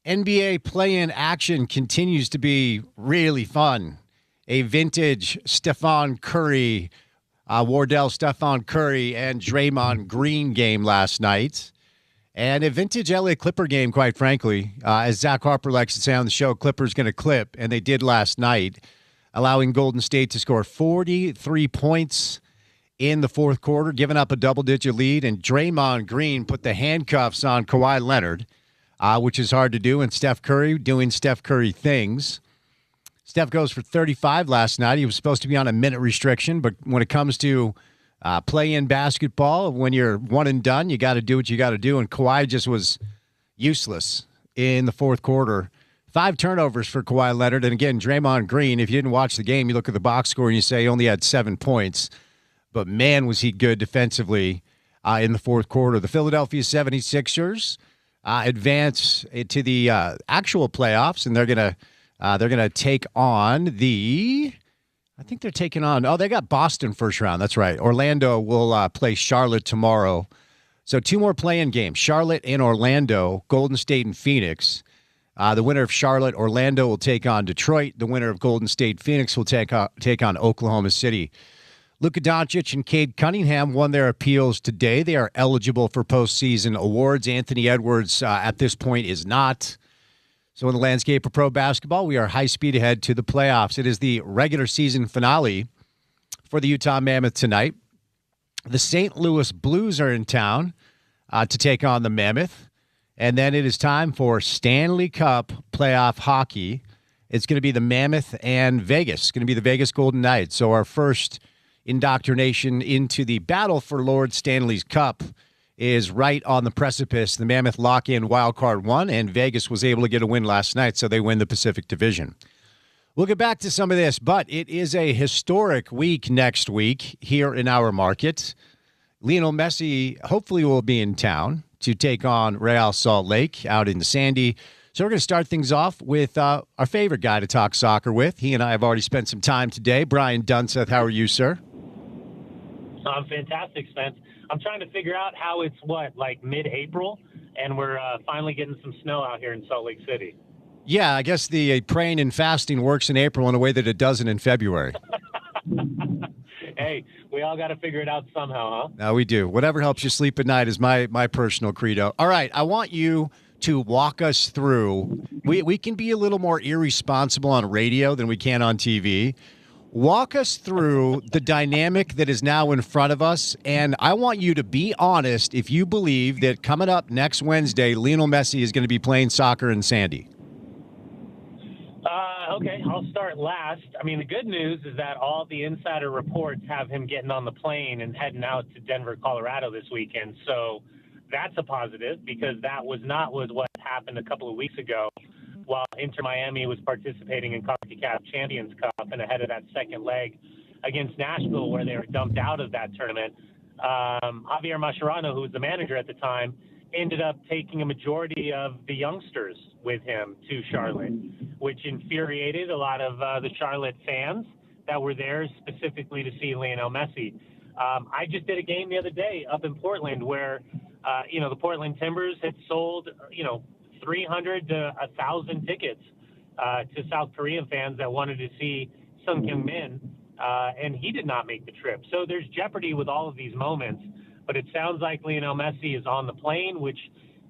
NBA play-in action continues to be really fun. A vintage Stephon Curry, Wardell Stephon Curry and Draymond Green game last night. And a vintage LA Clipper game, quite frankly. As Zach Harper likes to say on the show, Clippers going to clip, and they did last night, allowing Golden State to score 43 points in the fourth quarter, giving up a double-digit lead. And Draymond Green put the handcuffs on Kawhi Leonard, which is hard to do, and Steph Curry doing Steph Curry things. Steph goes for 35 last night. He was supposed to be on a minute restriction, but when it comes to play-in basketball, when you're one and done, you got to do what you got to do, and Kawhi just was useless in the fourth quarter. 5 turnovers for Kawhi Leonard, and again, Draymond Green, if you didn't watch the game, you look at the box score and you say he only had 7 points, but man, was he good defensively in the fourth quarter. The Philadelphia 76ers advance to the actual playoffs, and they're gonna take on the. I think they're taking on. Oh, they got Boston first round. That's right. Orlando will play Charlotte tomorrow. So 2 more play-in games: Charlotte and Orlando, Golden State and Phoenix. The winner of Charlotte, Orlando will take on Detroit. The winner of Golden State, Phoenix will take on Oklahoma City. Luka Doncic and Cade Cunningham won their appeals today. They are eligible for postseason awards. Anthony Edwards, at this point, is not. So in the landscape of pro basketball, we are high speed ahead to the playoffs. It is the regular season finale for the Utah Mammoth tonight. The St. Louis Blues are in town to take on the Mammoth. And then it is time for Stanley Cup playoff hockey. It's going to be the Mammoth and Vegas. It's going to be the Vegas Golden Knights. So our first indoctrination into the battle for Lord Stanley's Cup is right on the precipice. The Mammoth lock in wild card 1, and Vegas was able to get a win last night, so they win the Pacific Division. We'll get back to some of this, but it is a historic week next week here in our market. Lionel Messi hopefully will be in town to take on Real Salt Lake out in the Sandy. So we're going to start things off with our favorite guy to talk soccer with. He and I have already spent some time today. Brian Dunseth, how are you, sir? I'm fantastic, Spence. I'm trying to figure out how it's, like mid-April, and we're finally getting some snow out here in Salt Lake City. Yeah, I guess the praying and fasting works in April in a way that it doesn't in February. Hey, we all got to figure it out somehow, huh? No, we do. Whatever helps you sleep at night is my personal credo. All right, I want you to walk us through. We can be a little more irresponsible on radio than we can on TV. Walk us through the dynamic that is now in front of us, and I want you to be honest if you believe that coming up next Wednesday, Lionel Messi is going to be playing soccer in Sandy. Okay, I'll start last. I mean, the good news is that all the insider reports have him getting on the plane and heading out to Denver, Colorado this weekend. So that's a positive, because that was not what happened a couple of weeks ago while Inter Miami was participating in CONCACAF Champions Cup and ahead of that second leg against Nashville, where they were dumped out of that tournament. Javier Mascherano, who was the manager at the time, ended up taking a majority of the youngsters with him to Charlotte, which infuriated a lot of the Charlotte fans that were there specifically to see Lionel Messi. I just did a game the other day up in Portland where, the Portland Timbers had sold, 300 to 1,000 tickets to South Korean fans that wanted to see Sung Kyung-min, and he did not make the trip. So there's jeopardy with all of these moments, but it sounds like Lionel Messi is on the plane, which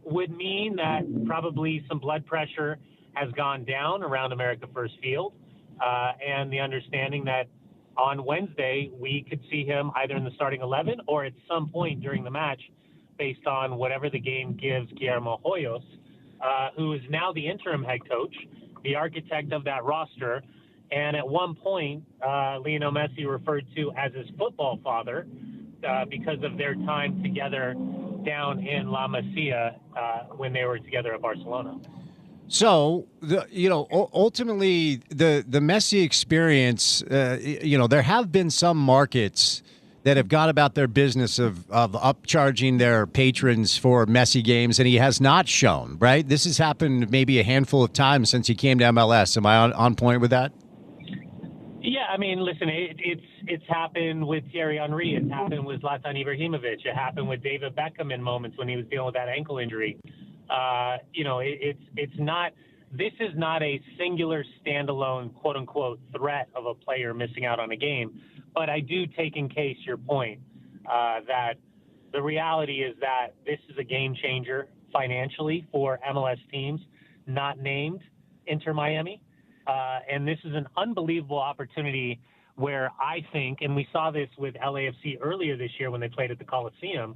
would mean that probably some blood pressure has gone down around America First Field, and the understanding that on Wednesday we could see him either in the starting 11 or at some point during the match based on whatever the game gives Guillermo Hoyos, who is now the interim head coach, the architect of that roster. And at one point, Lionel Messi referred to as his football father because of their time together down in La Masia when they were together at Barcelona. So, ultimately, the Messi experience, there have been some markets that have gone about their business of upcharging their patrons for Messi games, and he has not shown, right? This has happened maybe a handful of times since he came to MLS. Am I on point with that? Yeah, I mean, listen, it's happened with Thierry Henry. It's happened with Zlatan Ibrahimovic. It happened with David Beckham in moments when he was dealing with that ankle injury. It's not. This is not a singular, standalone, quote unquote, threat of a player missing out on a game. But I do take in case your point that the reality is that this is a game changer financially for MLS teams not named Inter Miami. And this is an unbelievable opportunity where I think, and we saw this with LAFC earlier this year when they played at the Coliseum,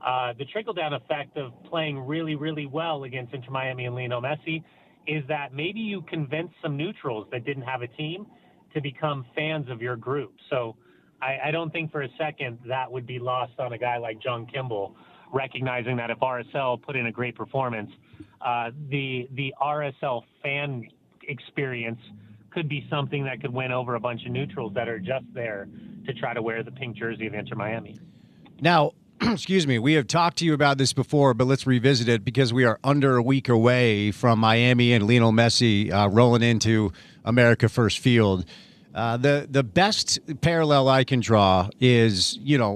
the trickle-down effect of playing really, really well against Inter Miami and Lionel Messi is that maybe you convince some neutrals that didn't have a team to become fans of your group. So I don't think for a second that would be lost on a guy like John Kimball, recognizing that if RSL put in a great performance, the RSL fan experience could be something that could win over a bunch of neutrals that are just there to try to wear the pink jersey of Inter Miami. Now, excuse me, we have talked to you about this before, but let's revisit it because we are under a week away from Miami and Lionel Messi rolling into America First Field. The best parallel I can draw is, we're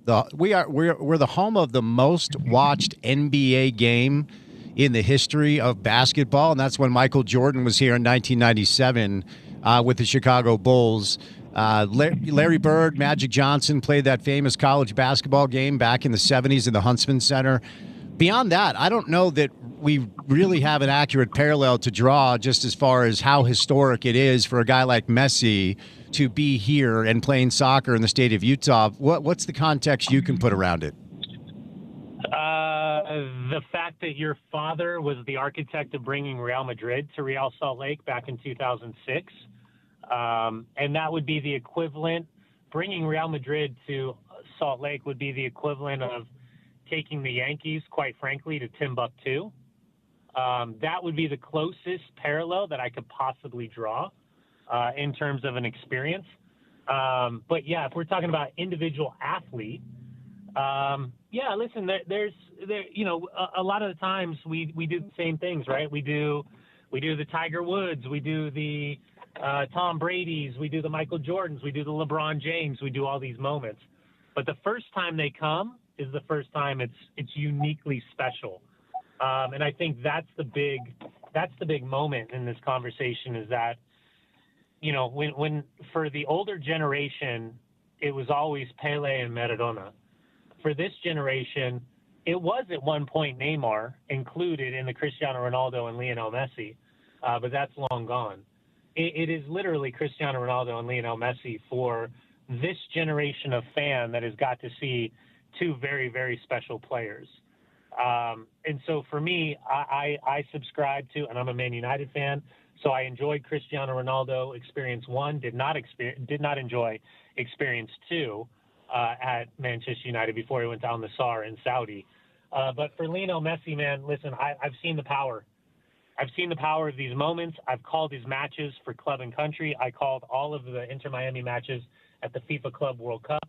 the home of the most watched NBA game in the history of basketball, and that's when Michael Jordan was here in 1997 with the Chicago Bulls. Larry Bird, Magic Johnson played that famous college basketball game back in the 70s in the Huntsman Center. Beyond that, I don't know that we really have an accurate parallel to draw just as far as how historic it is for a guy like Messi to be here and playing soccer in the state of Utah. What's the context you can put around it? The fact that your father was the architect of bringing Real Madrid to Real Salt Lake back in 2006. And that would be the equivalent. Bringing Real Madrid to Salt Lake would be the equivalent of taking the Yankees, quite frankly, to Timbuktu. That would be the closest parallel that I could possibly draw in terms of an experience. But yeah, if we're talking about individual athlete, listen, there's a lot of the times we do the same things, right? We do the Tiger Woods, we do the Tom Brady's, we do the Michael Jordans, we do the LeBron James, we do all these moments. But the first time they come is the first time it's uniquely special. And I think that's the big moment in this conversation is that, when for the older generation, it was always Pele and Maradona. For this generation, it was at one point Neymar included in the Cristiano Ronaldo and Lionel Messi, but that's long gone. It is literally Cristiano Ronaldo and Lionel Messi for this generation of fan that has got to see two very, very special players. And so for me, I subscribe to, and I'm a Man United fan, so I enjoyed Cristiano Ronaldo experience 1, did not enjoy experience 2 at Manchester United before he went down the SAR in Saudi. But for Lionel Messi, man, listen, I've seen the power. I've seen the power of these moments. I've called his matches for club and country. I called all of the Inter Miami matches at the FIFA Club World Cup.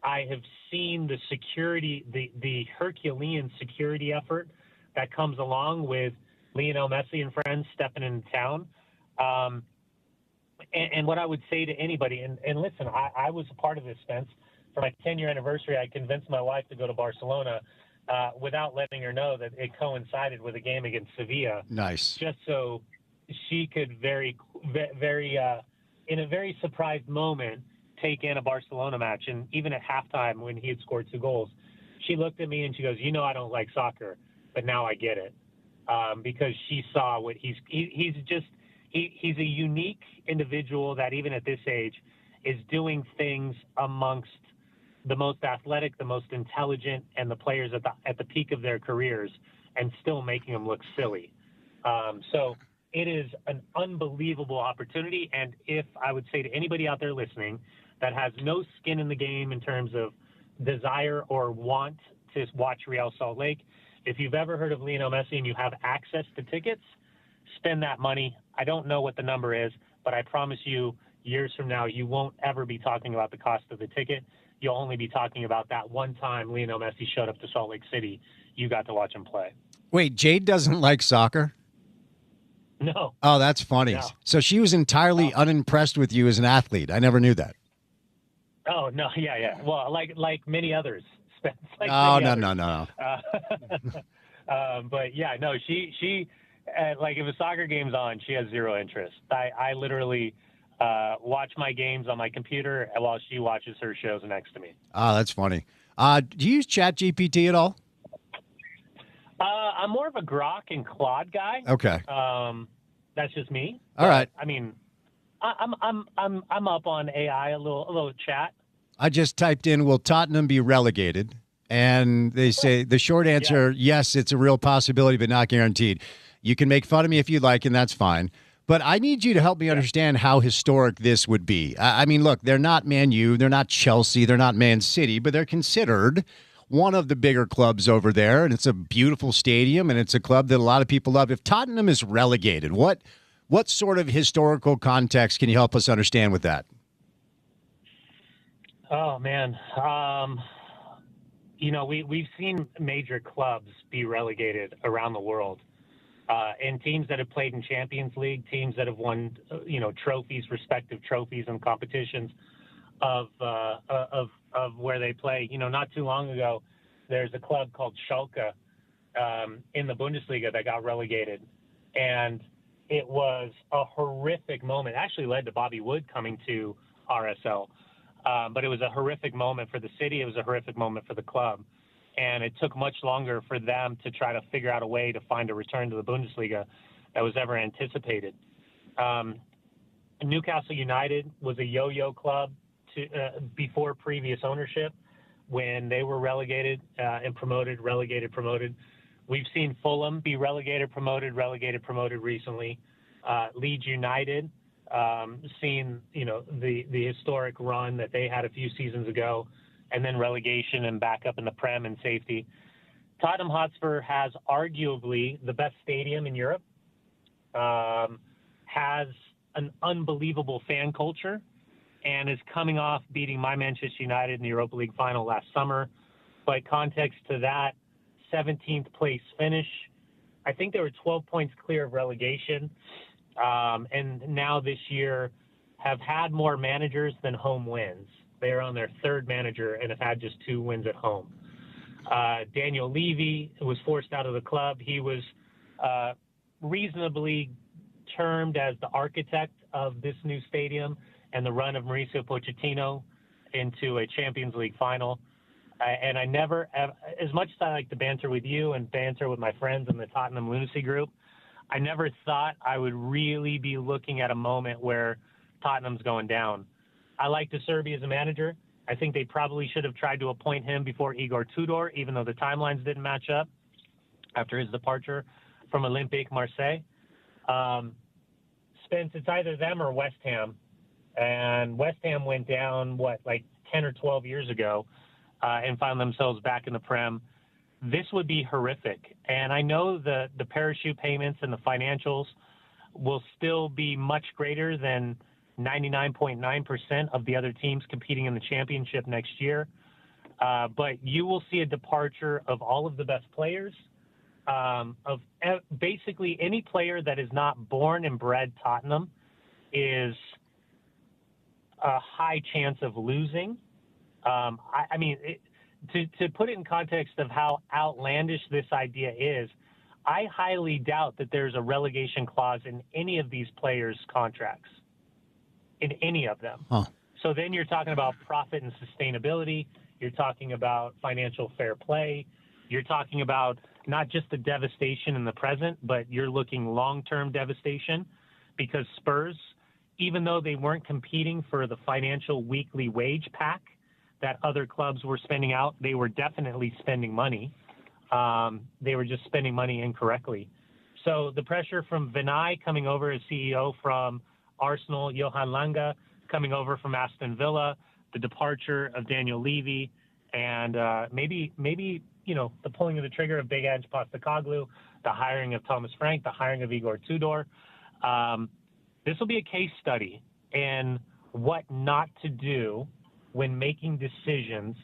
I have seen the security, the Herculean security effort that comes along with Lionel Messi and friends stepping into town. And what I would say to anybody, and listen, I was a part of this, Spence. For my 10-year anniversary, I convinced my wife to go to Barcelona without letting her know that it coincided with a game against Sevilla. Nice. Just so she could very, in a very surprised moment, take in a Barcelona match. And even at halftime when he had scored 2 goals, she looked at me and she goes, I don't like soccer, but now I get it. Because she saw what he's a unique individual that even at this age is doing things amongst the most athletic, the most intelligent, and the players at the peak of their careers and still making them look silly. So it is an unbelievable opportunity. And if I would say to anybody out there listening that has no skin in the game in terms of desire or want to watch Real Salt Lake, if you've ever heard of Lionel Messi and you have access to tickets, spend that money. I don't know what the number is, but I promise you years from now, you won't ever be talking about the cost of the ticket. You'll only be talking about that one time Lionel Messi showed up to Salt Lake City. You got to watch him play. Wait, Jade doesn't like soccer? No. Oh, that's funny. No. So she was entirely unimpressed with you as an athlete. I never knew that. Oh, no. Yeah. Well, like many others. No. But yeah, no, she like if a soccer game's on, she has zero interest. I literally watch my games on my computer while she watches her shows next to me. Oh, that's funny. Do you use ChatGPT at all? I'm more of a Grok and Claude guy. Okay. That's just me. All right. I mean, I'm up on AI a little chat. I just typed in, will Tottenham be relegated? And they say the short answer, yes, it's a real possibility, but not guaranteed. You can make fun of me if you like, and that's fine. But I need you to help me understand how historic this would be. I mean, look, they're not Man U, they're not Chelsea, they're not Man City, but they're considered one of the bigger clubs over there, and it's a beautiful stadium, and it's a club that a lot of people love. If Tottenham is relegated, what sort of historical context can you help us understand with that? Oh, man. We've seen major clubs be relegated around the world. And teams that have played in Champions League, teams that have won, trophies, respective trophies and competitions of where they play. Not too long ago, there's a club called Schalke in the Bundesliga that got relegated. And it was a horrific moment. It actually led to Bobby Wood coming to RSL. But it was a horrific moment for the city. It was a horrific moment for the club. And it took much longer for them to try to figure out a way to find a return to the Bundesliga that was ever anticipated. Newcastle United was a yo-yo club before previous ownership when they were relegated and promoted, relegated, promoted. We've seen Fulham be relegated, promoted recently. Leeds United, seen the historic run that they had a few seasons ago, and then relegation and back up in the Prem and safety. Tottenham Hotspur has arguably the best stadium in Europe, has an unbelievable fan culture, and is coming off beating my Manchester United in the Europa League final last summer. By context to that, 17th place finish. I think they were 12 points clear of relegation, and now this year have had more managers than home wins. They are on their third manager and have had just 2 wins at home. Daniel Levy was forced out of the club. He was reasonably termed as the architect of this new stadium and the run of Mauricio Pochettino into a Champions League final. And I never, as much as I like to banter with you and banter with my friends in the Tottenham Lunacy group, I never thought I would really be looking at a moment where Tottenham's going down. I like De Zerbi as a manager. I think they probably should have tried to appoint him before Igor Tudor, even though the timelines didn't match up after his departure from Olympique Marseille. Spence, it's either them or West Ham. And West Ham went down, 10 or 12 years ago and found themselves back in the Prem. This would be horrific. And I know the parachute payments and the financials will still be much greater than 99.9% of the other teams competing in the championship next year. But you will see a departure of all of the best players, of basically any player that is not born and bred Tottenham is a high chance of losing. To put it in context of how outlandish this idea is, I highly doubt that there's a relegation clause in any of these players' contracts, in any of them. Huh. So then you're talking about profit and sustainability. You're talking about financial fair play. You're talking about not just the devastation in the present, but you're looking long-term devastation, because Spurs, even though they weren't competing for the financial weekly wage pack that other clubs were spending out, they were definitely spending money. They were just spending money incorrectly. So the pressure from Vinay coming over as CEO from Arsenal, Johan Lange coming over from Aston Villa, the departure of Daniel Levy, and maybe the pulling of the trigger of Big Ange Postecoglou, the hiring of Thomas Frank, the hiring of Igor Tudor. This will be a case study in what not to do when making decisions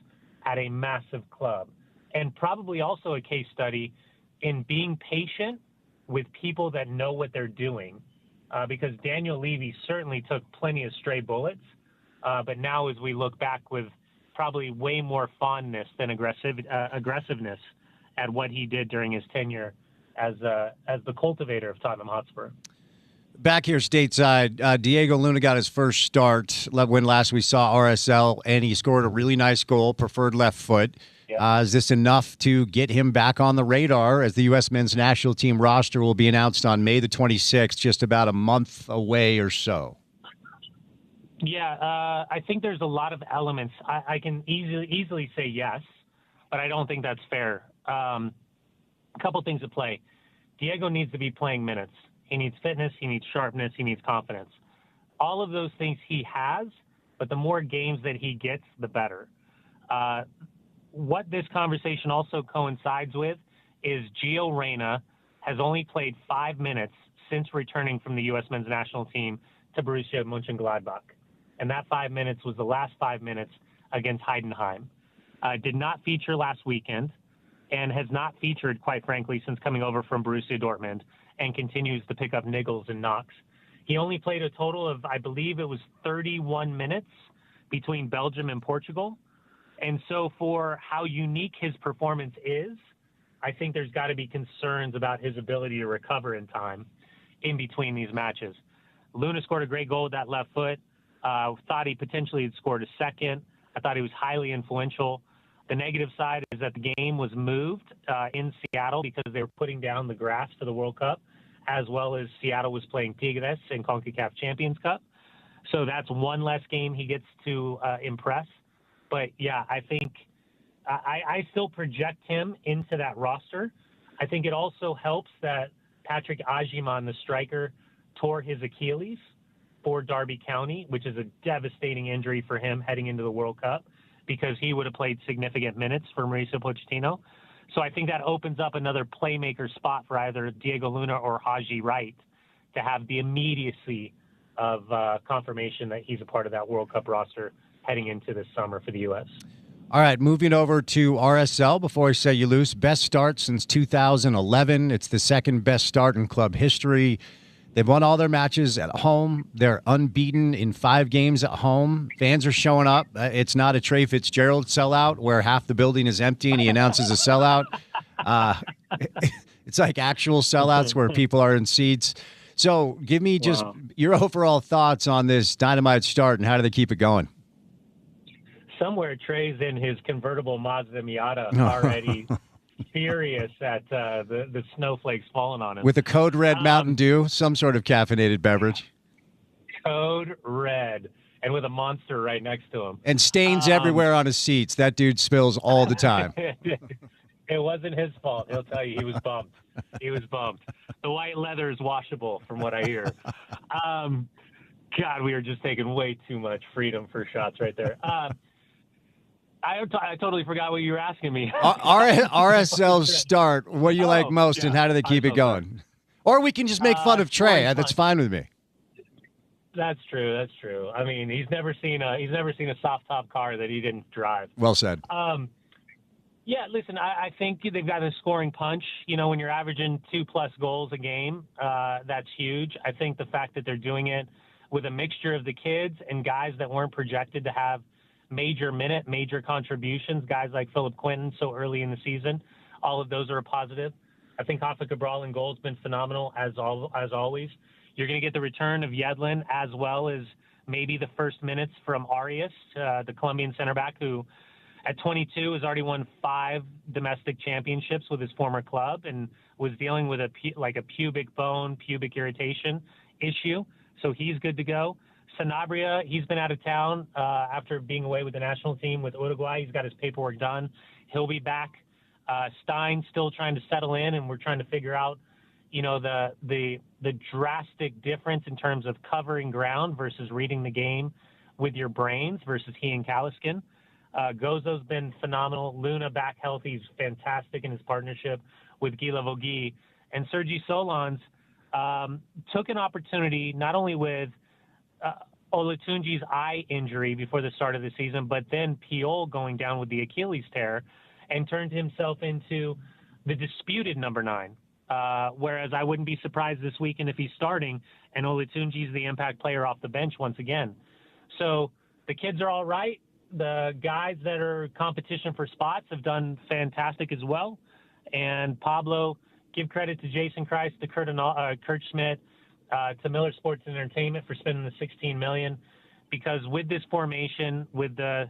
at a massive club, and probably also a case study in being patient with people that know what they're doing, because Daniel Levy certainly took plenty of stray bullets, but now as we look back with probably way more fondness than aggressiveness at what he did during his tenure as the cultivator of Tottenham Hotspur. Back here stateside, Diego Luna got his first start when last we saw RSL, and he scored a really nice goal, preferred left foot. Yeah. Is this enough to get him back on the radar as the U.S. men's national team roster will be announced on May the 26th, just about a month away or so? Yeah, I think there's a lot of elements. I can easily say yes, but I don't think that's fair. A couple things at play. Diego needs to be playing minutes. He needs fitness, he needs sharpness, he needs confidence. All of those things he has, but the more games that he gets, the better. What this conversation also coincides with is Gio Reyna has only played 5 minutes since returning from the U.S. men's national team to Borussia Mönchengladbach. And that 5 minutes was the last 5 minutes against Heidenheim. Did not feature last weekend and has not featured, quite frankly, since coming over from Borussia Dortmund, and continues to pick up niggles and knocks. He only played a total of, I believe it was 31 minutes between Belgium and Portugal. And so for how unique his performance is, I think there's got to be concerns about his ability to recover in time in between these matches. Luna scored a great goal with that left foot. Thought he potentially had scored a second. I thought he was highly influential. The negative side is that the game was moved in Seattle because they were putting down the grass for the World Cup, as well as Seattle was playing Tigres in CONCACAF Champions Cup. So that's one less game he gets to impress. But, yeah, I think I still project him into that roster. I think it also helps that Patrick Agyemang, the striker, tore his Achilles for Derby County, which is a devastating injury for him heading into the World Cup, because he would have played significant minutes for Mauricio Pochettino. So I think that opens up another playmaker spot for either Diego Luna or Haji Wright to have the immediacy of confirmation that he's a part of that World Cup roster heading into this summer for the U.S. All right, moving over to RSL before I set you loose. Best start since 2011. It's the second best start in club history. They've won all their matches at home. They're unbeaten in 5 games at home. Fans are showing up. It's not a Trey Fitzgerald sellout where half the building is empty and he announces a sellout. It's like actual sellouts where people are in seats. So give me just your overall thoughts on this dynamite start and how do they keep it going? Somewhere Trey's in his convertible Mazda Miata already furious at the snowflakes falling on him. With a Code Red Mountain Dew, some sort of caffeinated beverage. Code Red, and with a Monster right next to him. And stains everywhere on his seats. That dude spills all the time. It wasn't his fault. He'll tell you he was bumped. He was bumped. The white leather is washable, from what I hear. God, we are just taking way too much freedom for shots right there. I totally forgot what you were asking me. RSL's start. What do you like most, and how do they keep it going? Or we can just make fun of Trey. That's fine with me. That's true. That's true. I mean, he's never seen a soft top car that he didn't drive. Well said. Yeah, listen, I think they've got a scoring punch. You know, when you're averaging 2+ goals a game, that's huge. I think the fact that they're doing it with a mixture of the kids and guys that weren't projected to have major contributions, guys like Philip Quinton so early in the season, all of those are a positive. I think Rafa Cabral in goal has been phenomenal as always. You're going to get the return of Yedlin as well as maybe the first minutes from Arias, the Colombian center back, who at 22 has already won 5 domestic championships with his former club and was dealing with a pubic irritation issue. So he's good to go. Sanabria, he's been out of town after being away with the national team with Uruguay. He's got his paperwork done. He'll be back. Stein still trying to settle in, and we're trying to figure out, you know, the drastic difference in terms of covering ground versus reading the game with your brains versus he and Kaliskin. Gozo's been phenomenal. Luna back healthy is fantastic in his partnership with Guy Lavogui. And Sergi Solans took an opportunity not only with Olatunji's eye injury before the start of the season, but then Piol going down with the Achilles tear, and turned himself into the disputed number 9. Whereas I wouldn't be surprised this weekend if he's starting and Olatunji's the impact player off the bench once again. So the kids are all right. The guys that are competition for spots have done fantastic as well. And Pablo, give credit to Jason Christ, to Kurt Schmidt, to Miller Sports and Entertainment for spending the $16 million, because with this formation, with the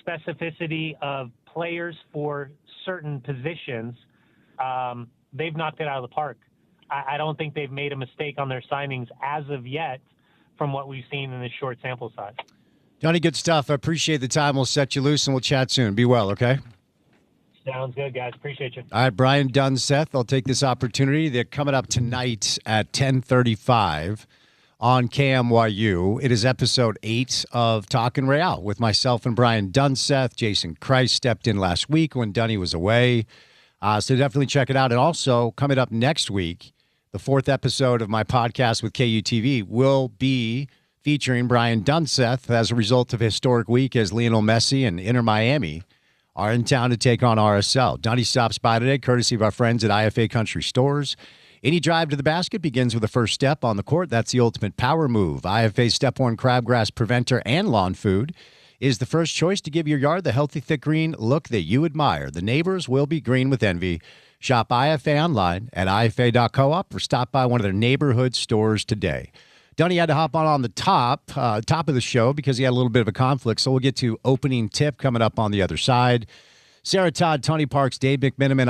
specificity of players for certain positions, they've knocked it out of the park. I don't think they've made a mistake on their signings as of yet from what we've seen in this short sample size. Donnie, good stuff. I appreciate the time. We'll set you loose and we'll chat soon. Be well, okay? Sounds good, guys. Appreciate you. All right, Brian Dunseth, I'll take this opportunity. They're coming up tonight at 10:35 on KMYU. It is episode 8 of Talkin' Real with myself and Brian Dunseth. Jason Christ stepped in last week when Dunny was away. So definitely check it out. And also, coming up next week, the 4th episode of my podcast with KUTV will be featuring Brian Dunseth as a result of a historic week as Lionel Messi and Inter Miami are in town to take on RSL. Dunny stops by today, courtesy of our friends at IFA Country Stores. Any drive to the basket begins with the first step on the court. That's the ultimate power move. IFA's Step 1 Crabgrass Preventer and Lawn Food is the first choice to give your yard the healthy, thick green look that you admire. The neighbors will be green with envy. Shop IFA online at ifa.coop or stop by one of their neighborhood stores today. Dunny had to hop on the top of the show because he had a little bit of a conflict, so we'll get to opening tip coming up on the other side. Sarah Todd, Tony Parks, Dave McMiniman,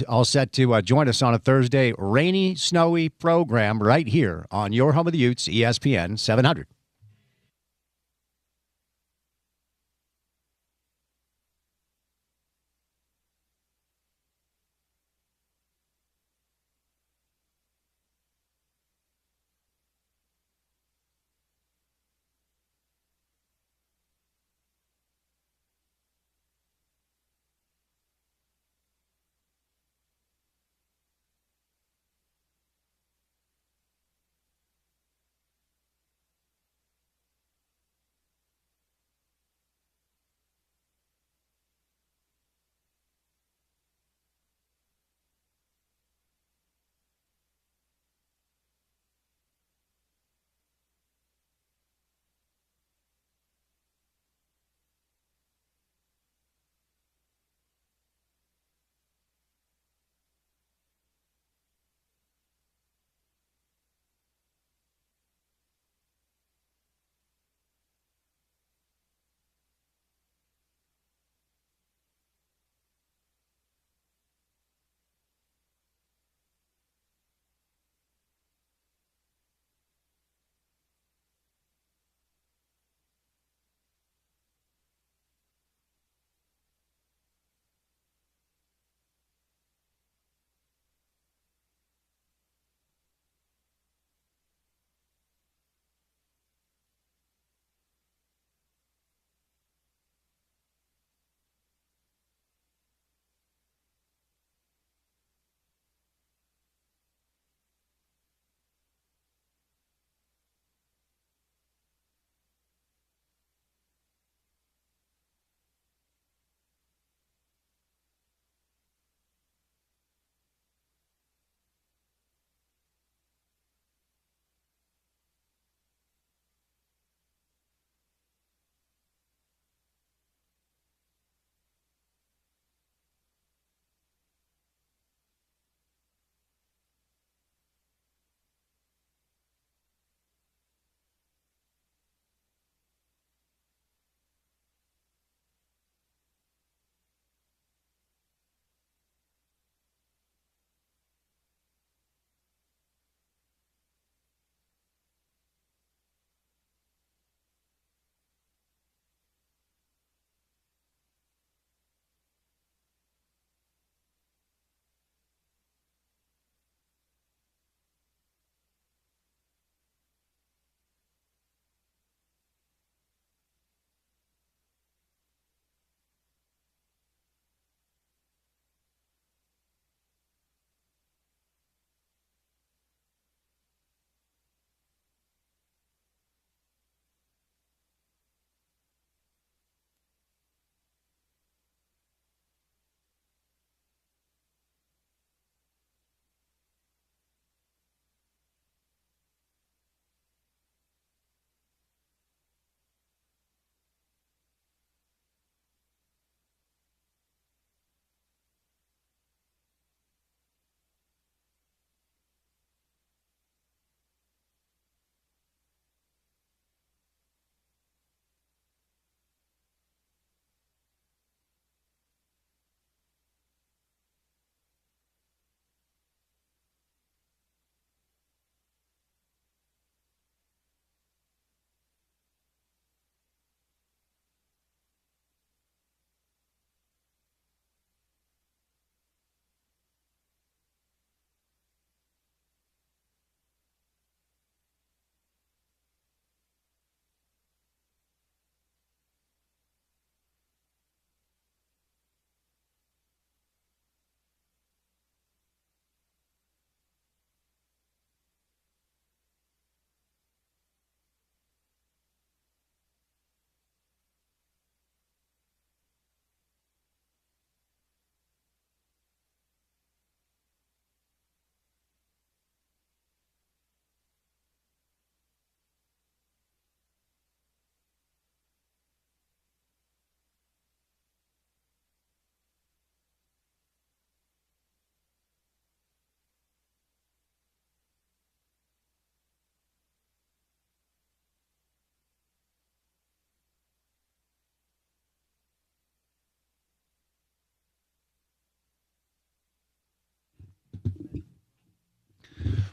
all set to join us on a Thursday rainy, snowy program right here on your home of the Utes, ESPN 700.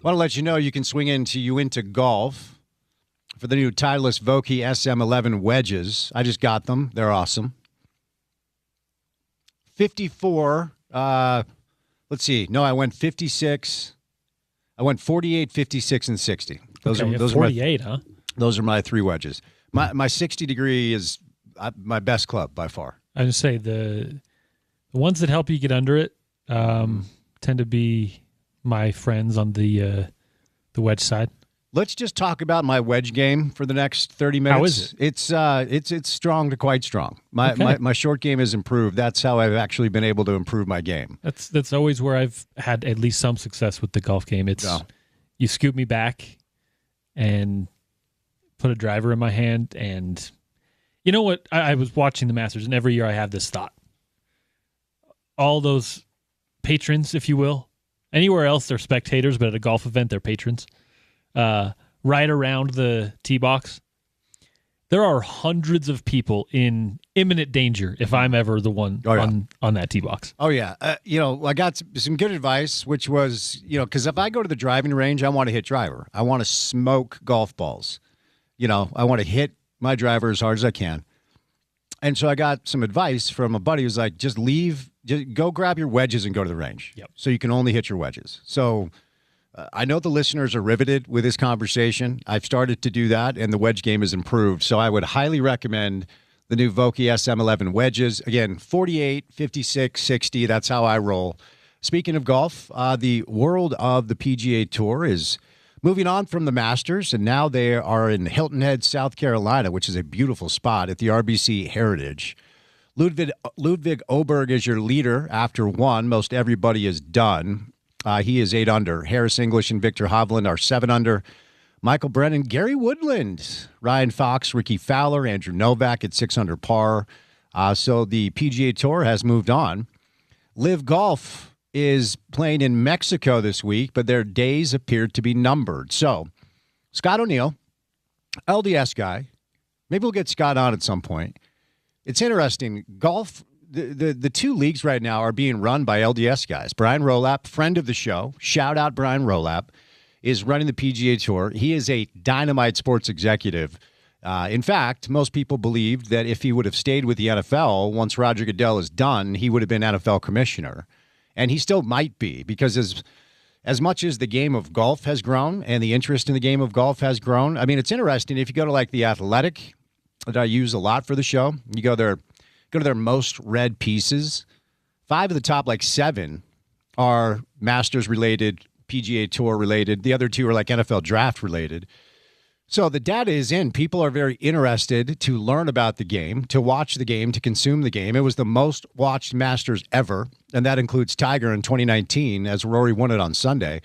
Want to let you know you can swing into Uinta Golf for the new Titleist Vokey SM11 wedges. I just got them. They're awesome. 54. Let's see. No, I went 56. I went 48, 56, and 60. Those are 48, huh? Those are my 3 wedges. My 60 degree is my best club by far. I would say the ones that help you get under it tend to be my friends on the wedge side. Let's just talk about my wedge game for the next 30 minutes. How is it? It's strong to quite strong. My short game has improved. That's how I've actually been able to improve my game. That's always where I've had at least some success with the golf game. It's you scoop me back and put a driver in my hand, and you know what? I was watching the Masters, and every year I have this thought. All those patrons, if you will, anywhere else they're spectators, but at a golf event they're patrons. Right around the tee box, there are hundreds of people in imminent danger if I'm ever the one on that tee box. Oh, yeah. I got some good advice, which was, because if I go to the driving range, I want to hit driver. I want to smoke golf balls. I want to hit my driver as hard as I can. And so I got some advice from a buddy who's like, just go grab your wedges and go to the range. Yep. So you can only hit your wedges. So I know the listeners are riveted with this conversation. I've started to do that, and the wedge game has improved. So I would highly recommend the new Vokey SM11 wedges. Again, 48, 56, 60. That's how I roll. Speaking of golf, the world of the PGA Tour is moving on from the Masters, and now they are in Hilton Head, South Carolina, which is a beautiful spot at the RBC Heritage. Ludwig Oberg is your leader after 1. Most everybody is done. He is 8 under. Harris English and Victor Hovland are 7 under. Michael Brennan, Gary Woodland, Ryan Fox, Ricky Fowler, Andrew Novak at 6 under par. So the PGA Tour has moved on. Live Golf is playing in Mexico this week, but their days appear to be numbered. So Scott O'Neill, LDS guy, maybe we'll get Scott on at some point. It's interesting. Golf, the 2 leagues right now are being run by LDS guys. Brian Rolap, friend of the show, shout out Brian Rolap, is running the PGA Tour. He is a dynamite sports executive. In fact, most people believed that if he would have stayed with the NFL, once Roger Goodell is done, he would have been NFL commissioner. And he still might be, because as much as the game of golf has grown and the interest in the game of golf has grown, I mean, it's interesting. If you go to like The Athletic, that I use a lot for the show, you go to their most read pieces, 5 of the top 7 are Masters related, PGA Tour related. The other 2 are like NFL draft related. So the data is in. People are very interested to learn about the game, to watch the game, to consume the game. It was the most watched Masters ever, and that includes Tiger in 2019 as Rory won it on Sunday.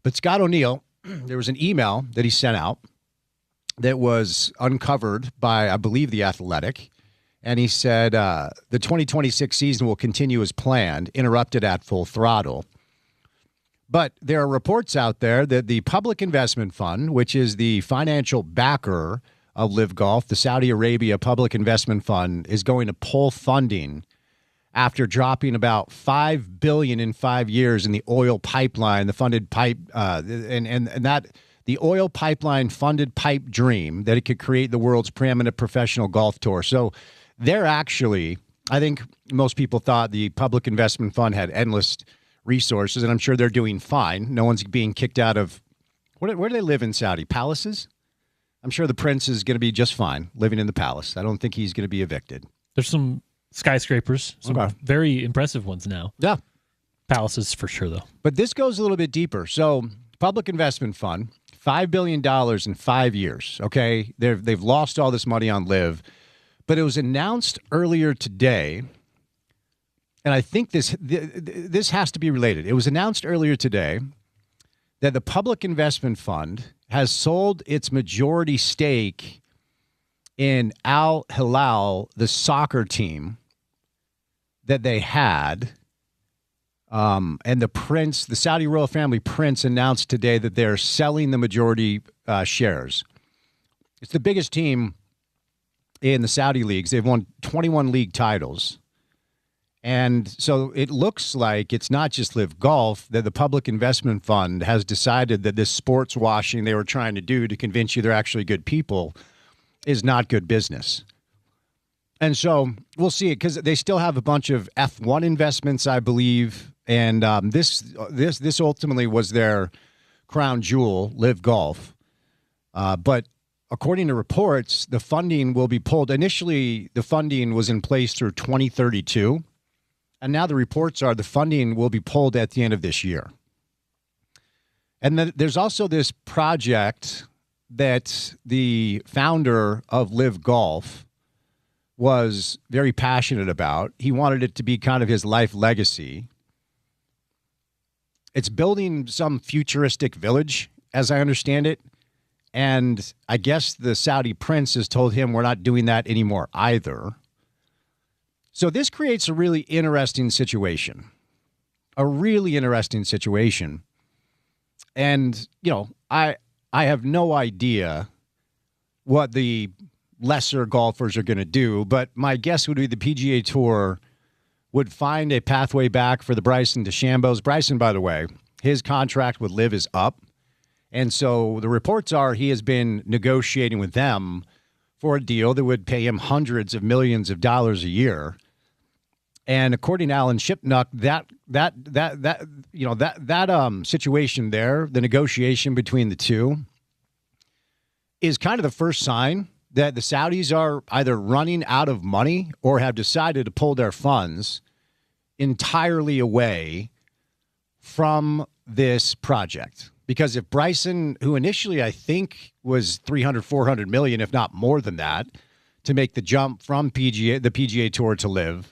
But Scott O'Neill, there was an email that he sent out that was uncovered by, I believe, The Athletic. And he said the 2026 season will continue as planned, interrupted at full throttle. But there are reports out there that the Public Investment Fund, which is the financial backer of Live Golf, the Saudi Arabia Public Investment Fund, is going to pull funding after dropping about $5 billion in 5 years in the oil pipeline, the funded pipe, and that the oil pipeline funded pipe dream that it could create the world's preeminent professional golf tour. So they're actually, I think most people thought the Public Investment Fund had endless resources, and I'm sure they're doing fine. No one's being kicked out of, where do they live in Saudi? Palaces? I'm sure the prince is going to be just fine living in the palace. I don't think he's going to be evicted. There's some skyscrapers, some very impressive ones now. Yeah. Palaces for sure, though. But this goes a little bit deeper. So Public Investment Fund, $5 billion in 5 years, okay? They've lost all this money on Live. But it was announced earlier today, and I think this has to be related. It was announced earlier today that the Public Investment Fund has sold its majority stake in Al Hilal, the soccer team that they had. And the Saudi royal family prince, announced today that they're selling the majority shares. It's the biggest team in the Saudi leagues. They've won 21 league titles. And so it looks like it's not just Live Golf, that the Public Investment Fund has decided that this sports washing they were trying to do to convince you they're actually good people is not good business. And so we'll see it, because they still have a bunch of F1 investments, I believe. And this ultimately was their crown jewel, Live Golf. But according to reports, the funding will be pulled. Initially, the funding was in place through 2032. And now the reports are the funding will be pulled at the end of this year. And then there's also this project that the founder of Live Golf was very passionate about. He wanted it to be kind of his life legacy. It's building some futuristic village, as I understand it. And I guess the Saudi prince has told him we're not doing that anymore either. So this creates a really interesting situation. And, you know, I have no idea what the lesser golfers are going to do, but my guess would be the PGA Tour would find a pathway back for the Bryson DeChambos. Bryson, by the way, his contract with Live is up. And so the reports are he has been negotiating with them for a deal that would pay him hundreds of millions of dollars a year. And according to Alan Shipnuck, that situation there, the negotiation between the two, is kind of the first sign that the Saudis are either running out of money or have decided to pull their funds entirely away from this project. Because if Bryson, who initially I think was 300, 400 million, if not more than that, to make the jump from the PGA Tour to Live,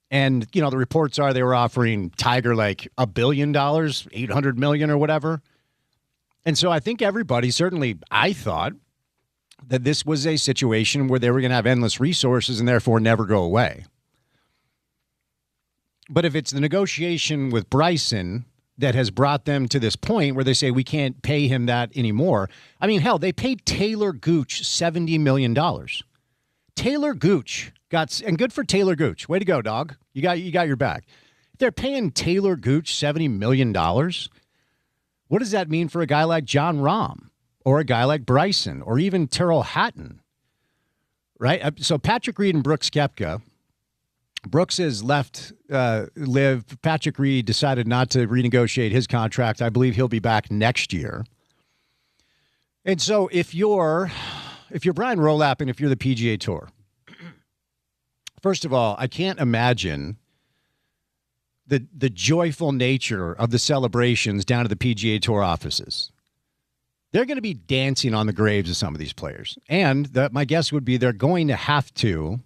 and, you know, the reports are they were offering Tiger like $1 billion, 800 million or whatever. And so I think everybody, certainly I thought, that this was a situation where they were going to have endless resources and therefore never go away. But if it's the negotiation with Bryson that has brought them to this point where they say we can't pay him that anymore. I mean, hell, they paid Taylor Gooch $70 million. Taylor Gooch and good for Taylor Gooch. Way to go, dog. You got your back. If they're paying Taylor Gooch $70 million, what does that mean for a guy like Jon Rahm or a guy like Bryson or even Tyrrell Hatton? Right? So Patrick Reed and Brooks Koepka. Brooks has left Live. Patrick Reed decided not to renegotiate his contract. I believe he'll be back next year. And so if you're Brian Rolapp and if you're the PGA Tour, first of all, I can't imagine the joyful nature of the celebrations down at the PGA Tour offices. They're going to be dancing on the graves of some of these players. And my guess would be they're going to have to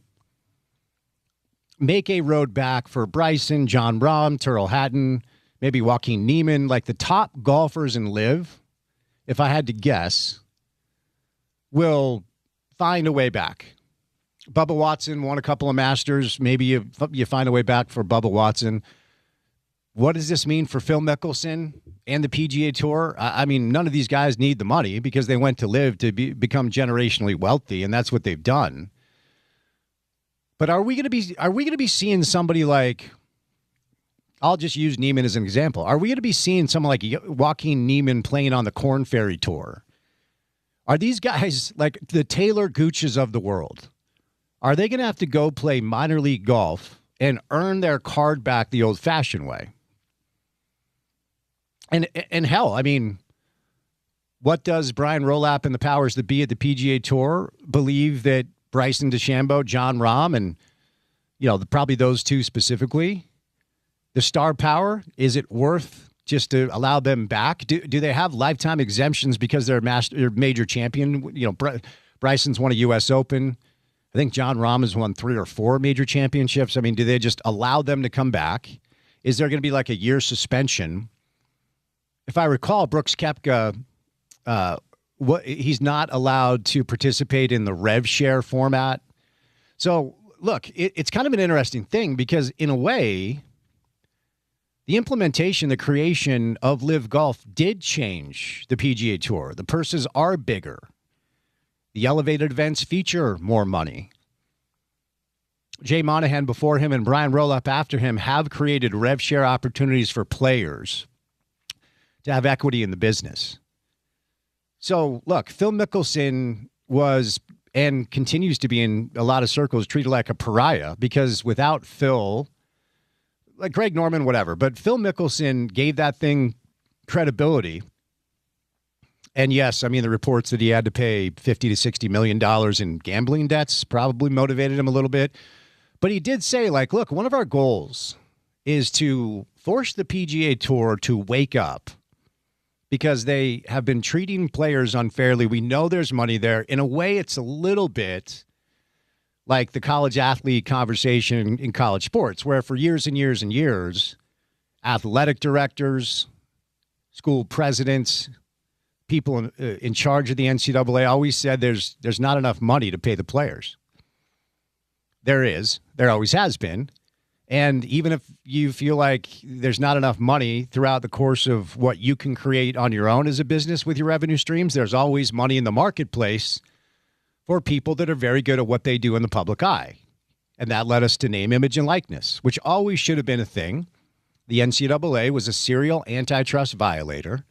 make a road back for Bryson, Jon Rahm, Tyrrell Hatton, maybe Joaquin Niemann, like the top golfers in Live, if I had to guess, will find a way back. Bubba Watson won a couple of Masters. Maybe you find a way back for Bubba Watson. What does this mean for Phil Mickelson and the PGA Tour? I mean, none of these guys need the money because they went to Live to become generationally wealthy, and that's what they've done. But are we going to be seeing somebody like, I'll just use Niemann as an example. Are we going to be seeing someone like Joaquin Niemann playing on the Korn Ferry Tour? Are these guys like the Taylor Gooches of the world? Are they going to have to go play minor league golf and earn their card back the old-fashioned way? And hell, I mean, what does Brian Rolapp and the powers that be at the PGA Tour believe that Bryson DeChambeau, Jon Rahm, and, you know, probably those two specifically, the star power, is it worth just to allow them back? Do they have lifetime exemptions because they're major champion? You know, Bryson's won a U.S. Open. I think Jon Rahm has won 3 or 4 major championships. I mean, do they just allow them to come back? Is there going to be like a year suspension? If I recall, Brooks Koepka, he's not allowed to participate in the rev share format. So, look, it's kind of an interesting thing because, in a way, the implementation, the creation of Live Golf did change the PGA Tour. The purses are bigger. The elevated events feature more money. Jay Monahan before him and Brian Roloff after him have created rev share opportunities for players to have equity in the business. So, look, Phil Mickelson was and continues to be in a lot of circles treated like a pariah because without Phil, like Greg Norman, whatever, but Phil Mickelson gave that thing credibility. And yes, I mean, the reports that he had to pay $50 to $60 million in gambling debts probably motivated him a little bit. But he did say, like, look, one of our goals is to force the PGA Tour to wake up because they have been treating players unfairly. We know there's money there. In a way, it's a little bit like the college athlete conversation in college sports, where for years and years and years, athletic directors, school presidents, people in charge of the NCAA always said there's not enough money to pay the players. There is. There always has been. And even if you feel like there's not enough money throughout the course of what you can create on your own as a business with your revenue streams, there's always money in the marketplace for people that are very good at what they do in the public eye. And that led us to name, image, and likeness, which always should have been a thing. The NCAA was a serial antitrust violator,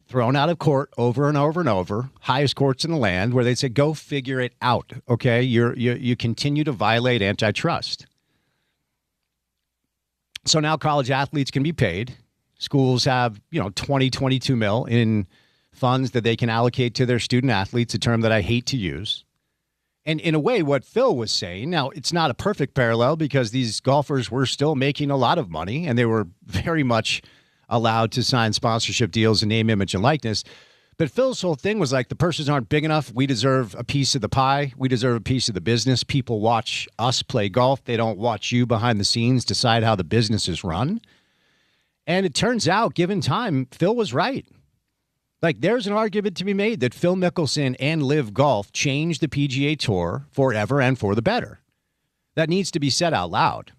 thrown out of court over and over and over, highest courts in the land, where they say, go figure it out, okay? You continue to violate antitrust. So now college athletes can be paid. Schools have, 22 mil in funds that they can allocate to their student athletes, a term that I hate to use. And in a way, what Phil was saying, now it's not a perfect parallel because these golfers were still making a lot of money and they were very much allowed to sign sponsorship deals and name, image, and likeness. But Phil's whole thing was like, the purses aren't big enough. We deserve a piece of the pie. We deserve a piece of the business. People watch us play golf. They don't watch you behind the scenes decide how the business is run. And it turns out, given time, Phil was right. Like, there's an argument to be made that Phil Mickelson and Live Golf changed the PGA Tour forever and for the better. That needs to be said out loud.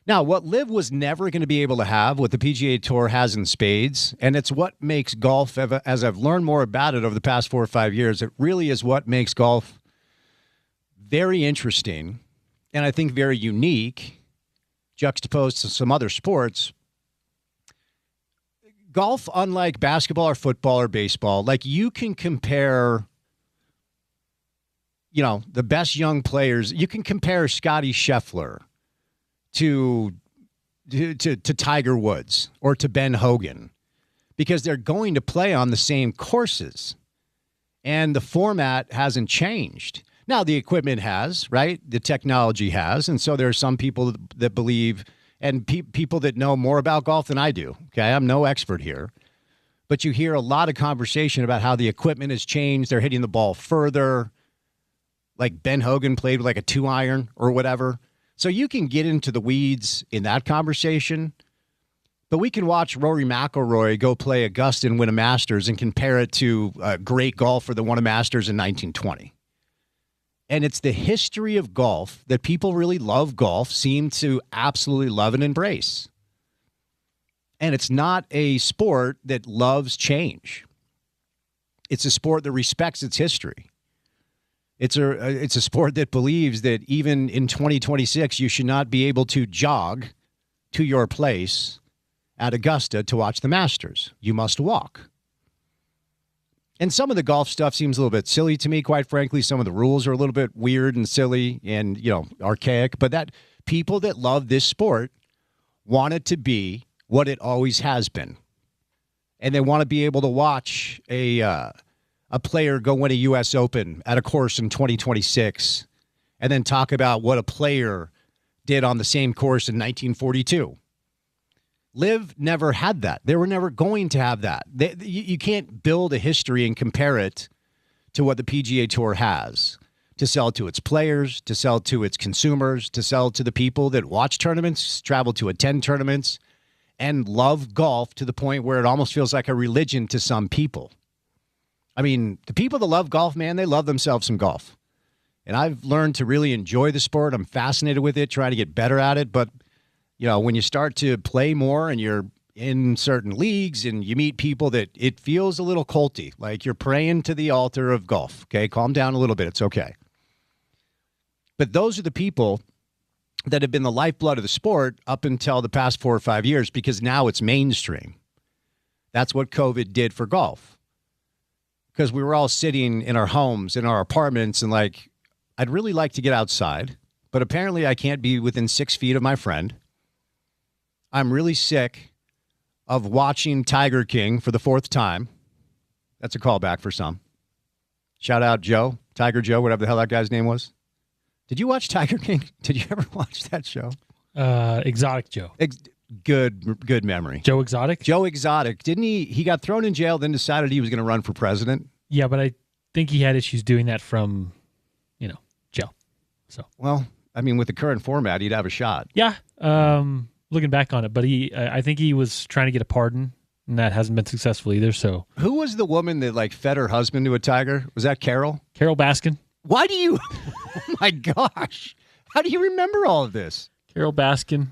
Now, what Live was never going to be able to have, what the PGA Tour has in spades, and it's what makes golf, as I've learned more about it over the past 4 or 5 years, it really is what makes golf very interesting and I think very unique, juxtaposed to some other sports. Golf, unlike basketball or football or baseball, like you can compare, the best young players. You can compare Scottie Scheffler to Tiger Woods or to Ben Hogan because they're going to play on the same courses and the format hasn't changed. Now the equipment has, right? The technology has. And so there are some people that believe and people that know more about golf than I do. Okay. I'm no expert here, but you hear a lot of conversation about how the equipment has changed. They're hitting the ball further. Like Ben Hogan played with like a 2-iron or whatever. So you can get into the weeds in that conversation, but we can watch Rory McIlroy go play Augusta and win a Masters and compare it to a great golfer that won a Masters in 1920. And it's the history of golf that people really love golf, seem to absolutely love and embrace. And it's not a sport that loves change. It's a sport that respects its history. It's a sport that believes that even in 2026, you should not be able to jog to your place at Augusta to watch the Masters. You must walk. And some of the golf stuff seems a little bit silly to me, quite frankly. Some of the rules are a little bit weird and silly and, archaic. But that people that love this sport want it to be what it always has been. And they want to be able to watch a player go win a U.S. Open at a course in 2026 and then talk about what a player did on the same course in 1942. Live never had that. They were never going to have that. You can't build a history and compare it to what the PGA Tour has to sell to its players, to sell to its consumers, to sell to the people that watch tournaments, travel to attend tournaments, and love golf to the point where it almost feels like a religion to some people. I mean, the people that love golf, man, they love themselves some golf. And I've learned to really enjoy the sport. I'm fascinated with it, trying to get better at it. But, when you start to play more and you're in certain leagues and you meet people that it feels a little culty, like you're praying to the altar of golf. Okay, calm down a little bit. It's okay. But those are the people that have been the lifeblood of the sport up until the past 4 or 5 years, because now it's mainstream. That's what COVID did for golf. Because we were all sitting in our homes, in our apartments, and like, I'd really like to get outside, but apparently I can't be within 6 feet of my friend. I'm really sick of watching Tiger King for the 4th time. That's a callback for some. Shout out Joe, Tiger Joe, whatever the hell that guy's name was. Did you watch Tiger King? Did you ever watch that show? Exotic Joe. Good memory. Joe Exotic? Joe Exotic. Didn't he? He got thrown in jail, then decided he was going to run for president. Yeah, but I think he had issues doing that from, jail. So. Well, I mean, with the current format, he'd have a shot. Yeah. Looking back on it, but I think he was trying to get a pardon, and that hasn't been successful either. So. Who was the woman that fed her husband to a tiger? Was that Carol? Carol Baskin. Why do you? Oh my gosh! How do you remember all of this? Carol Baskin.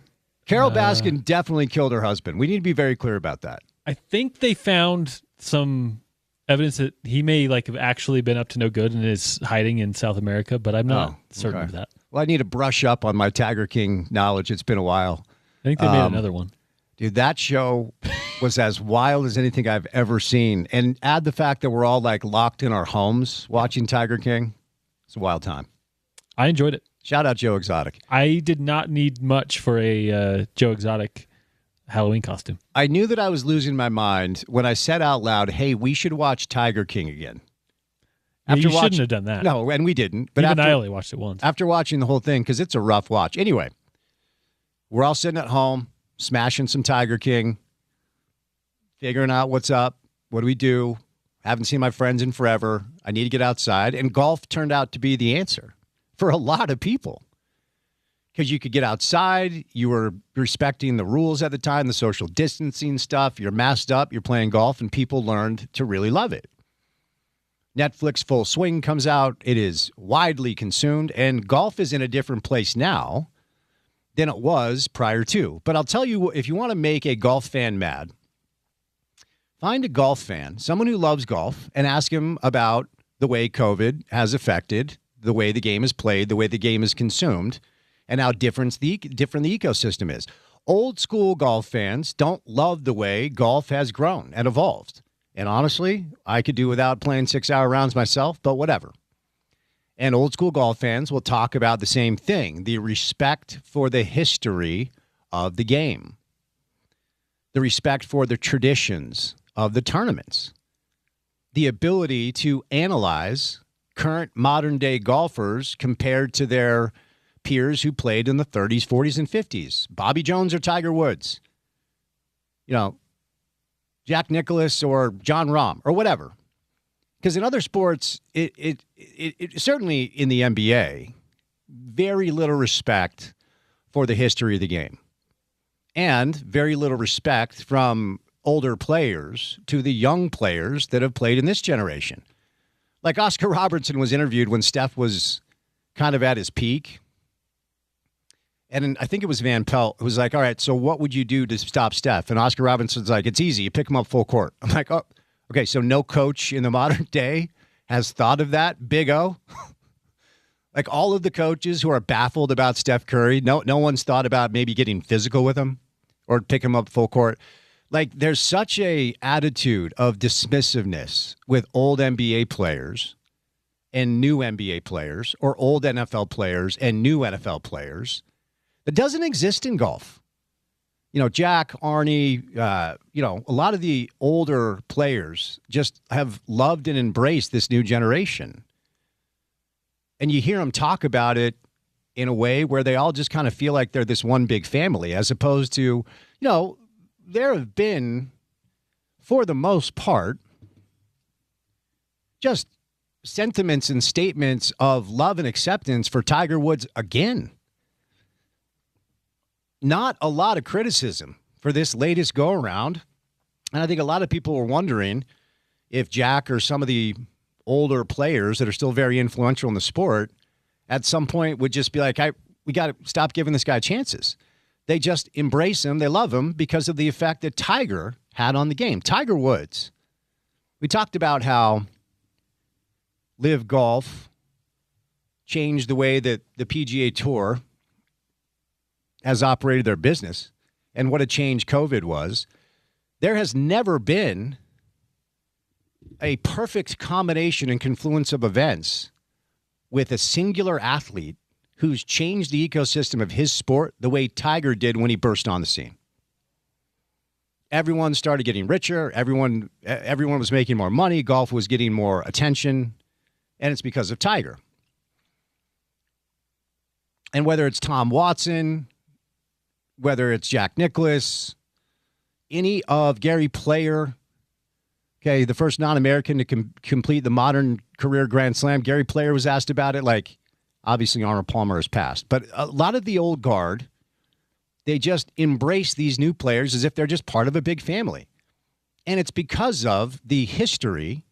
Carol Baskin definitely killed her husband. We need to be very clear about that. I think they found some evidence that he may have actually been up to no good and is hiding in South America, but I'm not certain of that. Well, I need to brush up on my Tiger King knowledge. It's been a while. I think they made another one. Dude, that show was as wild as anything I've ever seen. And add the fact that we're all locked in our homes watching Tiger King. It's a wild time. I enjoyed it. Shout out Joe Exotic. I did not need much for a Joe Exotic Halloween costume. I knew that I was losing my mind when I said out loud, hey, we should watch Tiger King again. You shouldn't have done that. No, and we didn't. But I only watched it once. After watching the whole thing, because it's a rough watch. Anyway, we're all sitting at home, smashing some Tiger King, figuring out what's up. What do we do? Haven't seen my friends in forever. I need to get outside. And golf turned out to be the answer for a lot of people. Because you could get outside. You were respecting the rules at the time, the social distancing stuff. You're masked up. You're playing golf. And people learned to really love it. Netflix Full Swing comes out. It is widely consumed. And golf is in a different place now than it was prior to. But I'll tell you, if you want to make a golf fan mad, find a golf fan, someone who loves golf, and ask him about the way COVID has affected the way the game is played, the way the game is consumed, and how different the ecosystem is. Old school golf fans don't love the way golf has grown and evolved. And honestly, I could do without playing 6-hour rounds myself, but whatever. And old school golf fans will talk about the same thing, the respect for the history of the game, the respect for the traditions of the tournaments, the ability to analyze current modern day golfers compared to their peers who played in the 30s, 40s, and 50s. Bobby Jones or Tiger Woods, Jack Nicklaus or John Rahm or whatever. Because in other sports, it certainly in the NBA, very little respect for the history of the game, and very little respect from older players to the young players that have played in this generation. Like Oscar Robertson was interviewed when Steph was kind of at his peak. And I think it was Van Pelt who was like, all right, so what would you do to stop Steph? And Oscar Robertson's like, it's easy. You pick him up full court. I'm like, oh, okay, so no coach in the modern day has thought of that? Big O? Like all of the coaches who are baffled about Steph Curry, no one's thought about maybe getting physical with him or pick him up full court. Like there's such a attitude of dismissiveness with old NBA players and new NBA players, or old NFL players and new NFL players, that doesn't exist in golf. Jack, Arnie, a lot of the older players just have loved and embraced this new generation. And you hear them talk about it in a way where they all just kind of feel like they're this one big family, as opposed to, there have been, for the most part, just sentiments and statements of love and acceptance for Tiger Woods again. Not a lot of criticism for this latest go-around. And I think a lot of people were wondering if Jack or some of the older players that are still very influential in the sport at some point would just be like, we got to stop giving this guy chances. They just embrace him. They love him because of the effect that Tiger had on the game. Tiger Woods. We talked about how Live Golf changed the way that the PGA Tour has operated their business and what a change COVID was, there has never been a perfect combination and confluence of events with a singular athlete who's changed the ecosystem of his sport the way Tiger did when he burst on the scene. Everyone started getting richer. Everyone was making more money. Golf was getting more attention. And it's because of Tiger. And whether it's Tom Watson, whether it's Jack Nicklaus, any of Gary Player, okay, the first non-American to complete the modern career Grand Slam, Gary Player was asked about it. Like, obviously Arnold Palmer has passed. But a lot of the old guard, they just embrace these new players as if they're just part of a big family. And it's because of the history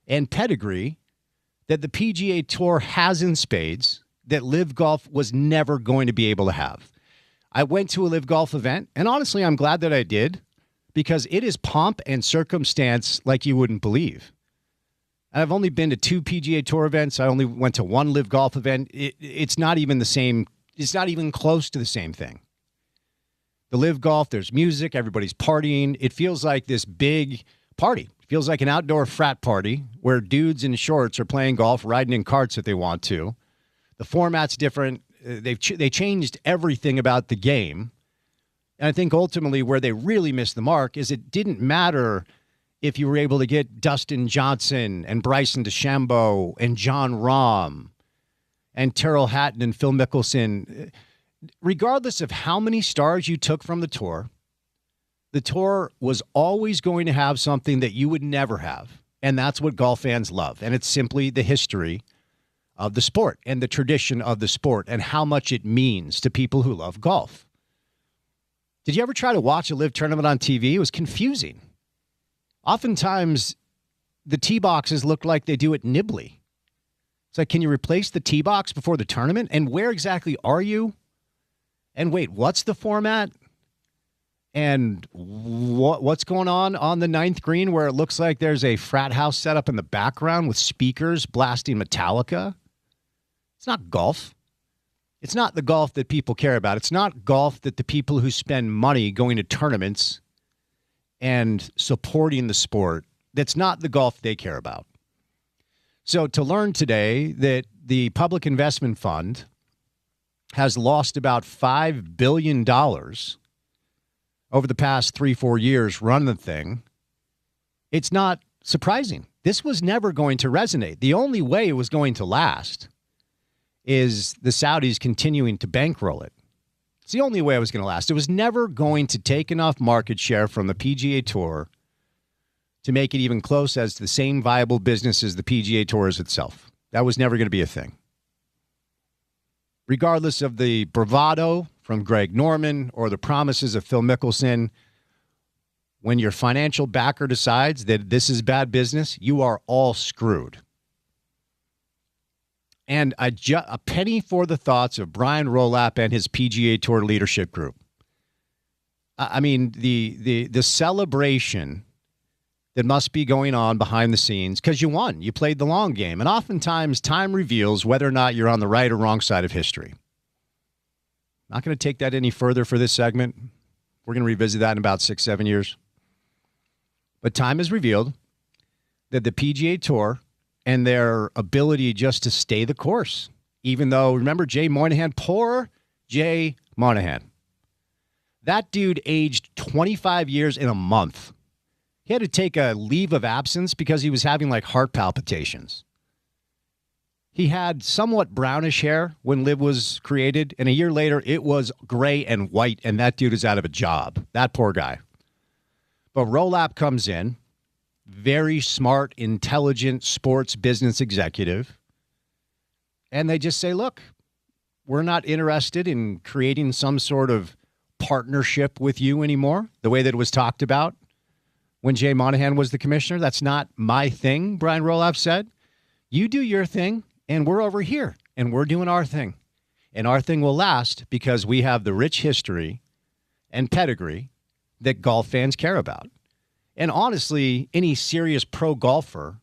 and pedigree that the PGA Tour has in spades that Live Golf was never going to be able to have. I went to a Live Golf event, and honestly, I'm glad that I did, because it is pomp and circumstance like you wouldn't believe. I've only been to 2 PGA Tour events. I only went to 1 Live Golf event. It's not even the same. It's not even close to the same thing. The Live Golf, there's music, everybody's partying. It feels like this big party. It feels like an outdoor frat party where dudes in shorts are playing golf, riding in carts if they want to. The format's different. They changed everything about the game. And I think ultimately where they really missed the mark is it didn't matter if you were able to get Dustin Johnson and Bryson DeChambeau and John Rahm and Tyrrell Hatton and Phil Mickelson. Regardless of how many stars you took from the tour was always going to have something that you would never have. And that's what golf fans love. And it's simply the history of the sport and the tradition of the sport and how much it means to people who love golf. Did you ever try to watch a Live tournament on TV? It was confusing. Oftentimes, the tee boxes look like they do at Nibley. It's like, can you replace the tee box before the tournament? And where exactly are you? And wait, what's the format? And what's going on the 9th green where it looks like there's a frat house set up in the background with speakers blasting Metallica? It's not golf. It's not the golf that people care about. It's not golf that the people who spend money going to tournaments and supporting the sport, that's not the golf they care about. So to learn today that the Public Investment Fund has lost about $5 billion over the past 3-4 years running the thing, it's not surprising. This was never going to resonate. The only way it was going to last is the Saudis continuing to bankroll it. It's the only way it was going to last. It was never going to take enough market share from the PGA Tour to make it even close as the same viable business as the PGA Tour is itself. That was never going to be a thing. Regardless of the bravado from Greg Norman or the promises of Phil Mickelson, when your financial backer decides that this is bad business, you are all screwed. And a penny for the thoughts of Brian Rolap and his PGA Tour leadership group. I mean, the celebration that must be going on behind the scenes, because you won. You played the long game. And oftentimes, time reveals whether or not you're on the right or wrong side of history. Not going to take that any further for this segment. We're going to revisit that in about 6-7 years. But time has revealed that the PGA Tour and their ability just to stay the course, even though, remember Jay Monahan? Poor Jay Monahan. That dude aged 25 years in a month. He had to take a leave of absence because he was having like heart palpitations. He had somewhat brownish hair when Liv was created, and a year later it was gray and white, and that dude is out of a job. That poor guy. But Rolap comes in, very smart, intelligent sports business executive, and they just say, look, we're not interested in creating some sort of partnership with you anymore, the way that it was talked about when Jay Monahan was the commissioner. That's not my thing, Brian Rolap said. You do your thing, and we're over here, and we're doing our thing. And our thing will last because we have the rich history and pedigree that golf fans care about. And honestly, any serious pro golfer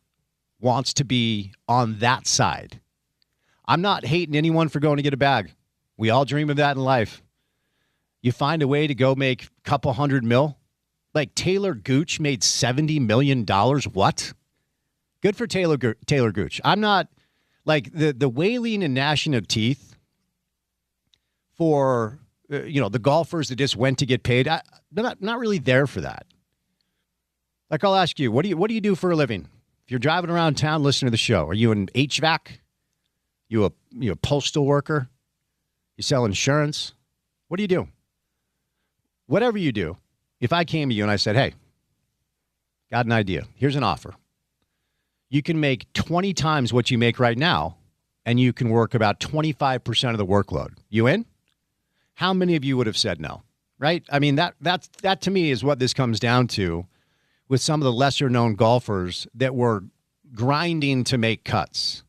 wants to be on that side. I'm not hating anyone for going to get a bag. We all dream of that in life. You find a way to go make a couple $100 million. Like Taylor Gooch made $70 million. What? Good for Taylor Gooch. I'm not like the wailing and gnashing of teeth for the golfers that just went to get paid. I'm not really there for that. Like I'll ask you, what do you do for a living? If you're driving around town listening to the show, are you an HVAC? You a postal worker? You sell insurance? What do you do? Whatever you do, if I came to you and I said, hey, got an idea. Here's an offer. You can make 20 times what you make right now, and you can work about 25% of the workload. You in? How many of you would have said no? Right? I mean, that to me is what this comes down to with some of the lesser-known golfers that were grinding to make cuts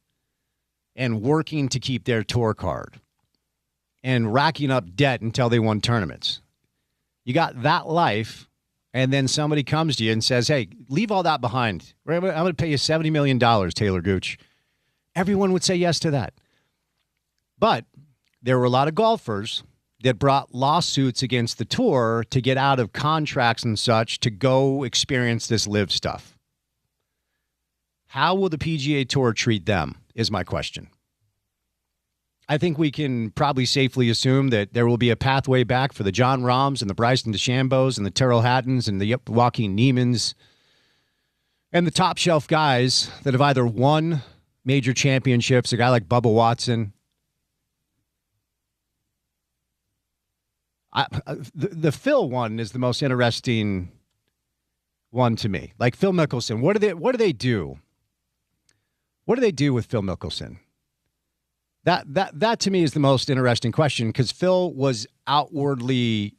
and working to keep their tour card and racking up debt until they won tournaments. You got that life, and then somebody comes to you and says, hey, leave all that behind. I'm going to pay you $70 million, Taylor Gooch. Everyone would say yes to that. But there were a lot of golfers that brought lawsuits against the tour to get out of contracts and such to go experience this live stuff. How will the PGA Tour treat them is my question. I think we can probably safely assume that there will be a pathway back for the John Rahms and the Bryson DeChambos and the Terrell Hattons and the Joaquin Niemans and the top shelf guys that have either won major championships, a guy like Bubba Watson. The Phil one is the most interesting one to me. Like Phil Mickelson, what do they do? What do they do with Phil Mickelson? That to me is the most interesting question because Phil was outwardly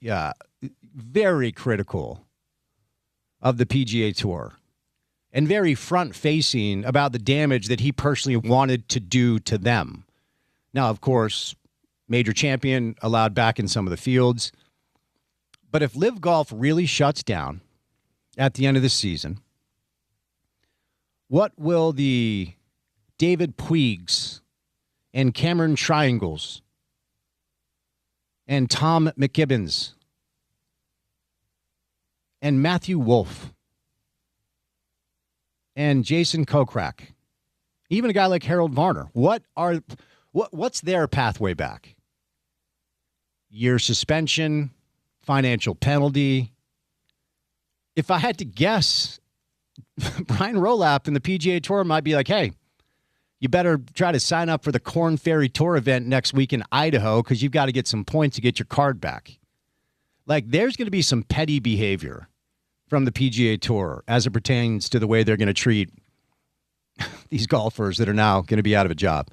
very critical of the PGA Tour and very front-facing about the damage that he personally wanted to do to them. Now, of course, major champion allowed back in some of the fields. But if Live Golf really shuts down at the end of the season, what will the David Puigs and Cameron Triangles and Tom McKibbins and Matthew Wolff and Jason Kokrak, even a guy like Harold Varner, what's their pathway back? Year suspension, financial penalty. If I had to guess, Brian Rolap and the PGA Tour might be like, hey, you better try to sign up for the Corn Ferry Tour event next week in Idaho because you've got to get some points to get your card back. Like, there's going to be some petty behavior from the PGA Tour as it pertains to the way they're going to treat these golfers that are now going to be out of a job.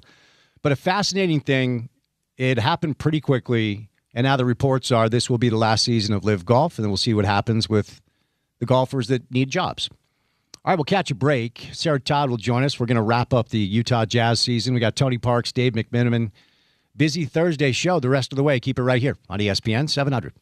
But a fascinating thing, it happened pretty quickly, and now the reports are this will be the last season of Live Golf, and then we'll see what happens with the golfers that need jobs. All right, we'll catch a break. Sarah Todd will join us. We're going to wrap up the Utah Jazz season. We got Tony Parks, Dave McMenamin. Busy Thursday show the rest of the way. Keep it right here on ESPN 700.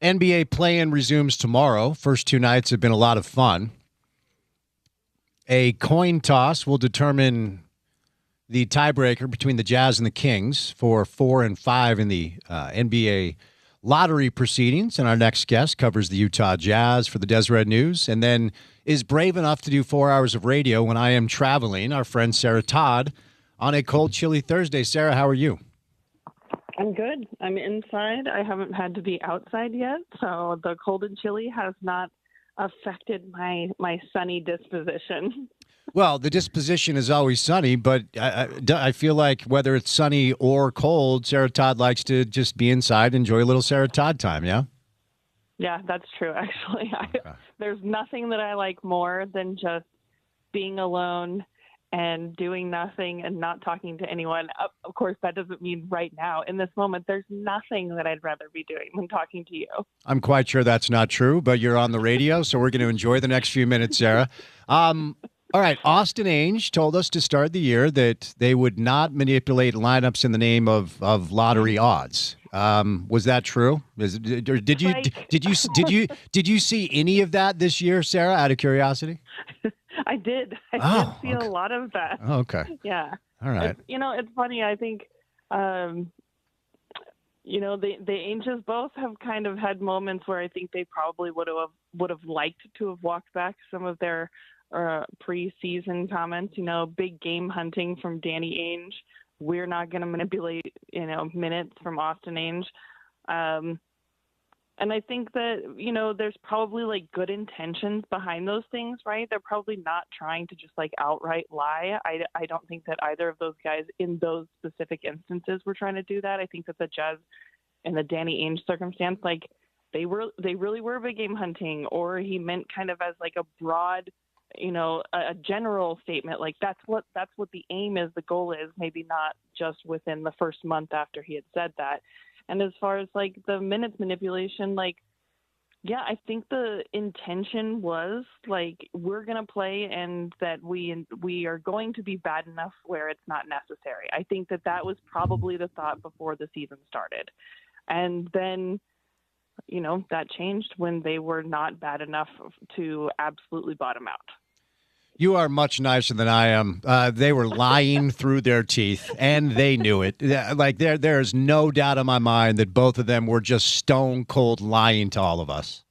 NBA play-in resumes tomorrow. First two nights have been a lot of fun. A coin toss will determine the tiebreaker between the Jazz and the Kings for 4 and 5 in the NBA lottery proceedings. And our next guest covers the Utah Jazz for the Deseret News and then is brave enough to do 4 hours of radio when I am traveling. Our friend Sarah Todd on a cold, chilly Thursday. Sarah, how are you? I'm good. I'm inside. I haven't had to be outside yet, so the cold and chilly has not affected my sunny disposition. Well, the disposition is always sunny, but I feel like whether it's sunny or cold, Sarah Todd likes to just be inside, enjoy a little Sarah Todd time, yeah? Yeah, that's true, actually. There's nothing that I like more than just being alone and doing nothing and not talking to anyone. Of course, that doesn't mean right now. In this moment, there's nothing that I'd rather be doing than talking to you. I'm quite sure that's not true, but you're on the radio, so we're going to enjoy the next few minutes, Sarah. All right, Austin Ainge told us to start the year that they would not manipulate lineups in the name of lottery odds. Was that true? Did you see any of that this year, Sarah? Out of curiosity. I did. I did see a lot of that. Oh, okay. Yeah. All right. It's funny. I think, the Ainges both have kind of had moments where I think they probably would have liked to have walked back some of their preseason comments. Big game hunting from Danny Ainge. We're not going to manipulate, minutes from Austin Ainge. And I think that, there's probably like good intentions behind those things, right? They're probably not trying to just like outright lie. I don't think that either of those guys in those specific instances were trying to do that. I think that the Jazz in the Danny Ainge circumstance, like they really were big game hunting, or he meant kind of as like a broad, a general statement, like that's what the aim is, the goal is, maybe not just within the first month after he had said that. And as far as like the minutes manipulation, like, yeah, I think the intention was like, we're going to play and that we are going to be bad enough where it's not necessary. I think that was probably the thought before the season started. And then, that changed when they were not bad enough to absolutely bottom out. You are much nicer than I am. They were lying through their teeth, and they knew it. Like there is no doubt in my mind that both of them were just stone cold lying to all of us.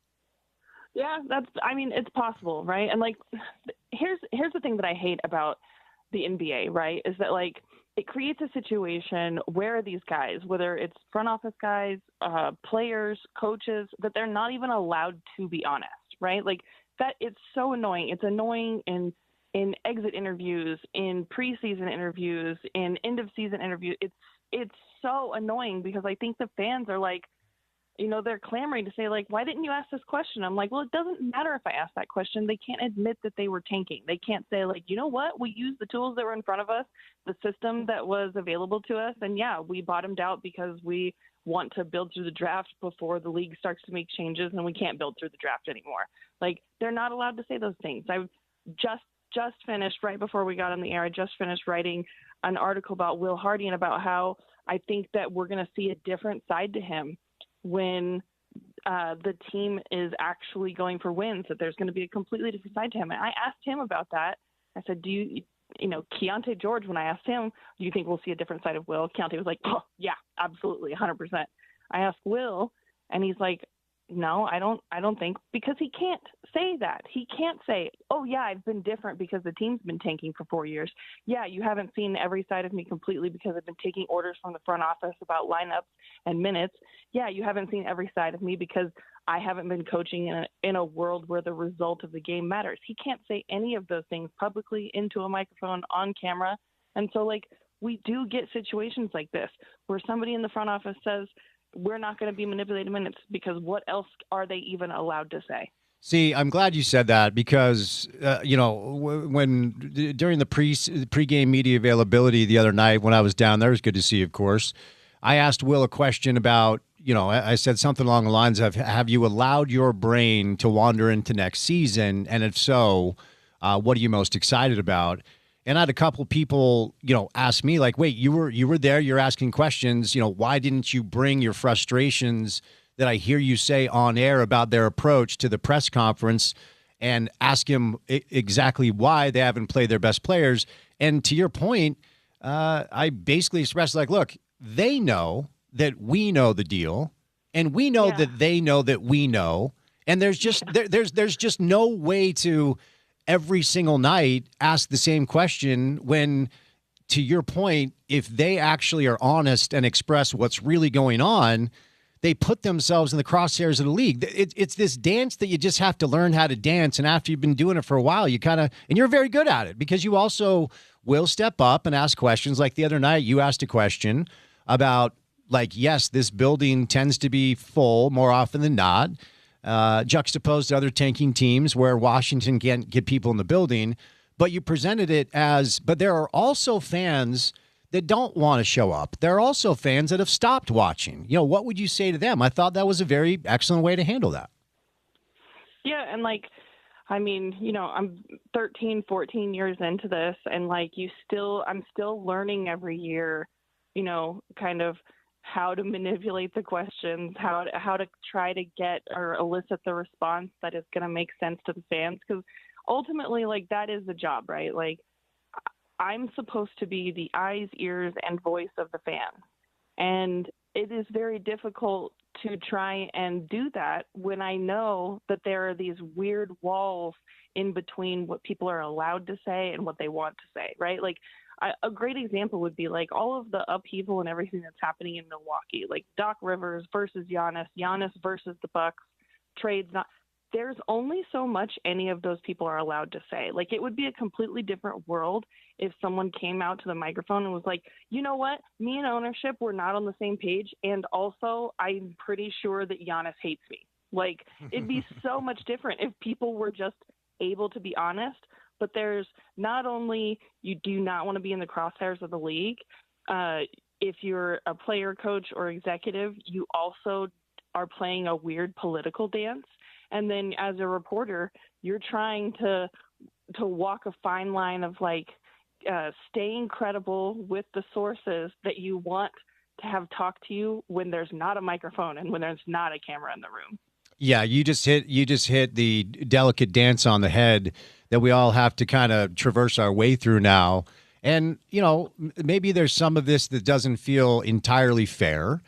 Yeah, it's possible, right? And like, here's the thing that I hate about the NBA, right? Is that like it creates a situation where these guys, whether it's front office guys, players, coaches, that they're not even allowed to be honest, right? Like, that it's so annoying. It's annoying in exit interviews, in preseason interviews, in end of season interviews. It's so annoying because I think the fans are like, they're clamoring to say like, why didn't you ask this question? I'm like, well, it doesn't matter if I ask that question. They can't admit that they were tanking. They can't say like, you know what? We used the tools that were in front of us, the system that was available to us. And yeah, we bottomed out because we want to build through the draft before the league starts to make changes and we can't build through the draft anymore. Like, they're not allowed to say those things. I've just finished, right before we got on the air, I just finished writing an article about Will Hardy and about how I think that we're going to see a different side to him when the team is actually going for wins, that there's going to be a completely different side to him. And I asked him about that. I said, Keontae George, when I asked him, do you think we'll see a different side of Will? Keontae was like, oh, yeah, absolutely, 100%. I asked Will, and he's like, no, I don't think, because he can't say that. He can't say, oh, yeah, I've been different because the team's been tanking for 4 years. Yeah, you haven't seen every side of me completely because I've been taking orders from the front office about lineups and minutes. Yeah, you haven't seen every side of me because I haven't been coaching in a world where the result of the game matters. He can't say any of those things publicly into a microphone on camera. And so, like, we do get situations like this where somebody in the front office says, we're not going to be manipulating minutes, because what else are they even allowed to say? See, I'm glad you said that because, when during the pregame media availability the other night when I was down there, it was good to see you, of course, I asked Will a question about, I said something along the lines of, have you allowed your brain to wander into next season? And if so, what are you most excited about? And I had a couple people, ask me like, wait, you were there, you're asking questions, why didn't you bring your frustrations that I hear you say on air about their approach to the press conference and ask him exactly why they haven't played their best players. And to your point, I basically expressed like, look, they know that we know the deal, and we know that they know that we know. And there's just there's just no way to every single night ask the same question when, to your point, if they actually are honest and express what's really going on, they put themselves in the crosshairs of the league. It's this dance that you just have to learn how to dance. And after you've been doing it for a while, you kind of, and you're very good at it because you also will step up and ask questions. Like the other night, you asked a question about, like, yes, this building tends to be full more often than not, juxtaposed to other tanking teams where Washington can't get people in the building. But you presented it as, but there are also fans that don't want to show up. There are also fans that have stopped watching. You know, what would you say to them? I thought that was a very excellent way to handle that. Yeah, and like, I mean, you know, I'm 13, 14 years into this, and like I'm still learning every year, you know, kind of how to manipulate the questions, how to try to get or elicit the response that is going to make sense to the fans. Because ultimately, like, that is the job, right? Like, I'm supposed to be the eyes, ears, and voice of the fans. And it is very difficult to try and do that when I know that there are these weird walls in between what people are allowed to say and what they want to say, right? Like, a great example would be like all of the upheaval and everything that's happening in Milwaukee, like Doc Rivers versus Giannis versus the Bucks, trades not. There's only so much any of those people are allowed to say. Like, it would be a completely different world if someone came out to the microphone and was like, you know what, me and ownership, we're not on the same page. And also, I'm pretty sure that Giannis hates me. Like, it'd be so much different if people were just able to be honest. But there's not only you do not want to be in the crosshairs of the league. If you're a player, coach, or executive, you also are playing a weird political dance. And then as a reporter, you're trying to walk a fine line of like staying credible with the sources that you want to have talk to you when there's not a microphone and when there's not a camera in the room. Yeah, you just hit the delicate dance on the head that we all have to kind of traverse our way through now. And, you know, maybe there's some of this that doesn't feel entirely fair.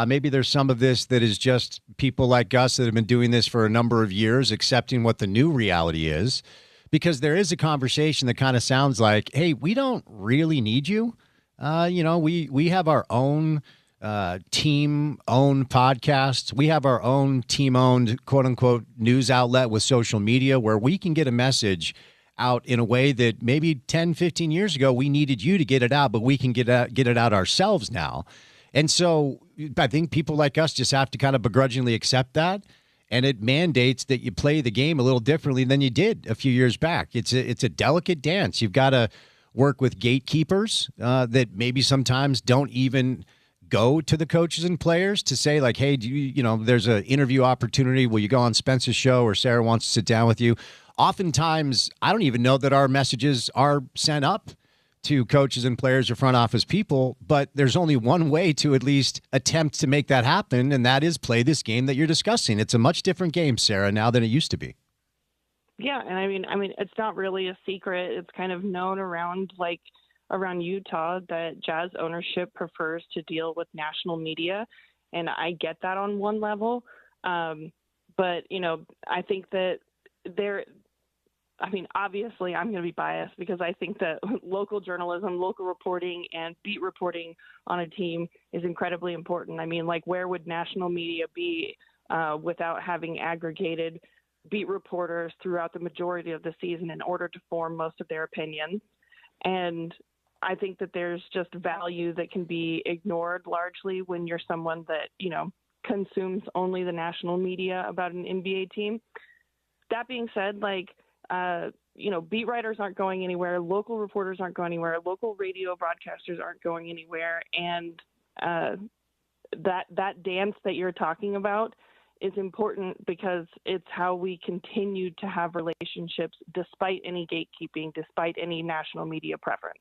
Maybe there's some of this that is just people like us that have been doing this for a number of years, accepting what the new reality is, because there is a conversation that kind of sounds like, hey, we don't really need you. You know, we have our own team-owned podcasts. We have our own team-owned, quote-unquote, news outlet with social media where we can get a message out in a way that maybe 10, 15 years ago we needed you to get it out, but we can get it out ourselves now. And so I think people like us just have to kind of begrudgingly accept that. And it mandates that you play the game a little differently than you did a few years back. It's a delicate dance. You've got to work with gatekeepers that maybe sometimes don't even go to the coaches and players to say like, hey, there's an interview opportunity. Will you go on Spence's show or Sarah wants to sit down with you? Oftentimes, I don't even know that our messages are sent up to coaches and players or front office people, but there's only one way to at least attempt to make that happen, and that is play this game that you're discussing. It's a much different game, Sarah, now than it used to be. Yeah, and I mean, it's not really a secret. It's kind of known around Utah that Jazz ownership prefers to deal with national media, and I get that on one level. But, I think that obviously I'm going to be biased because I think that local journalism, local reporting, and beat reporting on a team is incredibly important. I mean, like, where would national media be without having aggregated beat reporters throughout the majority of the season in order to form most of their opinions? And I think that there's just value that can be ignored largely when you're someone that, consumes only the national media about an NBA team. That being said, beat writers aren't going anywhere. Local reporters aren't going anywhere. Local radio broadcasters aren't going anywhere. And that dance that you're talking about is important because it's how we continue to have relationships despite any gatekeeping, despite any national media preference.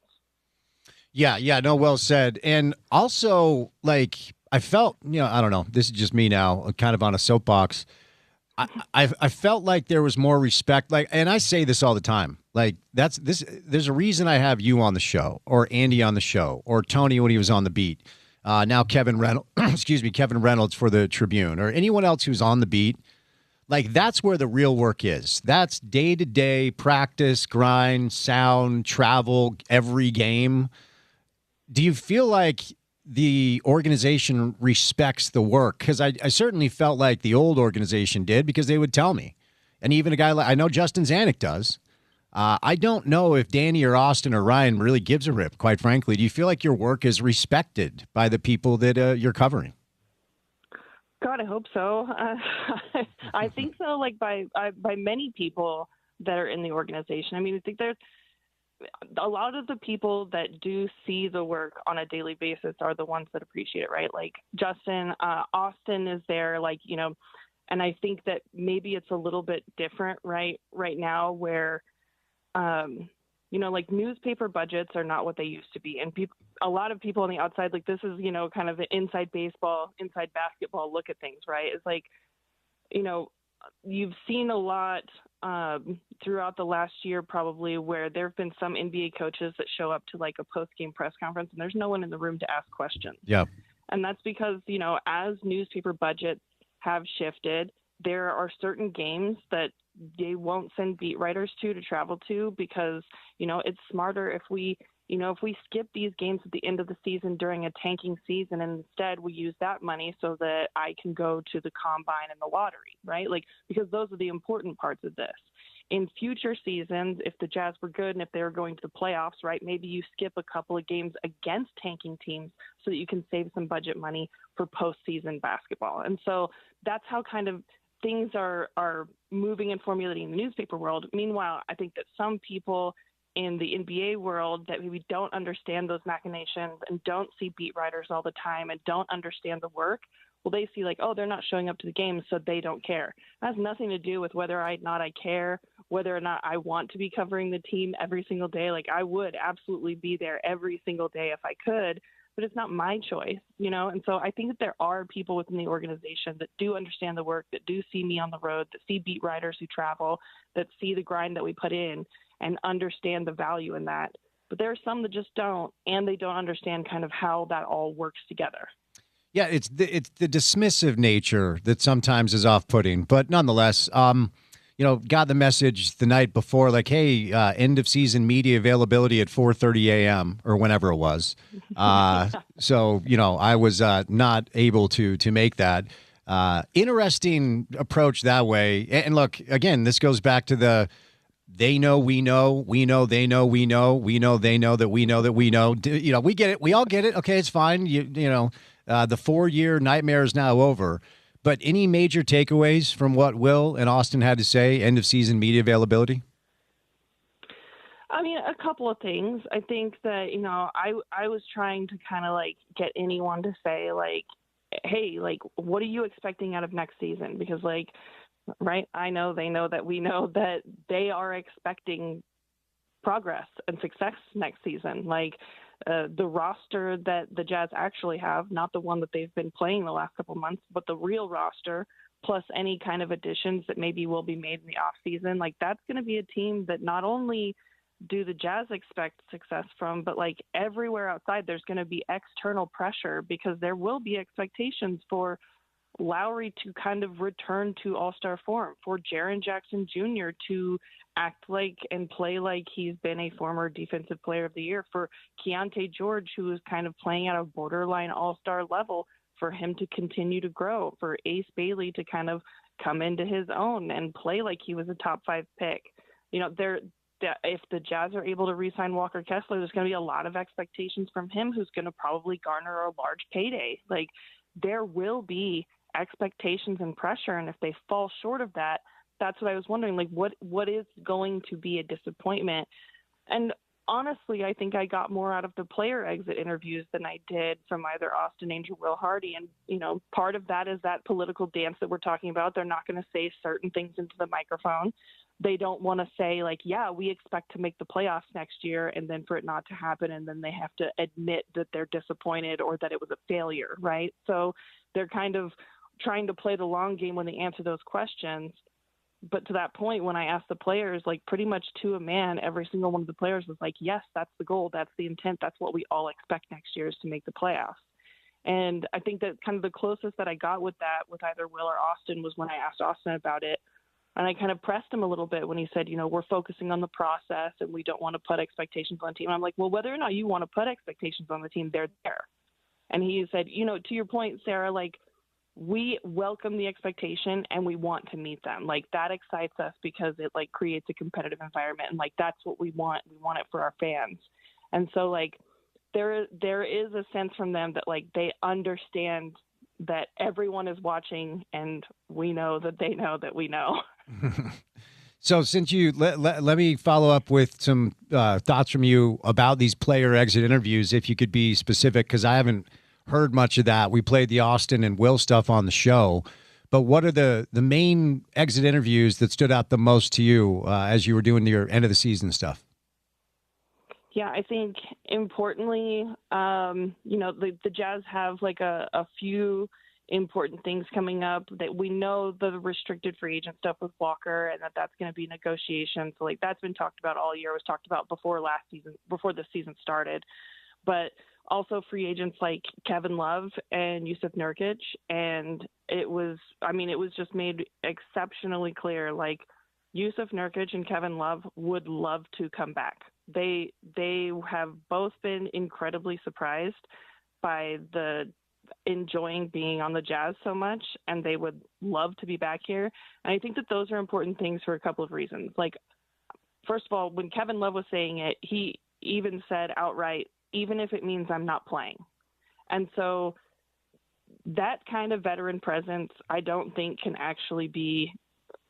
Yeah, no, well said. And also, I felt, I don't know. This is just me now, kind of on a soapbox. I felt like there was more respect. Like, and I say this all the time. Like, there's a reason I have you on the show, or Andy on the show, or Tony when he was on the beat. Now Kevin Reynolds, Kevin Reynolds for the Tribune, or anyone else who's on the beat. Like, that's where the real work is. That's day-to-day practice, grind, sound, travel, every game. Do you feel like the organization respects the work? Because I certainly felt like the old organization did, because they would tell me. And even a guy like, I know Justin Zanuck does. I don't know if Danny or Austin or Ryan really gives a rip, quite frankly. Do you feel like your work is respected by the people that you're covering? God, I hope so. I think so, like by many people that are in the organization. I mean, I think there's a lot of the people that do see the work on a daily basis are the ones that appreciate it, right? Like Justin, Austin is there, like, and I think that maybe it's a little bit different right now where, like newspaper budgets are not what they used to be. And a lot of people on the outside, like this is, kind of an inside baseball, inside basketball look at things, right? It's like, you've seen a lot throughout the last year probably where there have been some NBA coaches that show up to like a post-game press conference and there's no one in the room to ask questions. Yeah. And that's because, as newspaper budgets have shifted, there are certain games that they won't send beat writers to travel to because, it's smarter if we skip these games at the end of the season during a tanking season, and instead we use that money so that I can go to the combine and the lottery, right? Like, because those are the important parts of this. In future seasons, if the Jazz were good and if they were going to the playoffs, right, maybe you skip a couple of games against tanking teams so that you can save some budget money for postseason basketball. And so that's how kind of things are moving and formulating in the newspaper world. Meanwhile, I think that some people in the NBA world that maybe don't understand those machinations and don't see beat writers all the time and don't understand the work, well, they see like, oh, they're not showing up to the games, so they don't care. It has nothing to do with whether or not I care, whether or not I want to be covering the team every single day. Like, I would absolutely be there every single day if I could, but it's not my choice, And so I think that there are people within the organization that do understand the work, that do see me on the road, that see beat writers who travel, that see the grind that we put in and understand the value in that. But there are some that just don't, and they don't understand kind of how that all works together. Yeah, it's the dismissive nature that sometimes is off-putting, but nonetheless, got the message the night before, like, hey, end of season media availability at 4:30 a.m. or whenever it was. So, I was not able to make that. Interesting approach that way. And look, again, this goes back to they know, we know, they know, we know, they know that we know that we know. We get it. We all get it. Okay, it's fine. The 4-year nightmare is now over. But any major takeaways from what Will and Austin had to say, end of season media availability? I mean, a couple of things. I think that, I was trying to kind of like get anyone to say like, hey, like, what are you expecting out of next season? Because like, right, I know, they know that we know that they are expecting progress and success next season. Like, the roster that the Jazz actually have, not the one that they've been playing the last couple months, but the real roster, plus any kind of additions that maybe will be made in the offseason, like that's going to be a team that not only do the Jazz expect success from, but like everywhere outside, there's going to be external pressure because there will be expectations for Lowry to kind of return to all-star form, for Jaren Jackson Jr. to act like and play like he's been a former defensive player of the year, for Keontae George, who is kind of playing at a borderline all-star level, for him to continue to grow, for Ace Bailey to kind of come into his own and play like he was a top 5 pick. If the Jazz are able to re-sign Walker Kessler, there's going to be a lot of expectations from him, who's going to probably garner a large payday. Like, there will be expectations and pressure, and if they fall short of that, that's what I was wondering, like what is going to be a disappointment. And honestly, I think I got more out of the player exit interviews than I did from either Austin Ainge or Will Hardy. And part of that is that political dance that we're talking about. They're not going to say certain things into the microphone, they don't want to say like, yeah, we expect to make the playoffs next year, and then for it not to happen, and then they have to admit that they're disappointed or that it was a failure, right? So they're kind of trying to play the long game when they answer those questions. But to that point, when I asked the players, like pretty much to a man, every single one of the players was like, yes, that's the goal, that's the intent, that's what we all expect next year is to make the playoffs. And I think that kind of the closest that I got with that with either Will or Austin was when I asked Austin about it. And I kind of pressed him a little bit when he said, you know, we're focusing on the process and we don't want to put expectations on the team. And I'm like, well, whether or not you want to put expectations on the team, they're there. And he said, you know, to your point, Sarah, like, we welcome the expectation and we want to meet them. Like, that excites us because it like creates a competitive environment. And like, that's what we want. We want it for our fans. And so like, there is a sense from them that like, they understand that everyone is watching and we know that they know that we know. So since you let me follow up with some thoughts from you about these player exit interviews, if you could be specific, because I haven't heard much of that. We played the Austin and Will stuff on the show, but what are the main exit interviews that stood out the most to you as you were doing your end of the season stuff? Yeah, I think importantly, you know, the Jazz have like a few important things coming up that we know the restricted free agent stuff with Walker and that's going to be negotiations. So like that's been talked about all year, was talked about before the season started, but also free agents like Kevin Love and Yusuf Nurkic. And it was just made exceptionally clear, like Yusuf Nurkic and Kevin Love would love to come back. They have both been incredibly surprised by the enjoying being on the Jazz so much, and they would love to be back here. And I think that those are important things for a couple of reasons. Like, first of all, when Kevin Love was saying it, he even said outright, even if it means I'm not playing. And so that kind of veteran presence, I don't think can actually be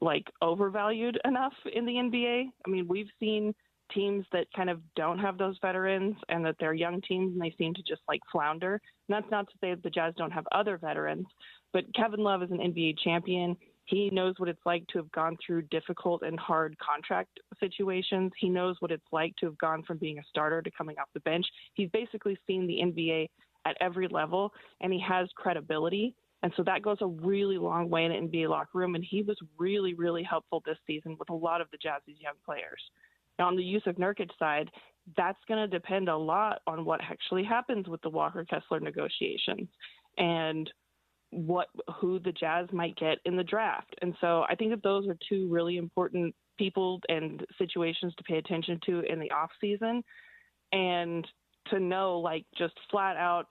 like overvalued enough in the NBA. I mean, we've seen teams that kind of don't have those veterans and that they're young teams and they seem to just like flounder. And that's not to say that the Jazz don't have other veterans, but Kevin Love is an NBA champion. He knows what it's like to have gone through difficult and hard contract situations. He knows what it's like to have gone from being a starter to coming off the bench. He's basically seen the NBA at every level, and he has credibility. And so that goes a really long way in an NBA locker room. And he was really, really helpful this season with a lot of the Jazz's young players. Now, on the Yusuf Nurkic side, that's going to depend a lot on what actually happens with the Walker-Kessler negotiations and who the Jazz might get in the draft. And so I think that those are two really important people and situations to pay attention to in the off season, and to know, like, just flat out,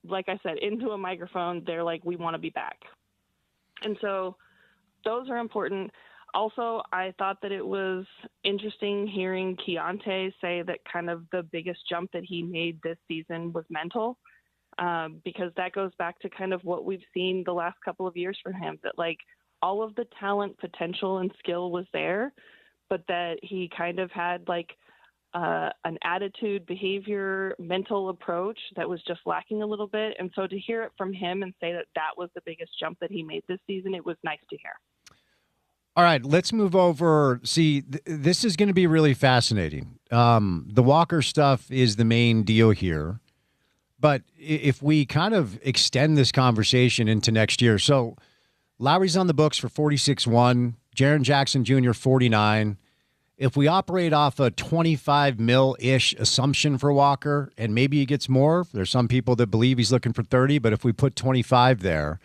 like I said, into a microphone, they're like, we want to be back. And so those are important. Also, I thought that it was interesting hearing Keontae say that kind of the biggest jump that he made this season was mental, because that goes back to kind of what we've seen the last couple of years from him, that like all of the talent, potential, and skill was there, but that he kind of had like an attitude, behavior, mental approach that was just lacking a little bit. And so to hear it from him and say that that was the biggest jump that he made this season, it was nice to hear. All right, let's move over. See, this is going to be really fascinating. The Walker stuff is the main deal here. But if we kind of extend this conversation into next year, so Lowry's on the books for 46-1, Jaren Jackson Jr. 49. If we operate off a 25 mil-ish assumption for Walker, and maybe he gets more, there's some people that believe he's looking for 30, but if we put 25 there,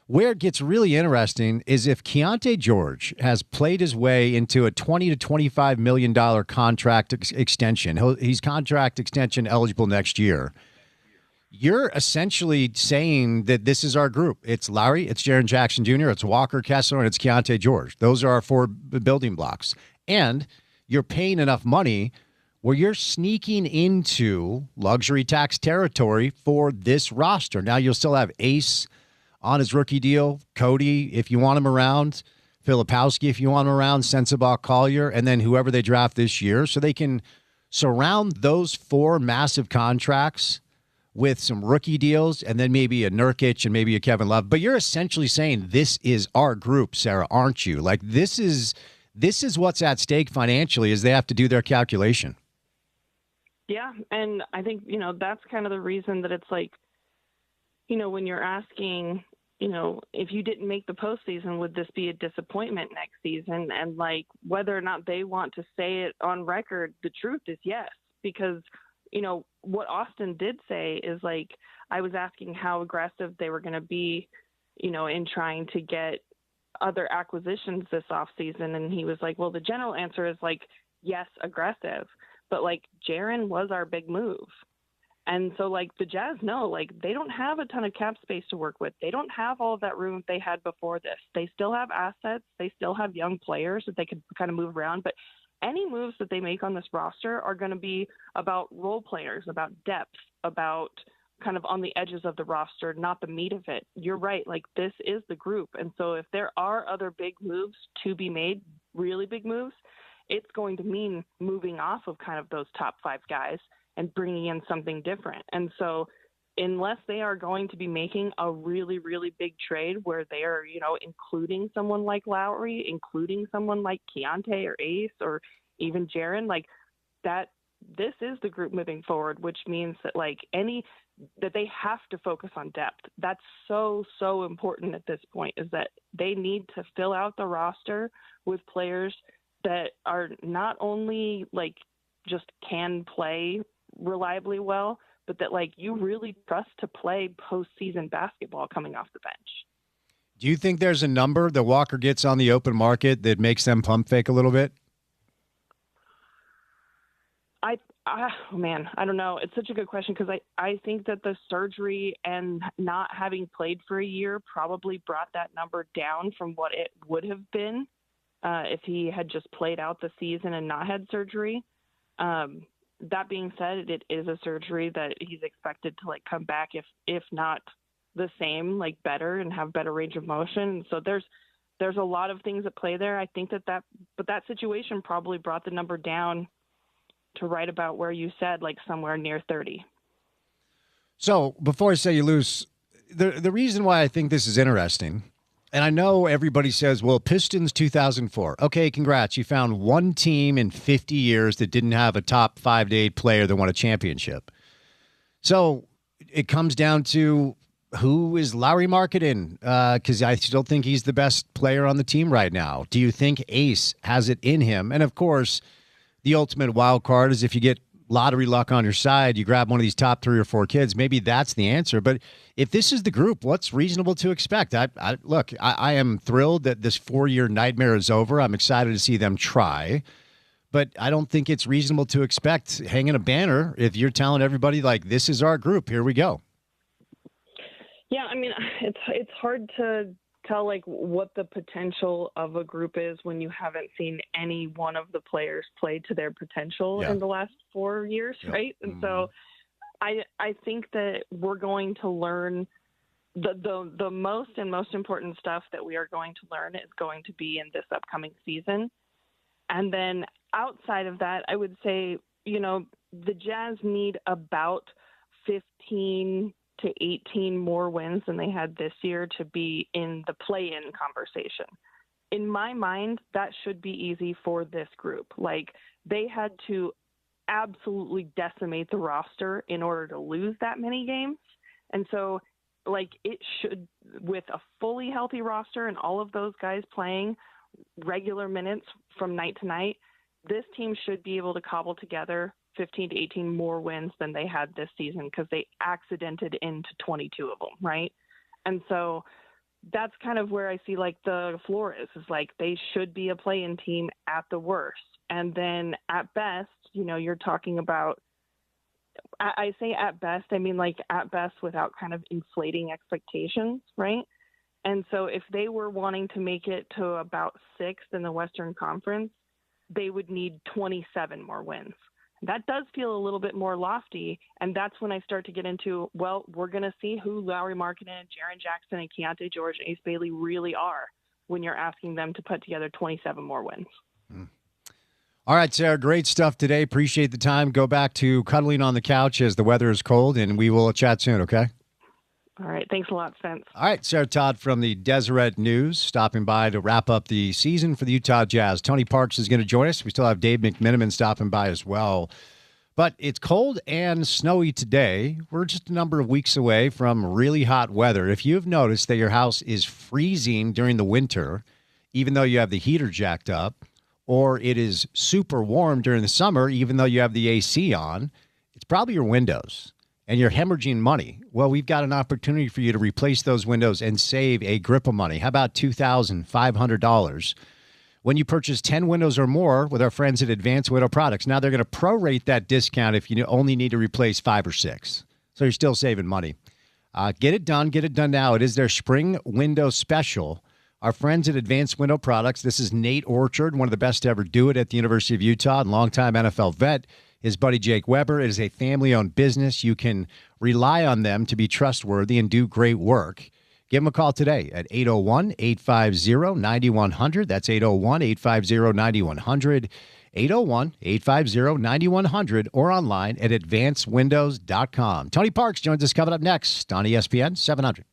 where it gets really interesting is if Keontae George has played his way into a $20 to $25 million contract extension. He's contract extension eligible next year. You're essentially saying that this is our group. It's Lowry, it's Jaren Jackson Jr., it's Walker Kessler, and it's Keontae George. Those are our four building blocks. And you're paying enough money where you're sneaking into luxury tax territory for this roster. Now, you'll still have Ace on his rookie deal, Cody, if you want him around, Filipowski, if you want him around, Sensabaugh, Collier, and then whoever they draft this year. So they can surround those four massive contracts with some rookie deals and then maybe a Nurkic and maybe a Kevin Love. But you're essentially saying this is our group, Sarah, aren't you? Like, this is this is what's at stake financially as they have to do their calculation. Yeah, and I think, that's kind of the reason that it's like, when you're asking, if you didn't make the postseason, would this be a disappointment next season? And like whether or not they want to say it on record, the truth is yes, because, what Austin did say is like, I was asking how aggressive they were going to be, in trying to get other acquisitions this offseason. And he was like, well, the general answer is like, yes, aggressive, but like Jaren was our big move. And so, like, the Jazz know, like, they don't have a ton of cap space to work with. They don't have all of that room they had before this. They still have assets. They still have young players that they could kind of move around. But any moves that they make on this roster are going to be about role players, about depth, about kind of on the edges of the roster, not the meat of it. You're right. Like, this is the group. And so if there are other big moves to be made, really big moves, it's going to mean moving off of kind of those top 5 guys and bringing in something different. And so unless they are going to be making a really, really big trade where they are, including someone like Lowry, including someone like Keontae or Ace or even Jaren, like that, this is the group moving forward, which means that that they have to focus on depth. That's so, so important at this point, is that they need to fill out the roster with players that are not only like just can play reliably well, but that like you really trust to play postseason basketball coming off the bench. Do you think there's a number that Walker gets on the open market that makes them pump fake a little bit? I don't know. It's such a good question because I think that the surgery and not having played for a year probably brought that number down from what it would have been if he had just played out the season and not had surgery. That being said, it is a surgery that he's expected to like come back if not the same, like better and have better range of motion. So there's a lot of things at play there. I think but that situation probably brought the number down to right about where you said, like somewhere near 30. So before I say you lose, the reason why I think this is interesting, and I know everybody says, well, Pistons 2004. Okay, congrats. You found one team in 50 years that didn't have a top 5 to 8 player that won a championship. So it comes down to who is Lowry marketing? Because I still think he's the best player on the team right now. Do you think Ace has it in him? And, of course, the ultimate wild card is if you get lottery luck on your side, you grab one of these top 3 or 4 kids. Maybe that's the answer. But if this is the group, what's reasonable to expect? I am thrilled that this 4-year nightmare is over. I'm excited to see them try. But I don't think it's reasonable to expect hanging a banner if you're telling everybody, like, this is our group. Here we go. Yeah, I mean, it's hard to tell like what the potential of a group is when you haven't seen any one of the players play to their potential in the last 4 years, right? And so I think that we're going to learn the most important stuff that we are going to learn is going to be in this upcoming season. And then outside of that, I would say, the Jazz need about 15 to 18 more wins than they had this year to be in the play-in conversation. In my mind, that should be easy for this group. Like, they had to absolutely decimate the roster in order to lose that many games. And so, like, it should, with a fully healthy roster and all of those guys playing regular minutes from night to night, this team should be able to cobble together 15 to 18 more wins than they had this season because they accidented into 22 of them, right? And so that's kind of where I see like the floor is like they should be a play-in team at the worst. And then at best, you're talking about, I say at best, I mean like at best without kind of inflating expectations, right? And so if they were wanting to make it to about 6th in the Western Conference, they would need 27 more wins. That does feel a little bit more lofty, and that's when I start to get into, well, we're going to see who Lowry Markkanen, Jaren Jackson, and Keontae George and Ace Bailey really are when you're asking them to put together 27 more wins. All right, Sarah, great stuff today. Appreciate the time. Go back to cuddling on the couch as the weather is cold, and we will chat soon, okay? All right. Thanks a lot, Spence. All right, Sarah Todd from the Deseret News stopping by to wrap up the season for the Utah Jazz. Tony Parks is going to join us. We still have Dave McMenamin stopping by as well. But it's cold and snowy today. We're just a number of weeks away from really hot weather. If you've noticed that your house is freezing during the winter, even though you have the heater jacked up, or it is super warm during the summer, even though you have the AC on, it's probably your windows. And you're hemorrhaging money. Well, we've got an opportunity for you to replace those windows and save a grip of money. How about $2,500? When you purchase 10 windows or more with our friends at Advanced Window Products, now they're going to prorate that discount if you only need to replace 5 or 6. So you're still saving money. Get it done. Get it done now. It is their spring window special. Our friends at Advanced Window Products, this is Nate Orchard, one of the best to ever do it at the University of Utah and longtime NFL vet. His buddy Jake Weber. It is a family-owned business. You can rely on them to be trustworthy and do great work. Give them a call today at 801-850-9100. That's 801-850-9100. 801-850-9100 or online at advancedwindows.com. Tony Parks joins us coming up next on ESPN 700.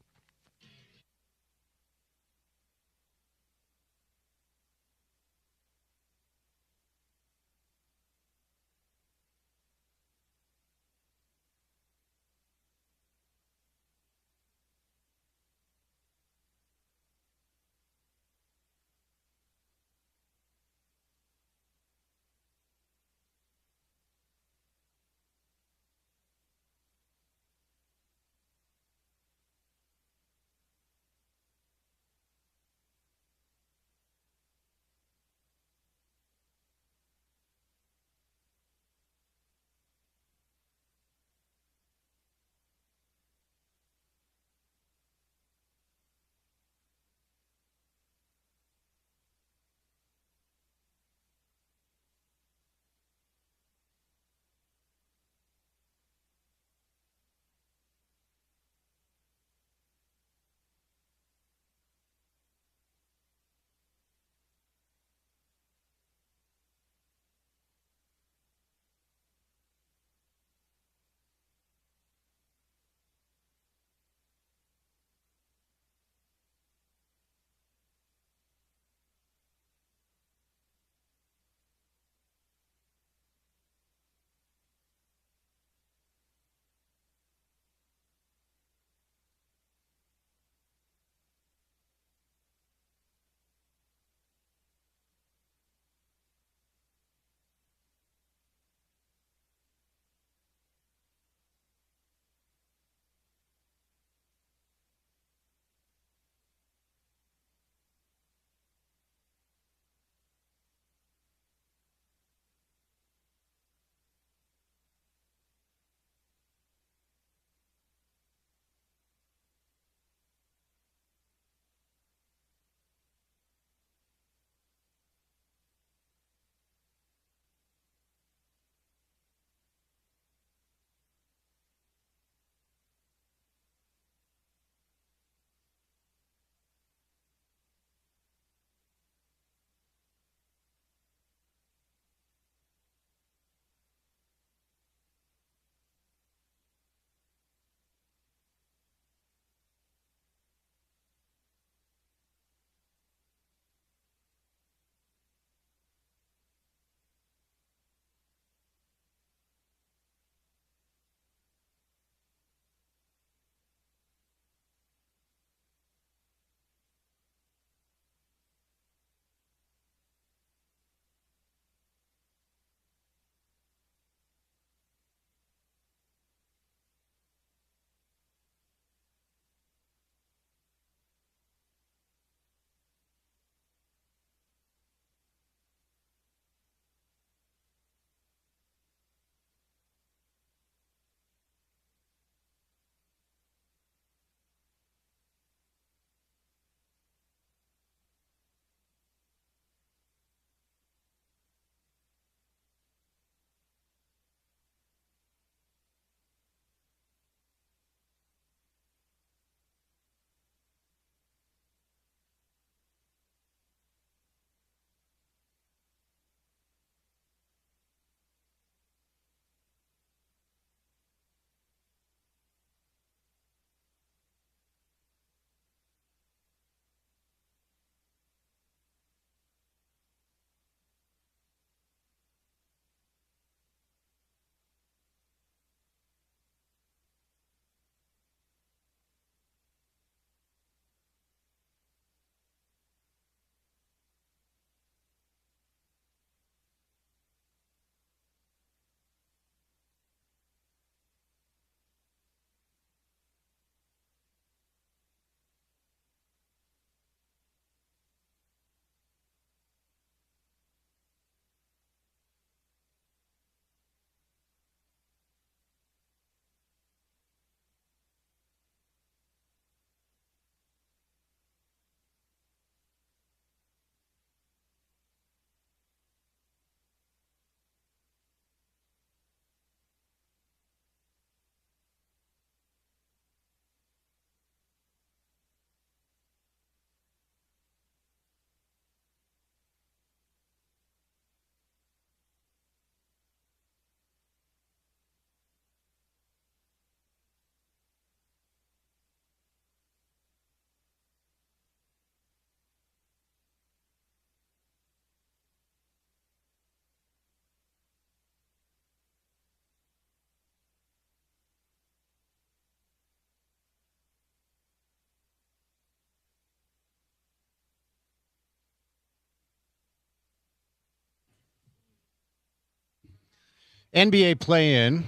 NBA play-in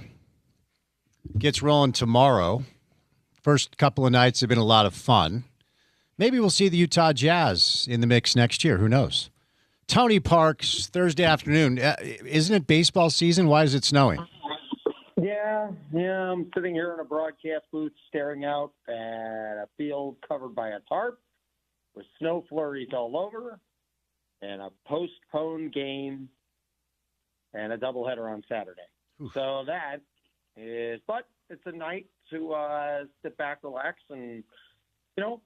gets rolling tomorrow. First couple of nights have been a lot of fun. Maybe we'll see the Utah Jazz in the mix next year. Who knows? Tony Parks, Thursday afternoon. Isn't it baseball season? Why is it snowing? Yeah. I'm sitting here in a broadcast booth staring out at a field covered by a tarp with snow flurries all over and a postponed game and a doubleheader on Saturday. Oof. So that is, but it's a night to sit back, relax, and,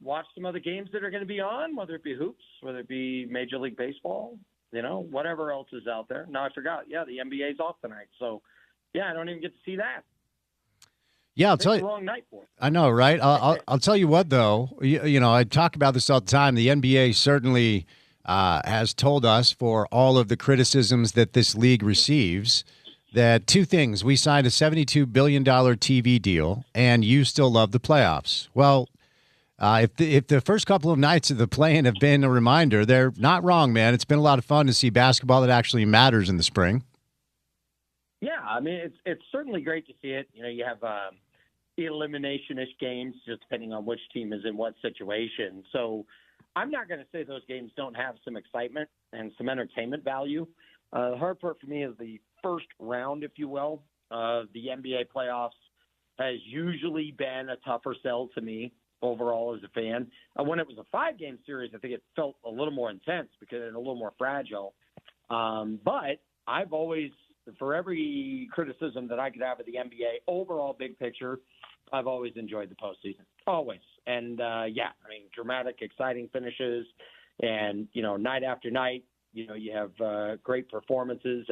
watch some other games that are going to be on, whether it be hoops, whether it be Major League Baseball, whatever else is out there. No, I forgot. Yeah, the NBA's off tonight. So, yeah, I don't even get to see that. Yeah, I'll tell you. It's a long night for it. I know, right? I'll tell you what, though. I talk about this all the time. The NBA certainly has told us, for all of the criticisms that this league receives, that two things. We signed a $72 billion TV deal, and you still love the playoffs. Well, if the first couple of nights of the play-in have been a reminder, they're not wrong, man. It's been a lot of fun to see basketball that actually matters in the spring. Yeah, I mean, it's certainly great to see it. You have elimination-ish games, just depending on which team is in what situation. So I'm not going to say those games don't have some excitement and some entertainment value. The hard part for me is the first round, if you will, of the NBA playoffs has usually been a tougher sell to me overall as a fan. When it was a 5-game series, I think it felt a little more intense because it's a little more fragile. But I've always, for every criticism that I could have of the NBA, overall big picture, I've always enjoyed the postseason. Always. And, dramatic, exciting finishes and, night after night, you have great performances.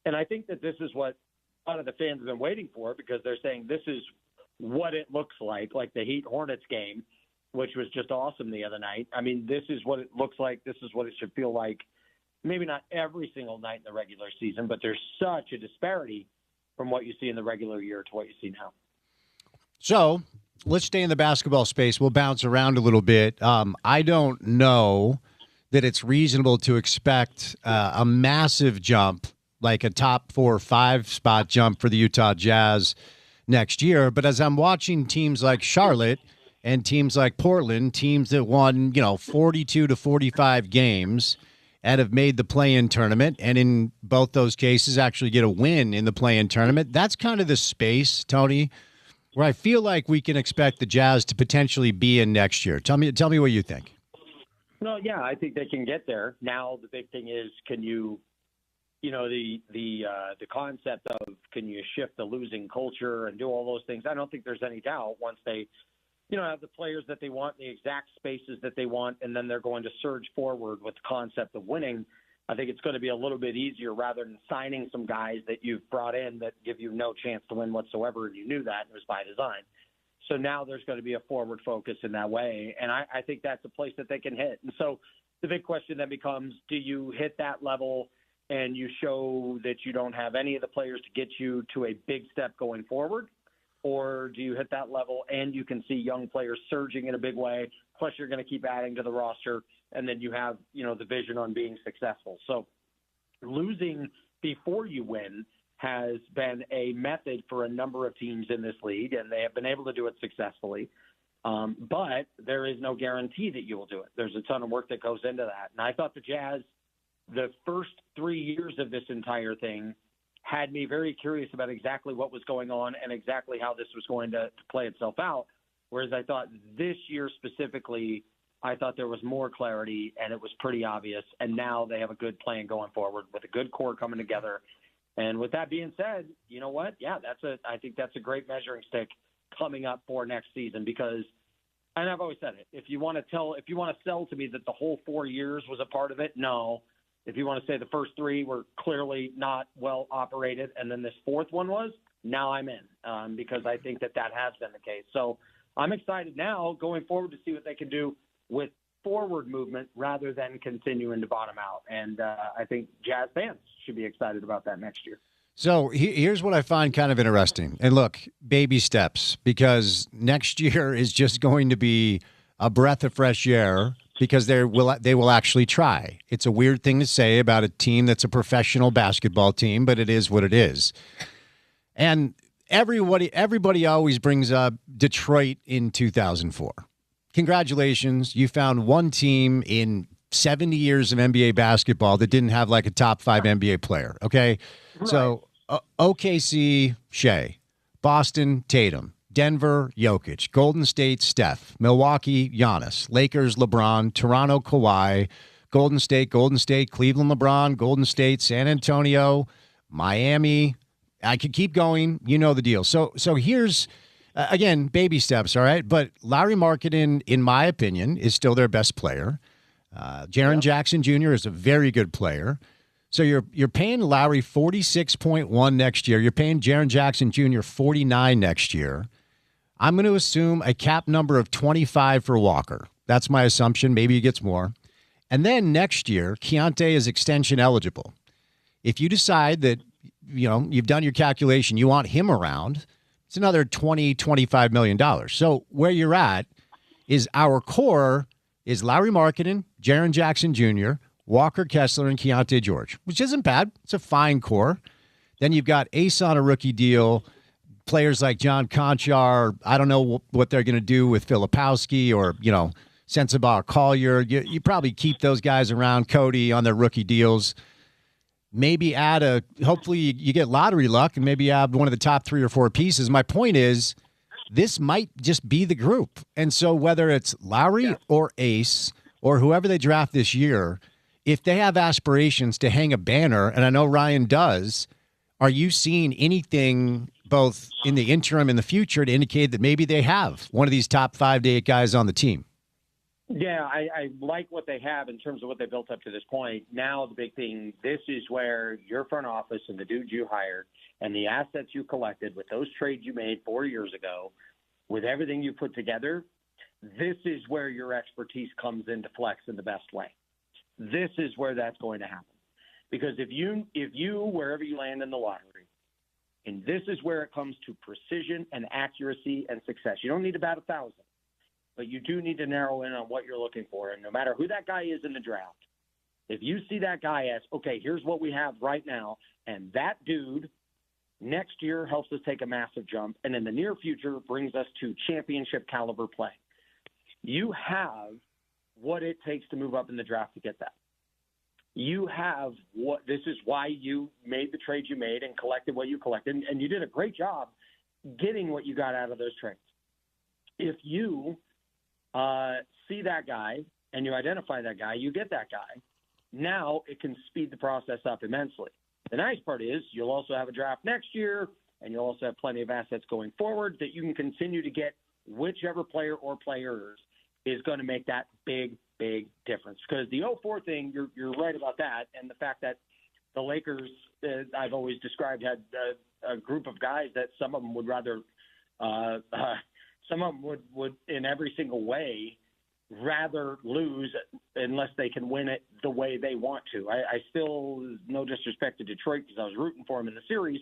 And I think that this is what a lot of the fans have been waiting for, because they're saying this is what it looks like the Heat-Hornets game, which was just awesome the other night. I mean, this is what it looks like. This is what it should feel like. Maybe not every single night in the regular season, but there's such a disparity from what you see in the regular year to what you see now. So let's stay in the basketball space. We'll bounce around a little bit. I don't know that it's reasonable to expect a massive jump, like a top 4 or 5 spot jump for the Utah Jazz next year. But as I'm watching teams like Charlotte and teams like Portland, teams that won, 42 to 45 games and have made the play-in tournament, and in both those cases actually get a win in the play-in tournament, that's kind of the space, Tony, where I feel like we can expect the Jazz to potentially be in next year. Tell me what you think. No, yeah, I think they can get there. Now the big thing is, can you, the concept of, can you shift the losing culture and do all those things? I don't think there's any doubt once they, have the players that they want, the exact spaces that they want, and then they're going to surge forward with the concept of winning. I think it's going to be a little bit easier rather than signing some guys that you've brought in that give you no chance to win whatsoever, and you knew that, and it was by design. So now there's going to be a forward focus in that way, and I think that's a place that they can hit. And so the big question then becomes, do you hit that level and you show that you don't have any of the players to get you to a big step going forward? Or do you hit that level and you can see young players surging in a big way, plus you're going to keep adding to the roster, and then you have, the vision on being successful. So losing before you win has been a method for a number of teams in this league, and they have been able to do it successfully. But there is no guarantee that you will do it. There's a ton of work that goes into that. And I thought the Jazz, the first 3 years of this entire thing, had me very curious about exactly what was going on and exactly how this was going to play itself out. Whereas I thought this year specifically, I thought there was more clarity and it was pretty obvious. And now they have a good plan going forward with a good core coming together. And with that being said, you know what? Yeah, I think that's a great measuring stick coming up for next season, because, and I've always said it, if you want to sell to me that the whole 4 years was a part of it, no. If you want to say the first 3 were clearly not well operated, and then this 4th one was, now I'm in, because I think that has been the case. So I'm excited now going forward to see what they can do with forward movement rather than continuing to bottom out. And I think Jazz fans should be excited about that next year. So here's what I find kind of interesting. And look, baby steps, because next year is just going to be a breath of fresh air, because they will actually try. It's a weird thing to say about a team that's a professional basketball team, but it is what it is. And everybody always brings up Detroit in 2004. Congratulations. You found one team in 70 years of NBA basketball that didn't have like a top 5 NBA player. Okay. Right. So OKC, Shea, Boston, Tatum, Denver, Jokic, Golden State, Steph, Milwaukee, Giannis, Lakers, LeBron, Toronto, Kawhi, Golden State, Cleveland, LeBron, Golden State, San Antonio, Miami. I could keep going. You know the deal. So here's, again, baby steps, all right? But Lauri Markkanen, in my opinion, is still their best player. Jaren Jackson Jr. is a very good player. So you're paying Lauri $46.1 next year. You're paying Jaren Jackson Jr. $49 next year. I'm going to assume a cap number of 25 for Walker. That's my assumption. Maybe he gets more. And then next year, Keontae is extension eligible. If you decide that, you've done your calculation, you want him around, it's another $20, $25 million. So where you're at is our core is Lauri Markkanen, Jaren Jackson Jr., Walker Kessler, and Keontae George, which isn't bad. It's a fine core. Then you've got Ace on a rookie deal, players like John Conchar. I don't know what they're going to do with Filipowski or, Sensabaugh Collier. You probably keep those guys around, Cody, on their rookie deals. Maybe hopefully you get lottery luck and maybe add one of the top 3 or 4 pieces. My point is, this might just be the group. And so whether it's Lauri or Ace or whoever they draft this year, if they have aspirations to hang a banner, and I know Ryan does, are you seeing anything both in the interim and the future to indicate that maybe they have one of these top 5 to 8 guys on the team? Yeah, I like what they have in terms of what they built up to this point. Now the big thing, this is where your front office and the dudes you hired and the assets you collected with those trades you made 4 years ago, with everything you put together, this is where your expertise comes into flex in the best way. This is where that's going to happen. Because if you wherever you land in the lottery, and this is where it comes to precision and accuracy and success. You don't need to bat 1,000. But you do need to narrow in on what you're looking for. And no matter who that guy is in the draft, if you see that guy as, okay, here's what we have right now, and that dude next year helps us take a massive jump, and in the near future brings us to championship caliber play, you have what it takes to move up in the draft to get that. You have this is why you made the trades you made and collected what you collected, and you did a great job getting what you got out of those trades. If you see that guy and you identify that guy, you get that guy. Now it can speed the process up immensely. The nice part is you'll also have a draft next year, and you'll also have plenty of assets going forward that you can continue to get whichever player or players is going to make that big, big difference. Because the 04 thing, you're right about that, and the fact that the Lakers, I've always described, had a group of guys that some of them would rather some of them would in every single way rather lose unless they can win it the way they want to. I still, no disrespect to Detroit because I was rooting for them in the series,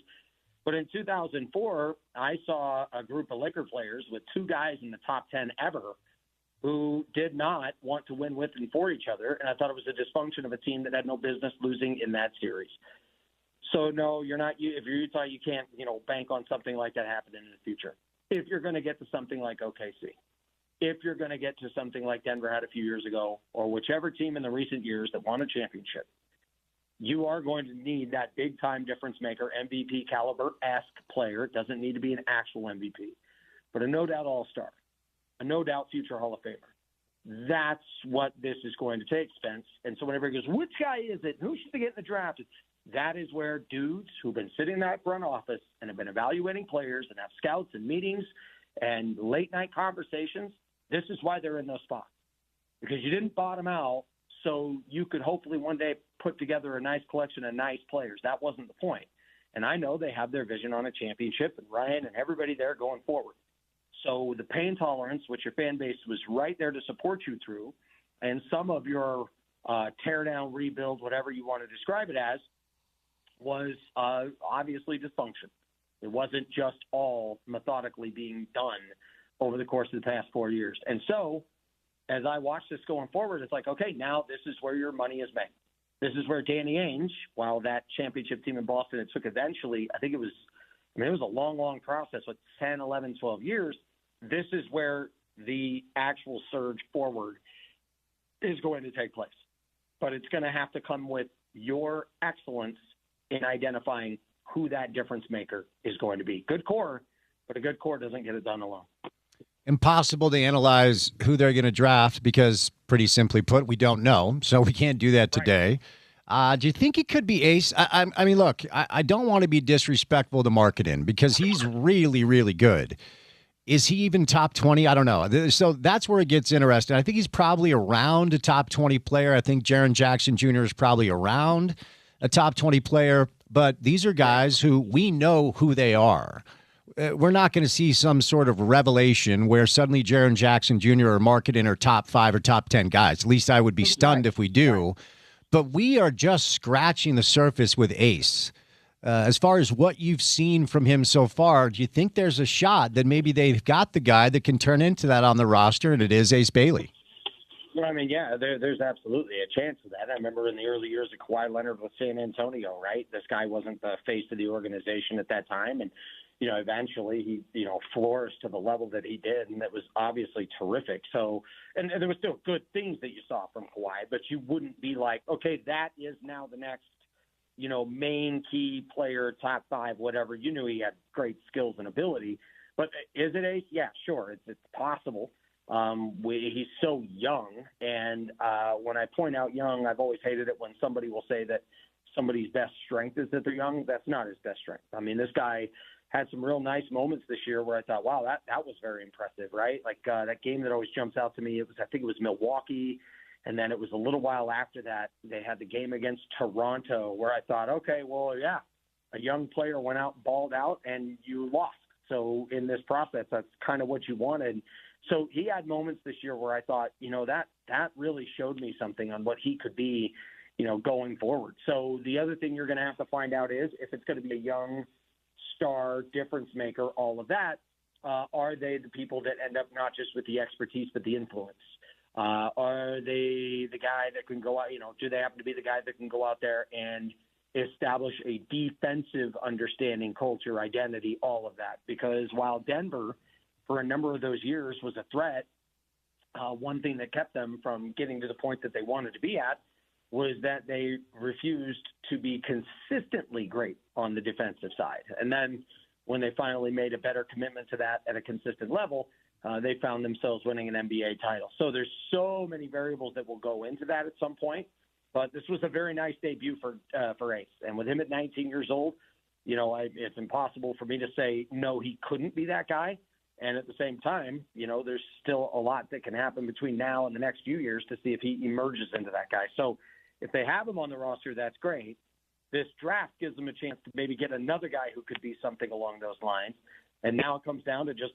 but in 2004, I saw a group of Laker players with 2 guys in the top 10 ever who did not want to win with and for each other, and I thought it was a dysfunction of a team that had no business losing in that series. So, no, you're not. If you're Utah, you can't bank on something like that happening in the future. If you're going to get to something like OKC, if you're going to get to something like Denver had a few years ago, or whichever team in the recent years that won a championship, you are going to need that big-time difference maker, MVP caliber-esque player. It doesn't need to be an actual MVP, but a no-doubt all-star, a no-doubt future Hall of Famer. That's what this is going to take, Spence. And so whenever he goes, which guy is it? Who should they get in the draft? That is where dudes who've been sitting in that front office and have been evaluating players and have scouts and meetings and late-night conversations, this is why they're in those spots. Because you didn't bottom out so you could hopefully one day put together a nice collection of nice players. That wasn't the point. And I know they have their vision on a championship, and Ryan and everybody there going forward. So the pain tolerance, which your fan base was right there to support you through, and some of your tear down, rebuild, whatever you want to describe it as, was obviously dysfunction. It wasn't just all methodically being done over the course of the past 4 years. And so as I watch this going forward, it's like, okay, now this is where your money is made. This is where Danny Ainge, while that championship team in Boston, it took eventually, I think it was I mean, it was a long, long process with 10, 11, 12 years. This is where the actual surge forward is going to take place. But it's going to have to come with your excellence in identifying who that difference maker is going to be. Good core, but a good core doesn't get it done alone. Impossible to analyze who they're going to draft because, pretty simply put, we don't know. So we can't do that today. Right. Do you think it could be Ace? I mean, look, I don't want to be disrespectful to Marketing because he's really, really good. Is he even top 20? I don't know. So that's where it gets interesting. I think he's probably around a top 20 player. I think Jaren Jackson Jr. is probably around a top 20 player. But these are guys who we know who they are. We're not going to see some sort of revelation where suddenly Jaren Jackson Jr. or Marketing are top 5 or top 10 guys. At least I would be stunned if we do. But we are just scratching the surface with Ace. As far as what you've seen from him so far, do you think there's a shot that maybe they've got the guy that can turn into that on the roster, and it is Ace Bailey? Well, I mean, yeah, there's absolutely a chance of that. I remember in the early years of Kawhi Leonard with San Antonio, right? This guy wasn't the face of the organization at that time, and eventually he, flourished to the level that he did, and that was obviously terrific. So, and there was still good things that you saw from Kawhi, but you wouldn't be like, okay, that is now the next, main key player, top 5, whatever. You knew he had great skills and ability, but is it Ace? Yeah, sure, it's possible. He's so young, and when I point out young, I've always hated it when somebody will say that somebody's best strength is that they're young. That's not his best strength. I mean, this guy had some real nice moments this year where I thought, wow, that was very impressive, right? Like that game that always jumps out to me, I think it was Milwaukee, and then it was a little while after that, they had the game against Toronto where I thought, okay, well, yeah, a young player went out, balled out, and you lost. So in this process, that's kind of what you wanted. So he had moments this year where I thought, that really showed me something on what he could be, going forward. So the other thing you're going to have to find out is if it's going to be a young star difference maker, all of that, are they the people that end up not just with the expertise but the influence? Are they the guy that can go out, do they happen to be the guy that can go out there and establish a defensive understanding, culture, identity, all of that? Because while Denver, for a number of those years, was a threat, one thing that kept them from getting to the point that they wanted to be at was that they refused to be consistently great on the defensive side. And then when they finally made a better commitment to that at a consistent level, they found themselves winning an NBA title. So there's so many variables that will go into that at some point. But this was a very nice debut for Ace. And with him at 19 years old, it's impossible for me to say, no, he couldn't be that guy. And at the same time, there's still a lot that can happen between now and the next few years to see if he emerges into that guy. So if they have him on the roster, that's great. This draft gives them a chance to maybe get another guy who could be something along those lines. And now it comes down to just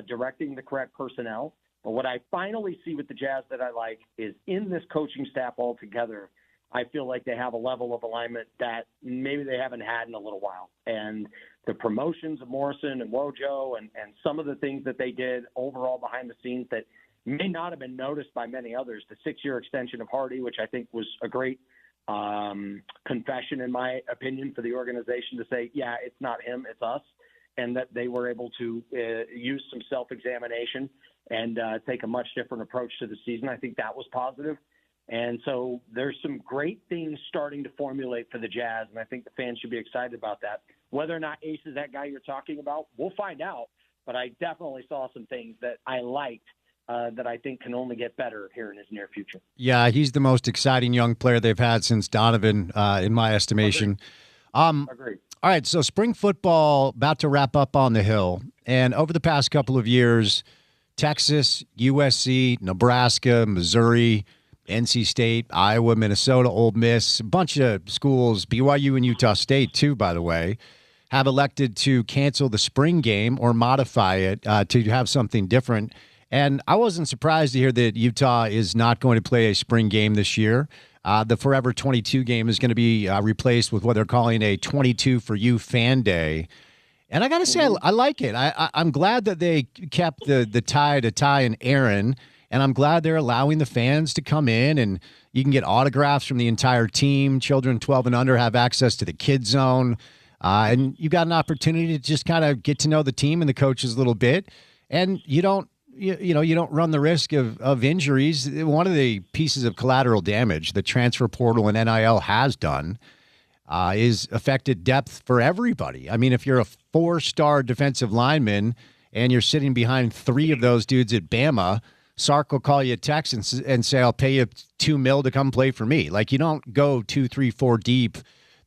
directing the correct personnel. But what I finally see with the Jazz that I like is in this coaching staff altogether, I feel like they have a level of alignment that maybe they haven't had in a little while. And the promotions of Morrison and Wojo and some of the things that they did overall behind the scenes that may not have been noticed by many others, the 6-year extension of Hardy, which I think was a great confession, in my opinion, for the organization to say, yeah, it's not him, it's us, and that they were able to use some self-examination and take a much different approach to the season. I think that was positive. And so there's some great things starting to formulate for the Jazz, and I think the fans should be excited about that. Whether or not Ace is that guy you're talking about, we'll find out. But I definitely saw some things that I liked that I think can only get better here in his near future. Yeah, he's the most exciting young player they've had since Donovan, in my estimation. Agreed. All right, so spring football about to wrap up on the Hill. And over the past couple of years, Texas, USC, Nebraska, Missouri, NC State, Iowa, Minnesota, Ole Miss, a bunch of schools, BYU and Utah State too, by the way, have elected to cancel the spring game or modify it to have something different. And I wasn't surprised to hear that Utah is not going to play a spring game this year. The Forever 22 game is going to be replaced with what they're calling a 22 for You Fan Day. And I got to say, I like it. I'm glad that they kept the tie to Ty and Aaron. And I'm glad they're allowing the fans to come in and you can get autographs from the entire team. Children 12 and under have access to the kid zone. And you got an opportunity to just kind of get to know the team and the coaches a little bit. And you don't run the risk of injuries. One of the pieces of collateral damage the transfer portal and NIL has done is affected depth for everybody. I mean, if you're a 4-star defensive lineman and you're sitting behind 3 of those dudes at Bama, Sark will call you a text and say, I'll pay you $2 million to come play for me. Like, you don't go 2, 3, 4 deep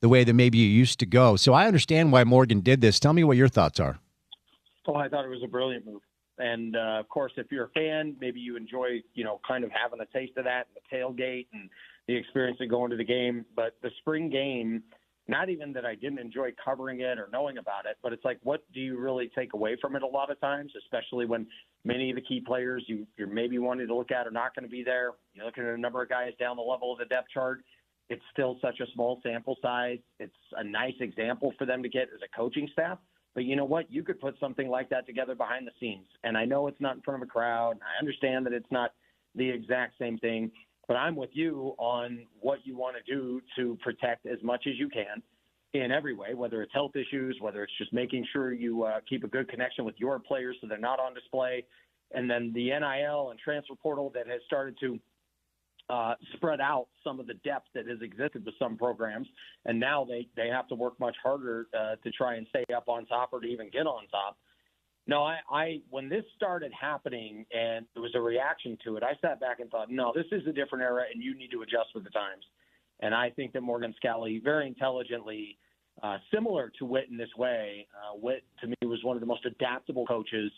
the way that maybe you used to go. So I understand why Morgan did this. Tell me what your thoughts are. Oh, I thought it was a brilliant move. And, of course, if you're a fan, maybe you enjoy, kind of having a taste of that, the tailgate and the experience of going to the game. But the spring game, not even that I didn't enjoy covering it or knowing about it, but it's like, what do you really take away from it a lot of times, especially when many of the key players you're maybe wanting to look at are not going to be there. You're looking at a number of guys down the level of the depth chart. It's still such a small sample size. It's a nice example for them to get as a coaching staff. But you know what? You could put something like that together behind the scenes. And I know it's not in front of a crowd. I understand that it's not the exact same thing. But I'm with you on what you want to do to protect as much as you can in every way, whether it's health issues, whether it's just making sure you keep a good connection with your players so they're not on display. And then the NIL and transfer portal that has started to spread out some of the depth that has existed with some programs. And now they have to work much harder to try and stay up on top or to even get on top. No, I when this started happening and there was a reaction to it, I sat back and thought, no, this is a different era and you need to adjust with the times. And I think that Morgan Scalley very intelligently, similar to Witt in this way, Witt to me was one of the most adaptable coaches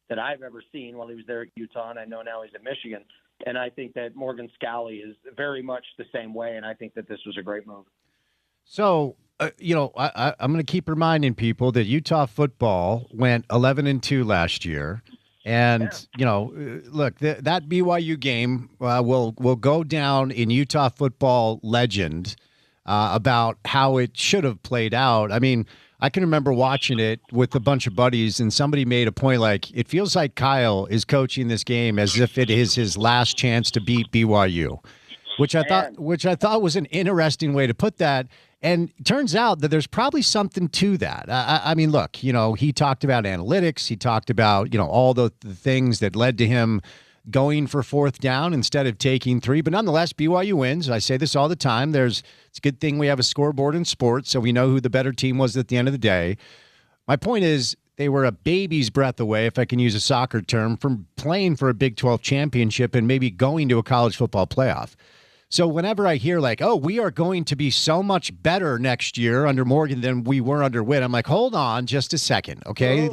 that I've ever seen while he was there at Utah, and I know now he's at Michigan. And I think that Morgan Scalley is very much the same way, and I think that this was a great move. So, I'm going to keep reminding people that Utah football went 11-2 last year. And, look, that BYU game will go down in Utah football legend about how it should have played out. I mean, I can remember watching it with a bunch of buddies, and somebody made a point like, it feels like Kyle is coaching this game as if it is his last chance to beat BYU, which I thought was an interesting way to put that. And it turns out that there's probably something to that. I mean, look, he talked about analytics. He talked about, all the things that led to him going for 4th down instead of taking 3. But nonetheless, BYU wins. I say this all the time. It's a good thing we have a scoreboard in sports, so we know who the better team was at the end of the day. My point is, they were a baby's breath away, if I can use a soccer term, from playing for a Big 12 championship and maybe going to a college football playoff. So whenever I hear like, oh, we are going to be so much better next year under Morgan than we were under Witt, I'm like, hold on just a second, okay?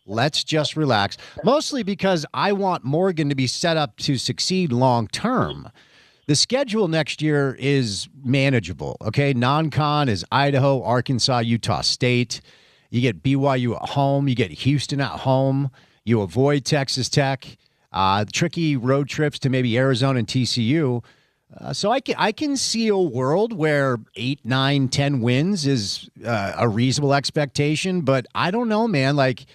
Let's just relax. Mostly because I want Morgan to be set up to succeed long term. The schedule next year is manageable, okay? Non-con is Idaho, Arkansas, Utah State. You get BYU at home. You get Houston at home. You avoid Texas Tech. Tricky road trips to maybe Arizona and TCU. So I can see a world where 8, 9, 10 wins is a reasonable expectation, but I don't know, man. Like,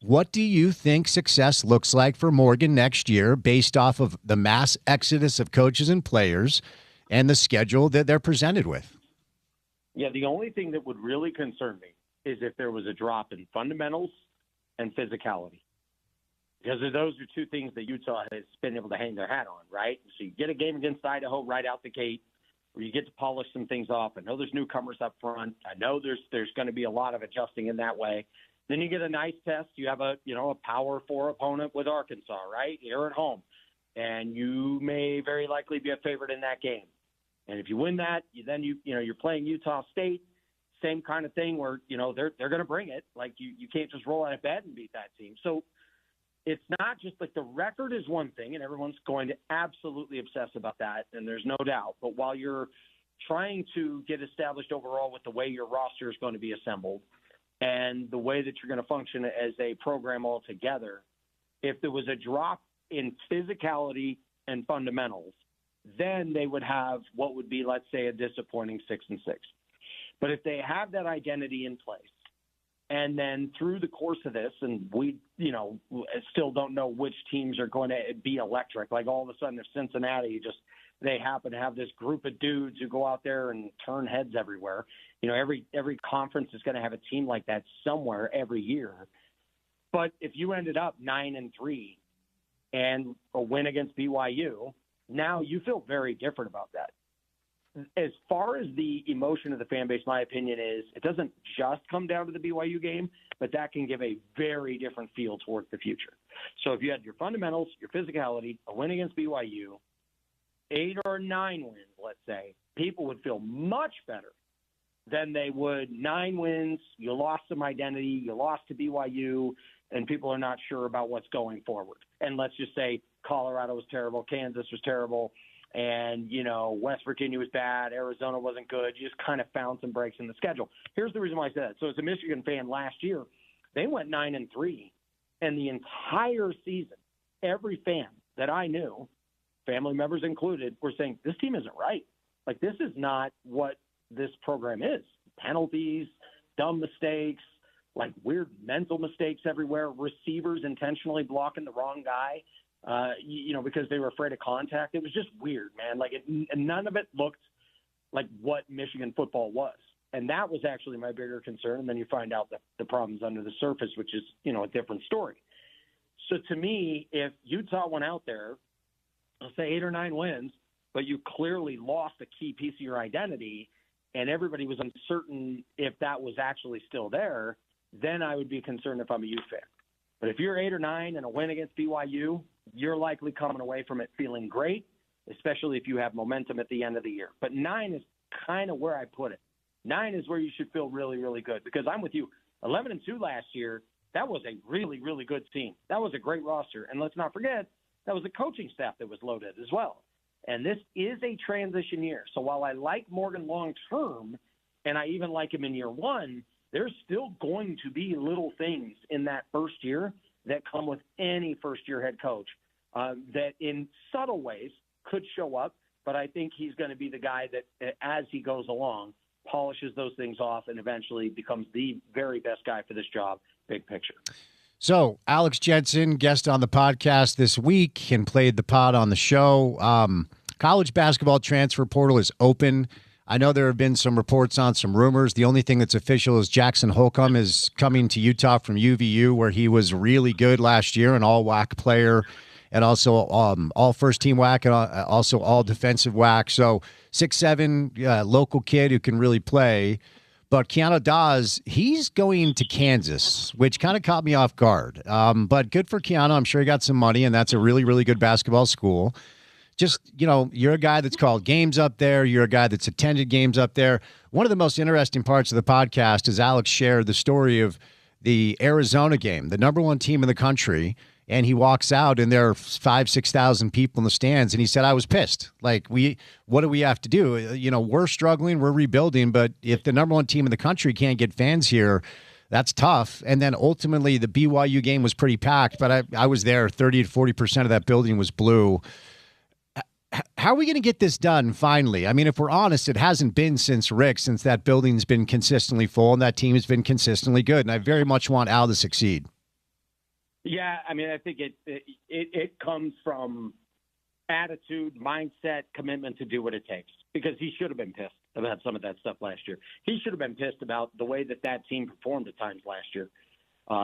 what do you think success looks like for Morgan next year based off of the mass exodus of coaches and players and the schedule that they're presented with? Yeah, the only thing that would really concern me is if there was a drop in fundamentals and physicality. Because those are two things that Utah has been able to hang their hat on, right? So you get a game against Idaho right out the gate where you get to polish some things off. I know there's newcomers up front. I know there's going to be a lot of adjusting in that way. Then you get a nice test. You have a Power 4 opponent with Arkansas, right? You're at home. And you may very likely be a favorite in that game. And if you win that, you're playing Utah State. Same kind of thing where, they're going to bring it. Like you can't just roll out of bed and beat that team. So it's not just like the record is one thing, and everyone's going to absolutely obsess about that, and there's no doubt. But while you're trying to get established overall with the way your roster is going to be assembled and the way that you're going to function as a program altogether, if there was a drop in physicality and fundamentals, then they would have what would be, let's say, a disappointing 6-6. But if they have that identity in place, And then through the course of this, and we, still don't know which teams are going to be electric. Like all of a sudden, if Cincinnati they happen to have this group of dudes who go out there and turn heads everywhere. Every conference is going to have a team like that somewhere every year. But if you ended up 9-3 and a win against BYU, now you feel very different about that. As far as the emotion of the fan base, my opinion is it doesn't just come down to the BYU game, but that can give a very different feel towards the future. So if you had your fundamentals, your physicality, a win against BYU, 8 or 9 wins, let's say, people would feel much better than they would 9 wins. You lost some identity. You lost to BYU, and people are not sure about what's going forward. And let's just say Colorado was terrible, Kansas was terrible, and, West Virginia was bad, Arizona wasn't good. You just kind of found some breaks in the schedule. Here's the reason why I said that. So as a Michigan fan last year, they went 9-3, and the entire season, every fan that I knew, family members included, were saying, this team isn't right. Like, this is not what this program is. Penalties, dumb mistakes, like weird mental mistakes everywhere, receivers intentionally blocking the wrong guy. Because they were afraid of contact. It was just weird, man. And none of it looked like what Michigan football was. And that was actually my bigger concern. And then you find out that the problems under the surface, which is, a different story. So to me, if Utah went out there, I'll say 8 or 9 wins, but you clearly lost a key piece of your identity and everybody was uncertain if that was actually still there, then I would be concerned if I'm a Ute fan. But if you're 8 or 9 and a win against BYU, you're likely coming away from it feeling great, especially if you have momentum at the end of the year. But 9 is kind of where I put it. 9 is where you should feel really, really good because I'm with you. 11-2 last year, that was a really, really good team. That was a great roster. And let's not forget, that was a coaching staff that was loaded as well. And this is a transition year. So while I like Morgan long-term, and I even like him in year 1, there's still going to be little things in that first year that come with any first-year head coach that in subtle ways could show up, but I think he's going to be the guy that, as he goes along, polishes those things off and eventually becomes the very best guy for this job, big picture. So, Alex Jensen, guest on the podcast this week and played the pod on the show. College basketball transfer portal is open. I know there have been some reports on some rumors. The only thing that's official is Jackson Holcomb is coming to Utah from UVU, where he was really good last year, an all-WAC player, and also all first-team WAC and also all defensive WAC. So 6'7", local kid who can really play. But Keanu Dawes, he's going to Kansas, which kind of caught me off guard. But good for Keanu. I'm sure he got some money, and that's a really, really good basketball school. Just, you're a guy that's called games up there. You're a guy that's attended games up there. One of the most interesting parts of the podcast is Alex shared the story of the Arizona game, the number 1 team in the country, and he walks out and there are 5,000-6,000 people in the stands, and he said, I was pissed. Like, what do we have to do? We're struggling, we're rebuilding, but if the number 1 team in the country can't get fans here, that's tough. And then ultimately the BYU game was pretty packed, but I was there. 30 to 40% of that building was blue. How are we going to get this done finally? I mean, if we're honest, it hasn't been since Rick, since that building's been consistently full and that team has been consistently good. And I very much want Al to succeed. Yeah, I mean, I think it comes from attitude, mindset, commitment to do what it takes. Because he should have been pissed about some of that stuff last year. He should have been pissed about the way that team performed at times last year.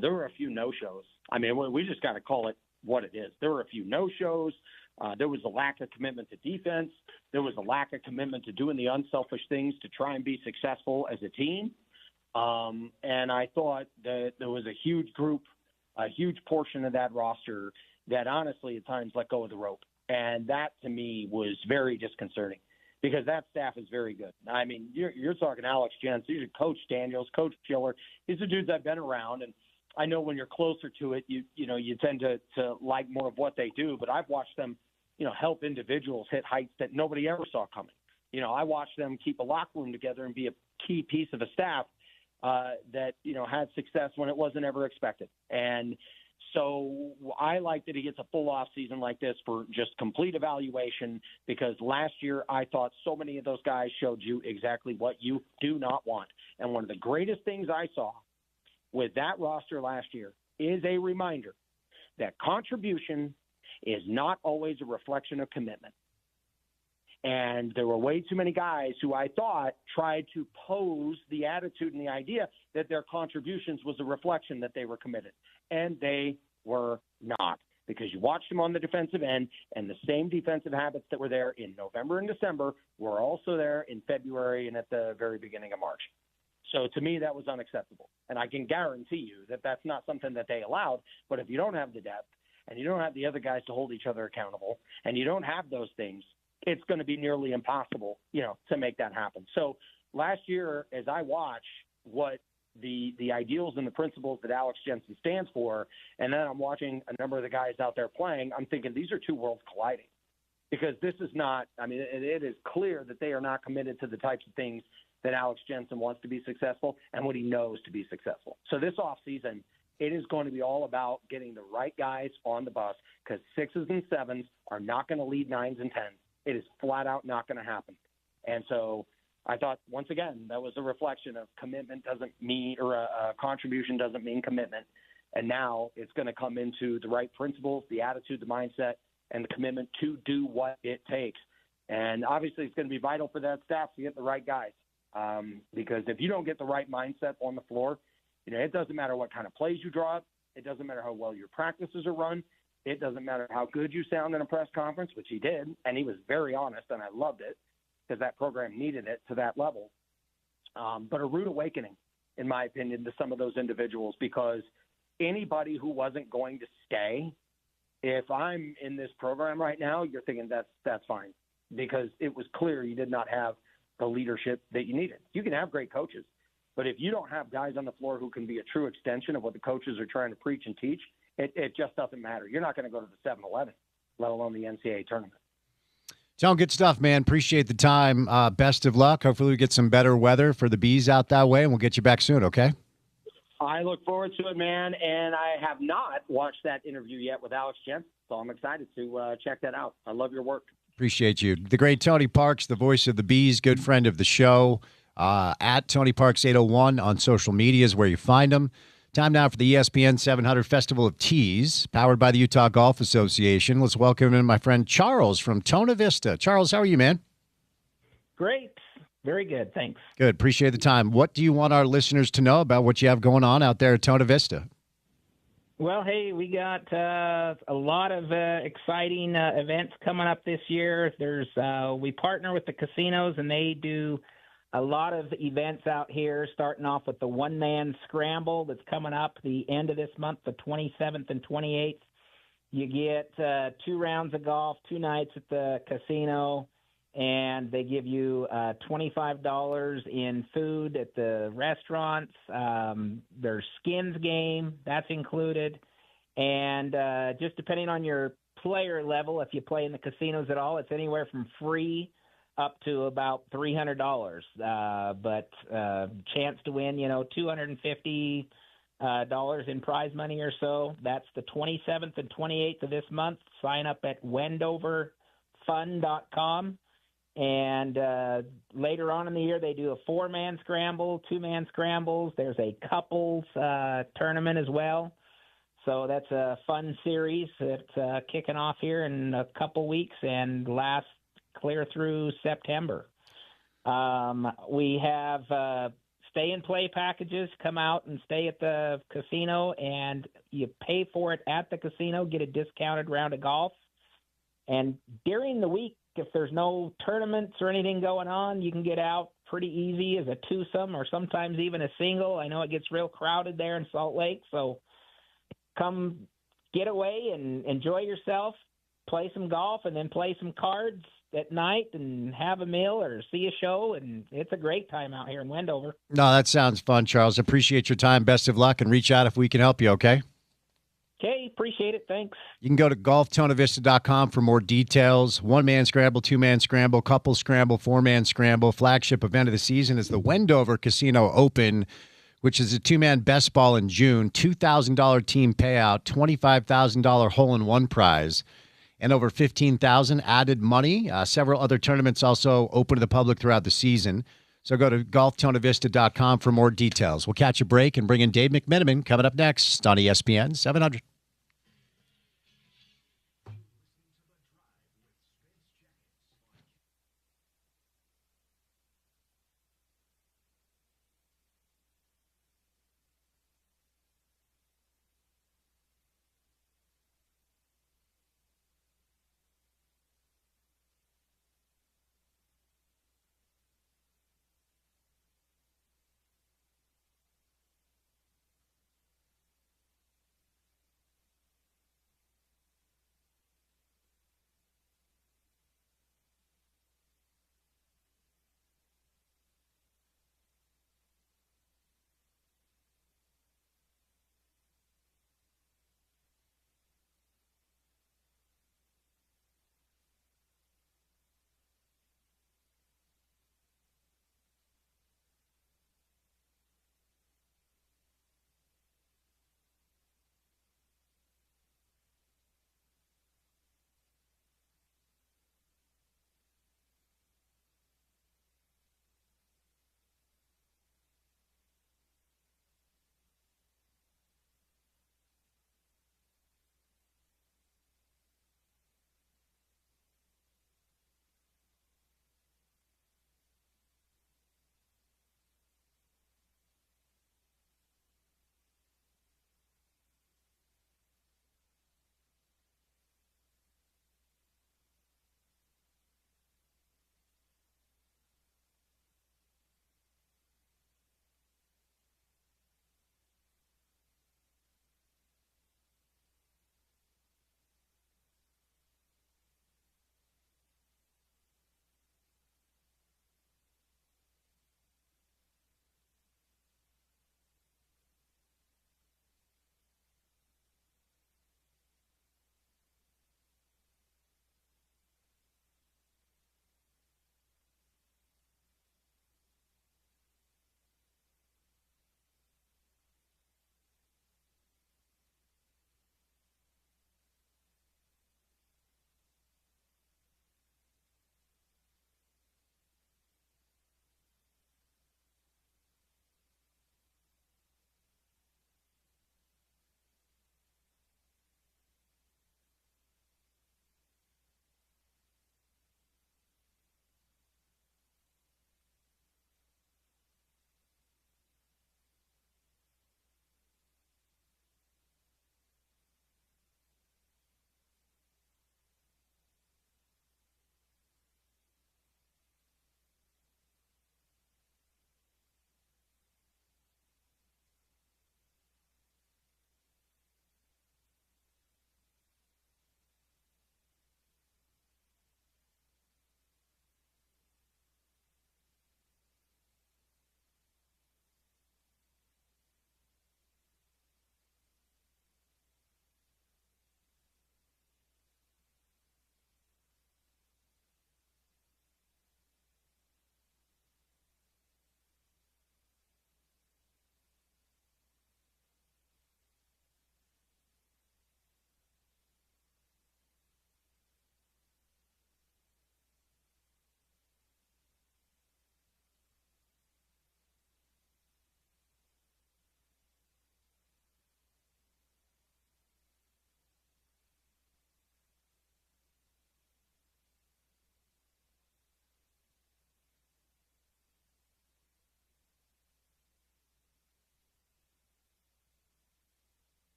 There were a few no-shows. I mean, we just got to call it what it is. There were a few no-shows. There was a lack of commitment to defense. There was a lack of commitment to doing the unselfish things to try and be successful as a team. And I thought that there was a huge group, a huge portion of that roster that honestly at times let go of the rope. And that to me was very disconcerting because that staff is very good. I mean, you're talking Alex Jensen, you're Coach Daniels, Coach Schiller. These are dudes I've been around, and I know when you're closer to it, you tend to like more of what they do, but I've watched them, help individuals hit heights that nobody ever saw coming. I watched them keep a locker room together and be a key piece of a staff that, had success when it wasn't ever expected. And so I like that he gets a full off season like this for just complete evaluation, because last year I thought so many of those guys showed you exactly what you do not want. And one of the greatest things I saw with that roster last year is a reminder that contribution is not always a reflection of commitment. And there were way too many guys who I thought tried to pose the attitude and the idea that their contributions was a reflection that they were committed. And they were not, because you watched them on the defensive end, and the same defensive habits that were there in November and December were also there in February and at the very beginning of March. So to me, that was unacceptable. And I can guarantee you that that's not something that they allowed. But if you don't have the depth and you don't have the other guys to hold each other accountable and you don't have those things, it's going to be nearly impossible, to make that happen. So last year, as I watch what the ideals and the principles that Alex Jensen stands for, and then I'm watching a number of the guys out there playing, I'm thinking these are two worlds colliding. Because this is not, it is clear that they are not committed to the types of things that Alex Jensen wants to be successful and what he knows to be successful. So this offseason, it is going to be all about getting the right guys on the bus, because 6s and 7s are not going to lead 9s and 10s. It is flat out not going to happen. And so I thought, once again, that was a reflection of commitment doesn't mean, or a contribution doesn't mean commitment. And now it's going to come into the right principles, the attitude, the mindset, and the commitment to do what it takes. And obviously it's going to be vital for that staff to get the right guys. Because if you don't get the right mindset on the floor, it doesn't matter what kind of plays you draw up. It doesn't matter how well your practices are run. It doesn't matter how good you sound in a press conference, which he did, and he was very honest, and I loved it because that program needed it to that level. But a rude awakening, in my opinion, to some of those individuals, because anybody who wasn't going to stay, if I'm in this program right now, you're thinking that's fine, because it was clear you did not have the leadership that you needed. You can have great coaches, but if you don't have guys on the floor who can be a true extension of what the coaches are trying to preach and teach, it just doesn't matter. You're not going to go to the 7-Eleven, let alone the NCAA tournament. John, good stuff, man. Appreciate the time. Best of luck. Hopefully we get some better weather for the Bees out that way, and we'll get you back soon, okay? I look forward to it, man, and I have not watched that interview yet with Alex Jensen, so I'm excited to check that out. I love your work. Appreciate you. The great Tony Parks, the voice of the Bees, good friend of the show, at Tony Parks 801 on social media is where you find him. Time now for the ESPN 700 Festival of Tees, powered by the Utah Golf Association. Let's welcome in my friend Charles from Tonah Vista. Charles, how are you, man? Great. Very good. Thanks. Good. Appreciate the time. What do you want our listeners to know about what you have going on out there at Tonah Vista? Well, hey, we got a lot of exciting events coming up this year. We partner with the casinos, and they do a lot of events out here, starting off with the one-man scramble that's coming up the end of this month, the 27th and 28th. You get 2 rounds of golf, 2 nights at the casino, and they give you $25 in food at the restaurants. There's skins game, that's included. And just depending on your player level, if you play in the casinos at all, it's anywhere from free up to about $300. But chance to win, $250 in prize money or so. That's the 27th and 28th of this month. Sign up at wendovefun.com. And later on in the year, they do a 4-man scramble, 2-man scrambles. There's a couples tournament as well. So that's a fun series that's kicking off here in a couple weeks and lasts clear through September. We have stay and play packages. Come out and stay at the casino, and you pay for it at the casino, get a discounted round of golf. And during the week, if there's no tournaments or anything going on, you can get out pretty easy as a twosome or sometimes even a single. I know it gets real crowded there in Salt Lake, so come get away and enjoy yourself, play some golf, and then play some cards at night and have a meal or see a show, and it's a great time out here in Wendover. No, that sounds fun, Charles. Appreciate your time. Best of luck, and reach out if we can help you, okay? Okay, appreciate it. Thanks. You can go to golftonavista.com for more details. 1-man scramble, 2-man scramble, couple scramble, 4-man scramble. Flagship event of the season is the Wendover Casino Open, which is a 2-man best ball in June, $2,000 team payout, $25,000 hole-in-one prize, and over $15,000 added money. Several other tournaments also open to the public throughout the season. So go to golftonavista.com for more details. We'll catch a break and bring in Dave McMenamin coming up next on ESPN 700.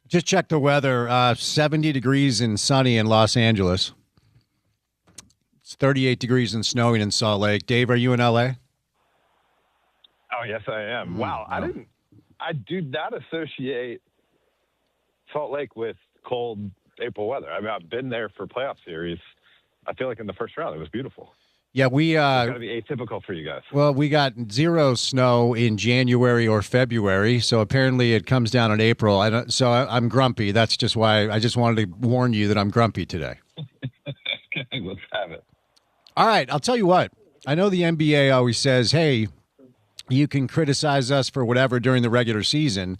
Just check the weather. 70 degrees and sunny in Los Angeles. It's 38 degrees and snowing in Salt Lake. Dave, are you in L.A.? Oh, yes, I am. Wow. No. I do not associate Salt Lake with cold April weather. I mean, I've been there for playoff series. I feel like in the first round, it was beautiful. Yeah, It's got to be atypical for you guys. Well, we got 0 snow in January or February, so apparently it comes down in April. I'm grumpy. That's just why I just wanted to warn you that I'm grumpy today. Okay, let's have it. All right, I'll tell you what. I know the NBA always says, hey, you can criticize us for whatever during the regular season,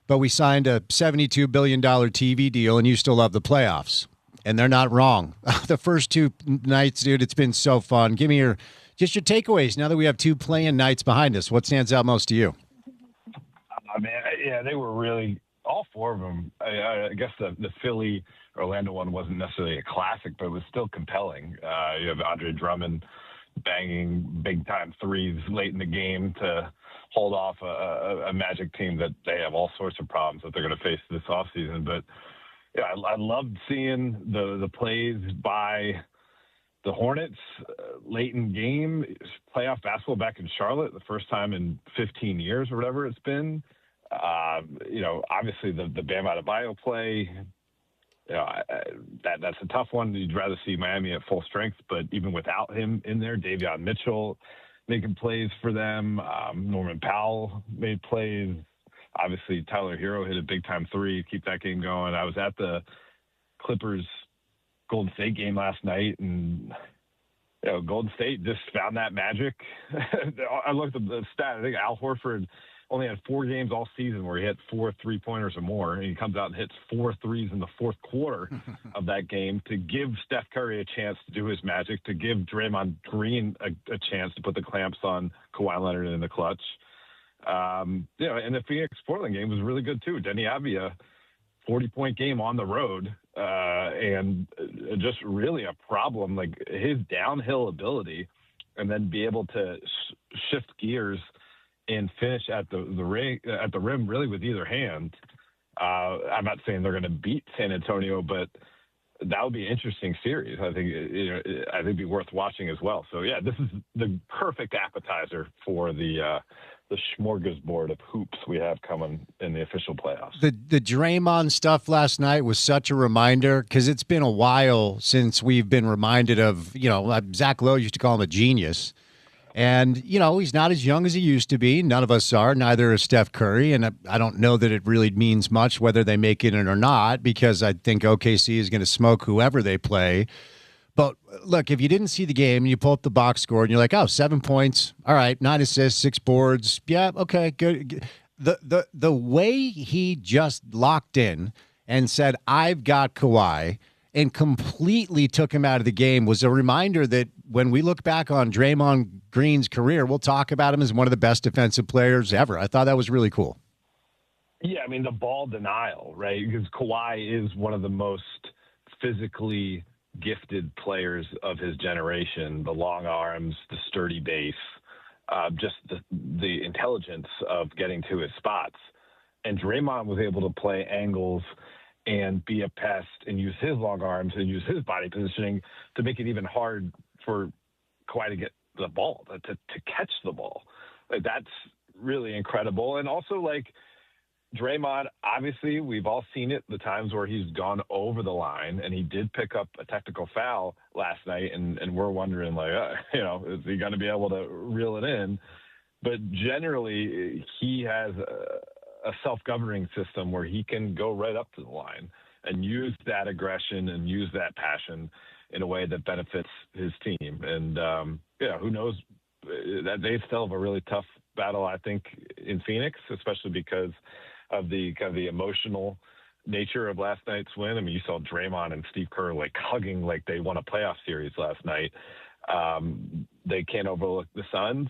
but we signed a $72 billion TV deal and you still love the playoffs. And they're not wrong. The first 2 nights, dude, it's been so fun. Give me your takeaways now that we have 2 play-in nights behind us. What stands out most to you? Yeah, they were really all 4 of them. I guess the Philly Orlando one wasn't necessarily a classic, but it was still compelling. You have Andre Drummond banging big-time threes late in the game to hold off a Magic team that they have all sorts of problems that they're going to face this offseason. But yeah, I loved seeing the plays by the Hornets late in game, playoff basketball back in Charlotte, the first time in 15 years or whatever it's been. Obviously the Bam Adebayo play, that's a tough one. You'd rather see Miami at full strength, but even without him in there, Davion Mitchell making plays for them. Norman Powell made plays. Obviously, Tyler Hero hit a big-time 3, keep that game going. I was at the Clippers Golden State game last night, and Golden State just found that magic. I looked at the stat. I think Al Horford only had 4 games all season where he hit 4 3-pointers or more, and he comes out and hits 4 threes in the fourth quarter of that game to give Steph Curry a chance to do his magic, to give Draymond Green a chance to put the clamps on Kawhi Leonard in the clutch. And the Phoenix-Portland game was really good, too. Denny Avdia, 40-point game on the road, and just really a problem, like his downhill ability, and then be able to shift gears and finish at the rim really with either hand. I'm not saying they're going to beat San Antonio, but that would be an interesting series. I think it'd be worth watching as well. So yeah, this is the perfect appetizer for the smorgasbord of hoops we have coming in the official playoffs. The Draymond stuff last night was such a reminder because it's been a while since we've been reminded of, Zach Lowe used to call him a genius. And, he's not as young as he used to be. None of us are. Neither is Steph Curry. And I don't know that it really means much whether they make it or not, because I think OKC is going to smoke whoever they play. But look, if you didn't see the game and you pull up the box score and you're like, 7 points. All right, 9 assists, 6 boards. Yeah, okay, good. The way he just locked in and said, I've got Kawhi, and completely took him out of the game was a reminder that when we look back on Draymond Green's career, we'll talk about him as one of the best defensive players ever. I thought that was really cool. Yeah, I mean, the ball denial, right? Because Kawhi is one of the most physically gifted players of his generation, the long arms, the sturdy base, just the intelligence of getting to his spots. And Draymond was able to play angles and be a pest and use his long arms and use his body positioning to make it even hard for Kawhi to get the ball, to catch the ball. Like, that's really incredible. And also, Draymond, obviously, we've all seen it, the times where he's gone over the line, and he did pick up a technical foul last night, and we're wondering, is he going to be able to reel it in? But generally, he has a self-governing system where he can go right up to the line and use that aggression and use that passion in a way that benefits his team. And, who knows, that they still have a really tough battle, I think, in Phoenix, especially because of the kind of the emotional nature of last night's win. I mean, you saw Draymond and Steve Kerr hugging like they won a playoff series last night. They can't overlook the Suns,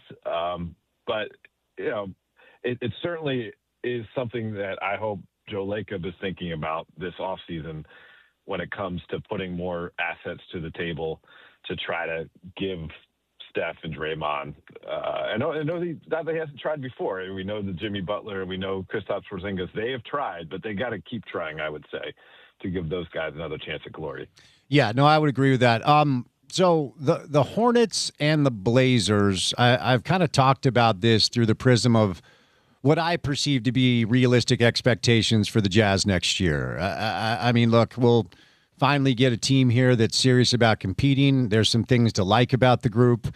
but it certainly is something that I hope Joe Lacob is thinking about this offseason when it comes to putting more assets to the table to try to give Steph and Draymond. I know that he hasn't tried before. We know that Jimmy Butler, we know Kristaps Porzingis, they have tried, but they got to keep trying, I would say, to give those guys another chance at glory. Yeah, no, I would agree with that. So the Hornets and the Blazers, I've kind of talked about this through the prism of what I perceive to be realistic expectations for the Jazz next year. I mean, look, we'll finally get a team here that's serious about competing. There's some things to like about the group.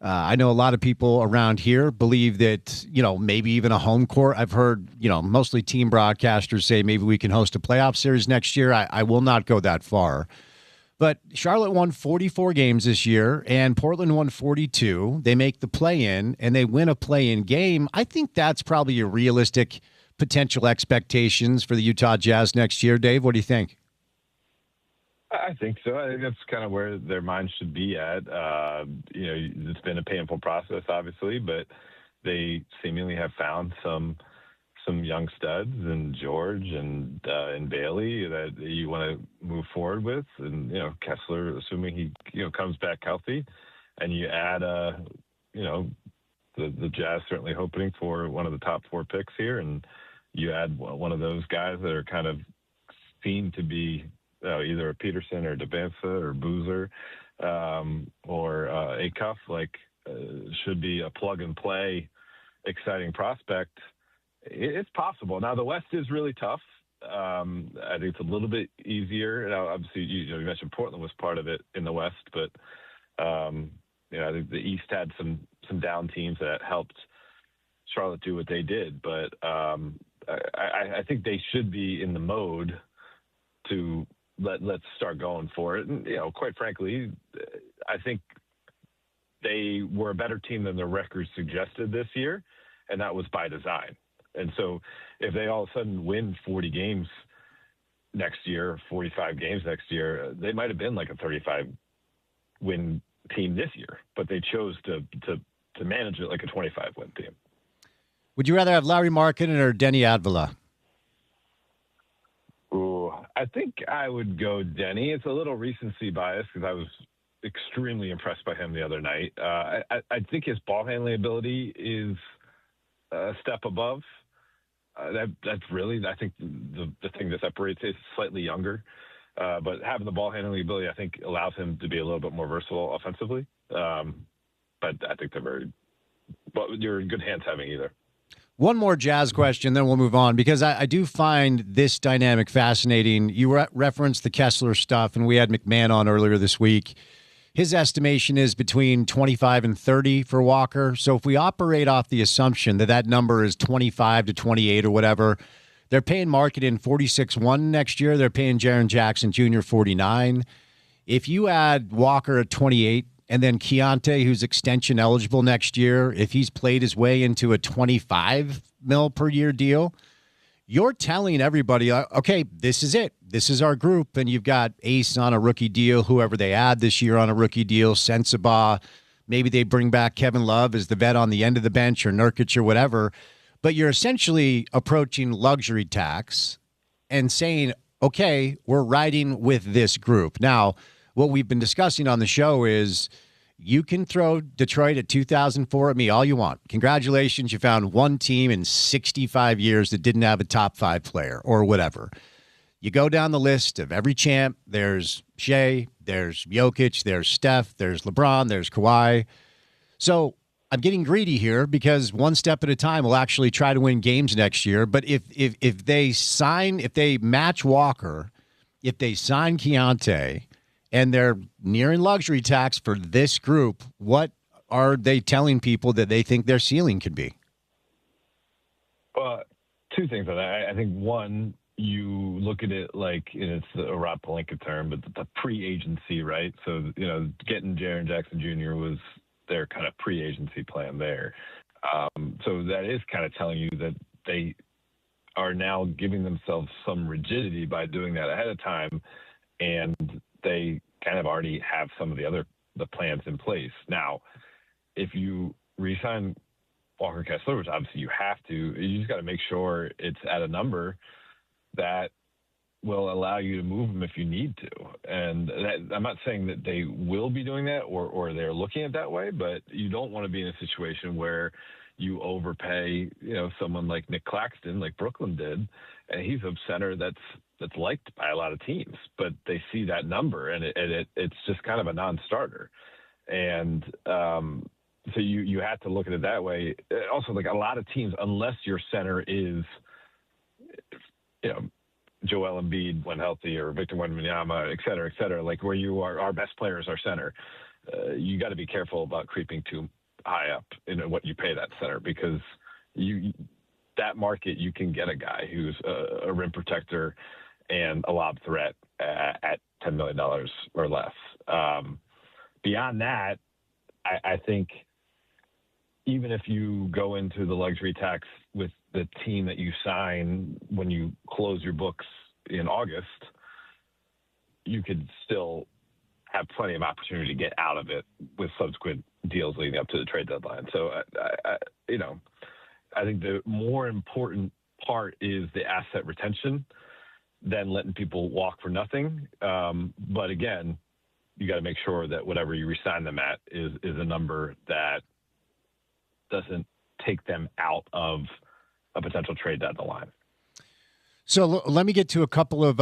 I know a lot of people around here believe that, maybe even a home court. I've heard, mostly team broadcasters say maybe we can host a playoff series next year. I will not go that far. But Charlotte won 44 games this year, and Portland won 42. They make the play-in, and they win a play-in game. I think that's probably a realistic potential expectations for the Utah Jazz next year. Dave, what do you think? I think so. I think that's kind of where their minds should be at. It's been a painful process, obviously, but they seemingly have found some young studs in George and Bailey that you want to move forward with, and Kessler, assuming he comes back healthy, and you add the Jazz certainly hoping for one of the top 4 picks here, and you add one of those guys that are kind of seen to be either a Peterson or Debanza or Boozer or Acuff, should be a plug and play exciting prospect. It's possible. Now, the West is really tough. I think it's a little bit easier. Now, obviously, you mentioned Portland was part of it in the West, but I think the East had some down teams that helped Charlotte do what they did. But I think they should be in the mode to let's start going for it. And quite frankly, I think they were a better team than their record suggested this year, and that was by design. And so if they all of a sudden win 40 games next year, 45 games next year, they might have been like a 35-win team this year, but they chose to manage it like a 25-win team. Would you rather have Larry Markkinen or Denny Advola? Ooh, I think I would go Denny. It's a little recency bias because I was extremely impressed by him the other night. I think his ball handling ability is a step above. That's really, I think, the thing that separates it. Is slightly younger, but having the ball handling ability, I think, allows him to be a little bit more versatile offensively. But I think but you're in good hands having either. One more Jazz question, then we'll move on, because I do find this dynamic fascinating. You referenced the Kessler stuff, and we had McMahon on earlier this week. His estimation is between 25 and 30 for Walker. So if we operate off the assumption that number is 25 to 28 or whatever, they're paying Markkinen 46-1 next year. They're paying Jaren Jackson Jr. 49. If you add Walker at 28 and then Keontae, who's extension eligible next year, if he's played his way into a $25 million per year deal, you're telling everybody, okay, this is it. This is our group. And you've got Ace on a rookie deal, whoever they add this year on a rookie deal, Sensabaugh. Maybe they bring back Kevin Love as the vet on the end of the bench, or Nurkic or whatever. But you're essentially approaching luxury tax and saying, okay, we're riding with this group. Now, what we've been discussing on the show is you can throw Detroit at 2004 at me all you want. Congratulations, you found one team in 65 years that didn't have a top 5 player or whatever. You go down the list of every champ. There's Shea, there's Jokic, there's Steph, there's LeBron, there's Kawhi. So I'm getting greedy here because one step at a time we'll actually try to win games next year. But if they match Walker, if they sign Keontae, and they're nearing luxury tax for this group, what are they telling people that they think their ceiling could be? Well, 2 things on that. I think, one, you look at it like, and it's a Rob Pelinka term, but the pre-agency, right? So, getting Jaren Jackson Jr. was their kind of pre-agency plan there. So that is kind of telling you that they are now giving themselves some rigidity by doing that ahead of time, and they kind of already have some of the plans in place. Now, if you re-sign Walker Kessler, which obviously you have to, you just got to make sure it's at a number that will allow you to move him if you need to. And I'm not saying that they will be doing that or they're looking at it that way, but you don't want to be in a situation where you overpay, someone like Nick Claxton, like Brooklyn did, and he's a center that's liked by a lot of teams, but they see that number and it's just kind of a non-starter. And so you have to look at it that way. Also, like a lot of teams, unless your center is, Joel Embiid when healthy or Victor Wembanyama, et cetera, like where you are, our best player is our center. You got to be careful about creeping too high up in what you pay that center, because that market, you can get a guy who's a rim protector and a lob threat at $10 million or less. Beyond that, I think even if you go into the luxury tax with the team that you sign when you close your books in August, you could still have plenty of opportunity to get out of it with subsequent deals leading up to the trade deadline. So, I think the more important part is the asset retention than letting people walk for nothing. But again, you got to make sure that whatever you resign them at is a number that doesn't take them out of a potential trade down the line. So let me get to a couple of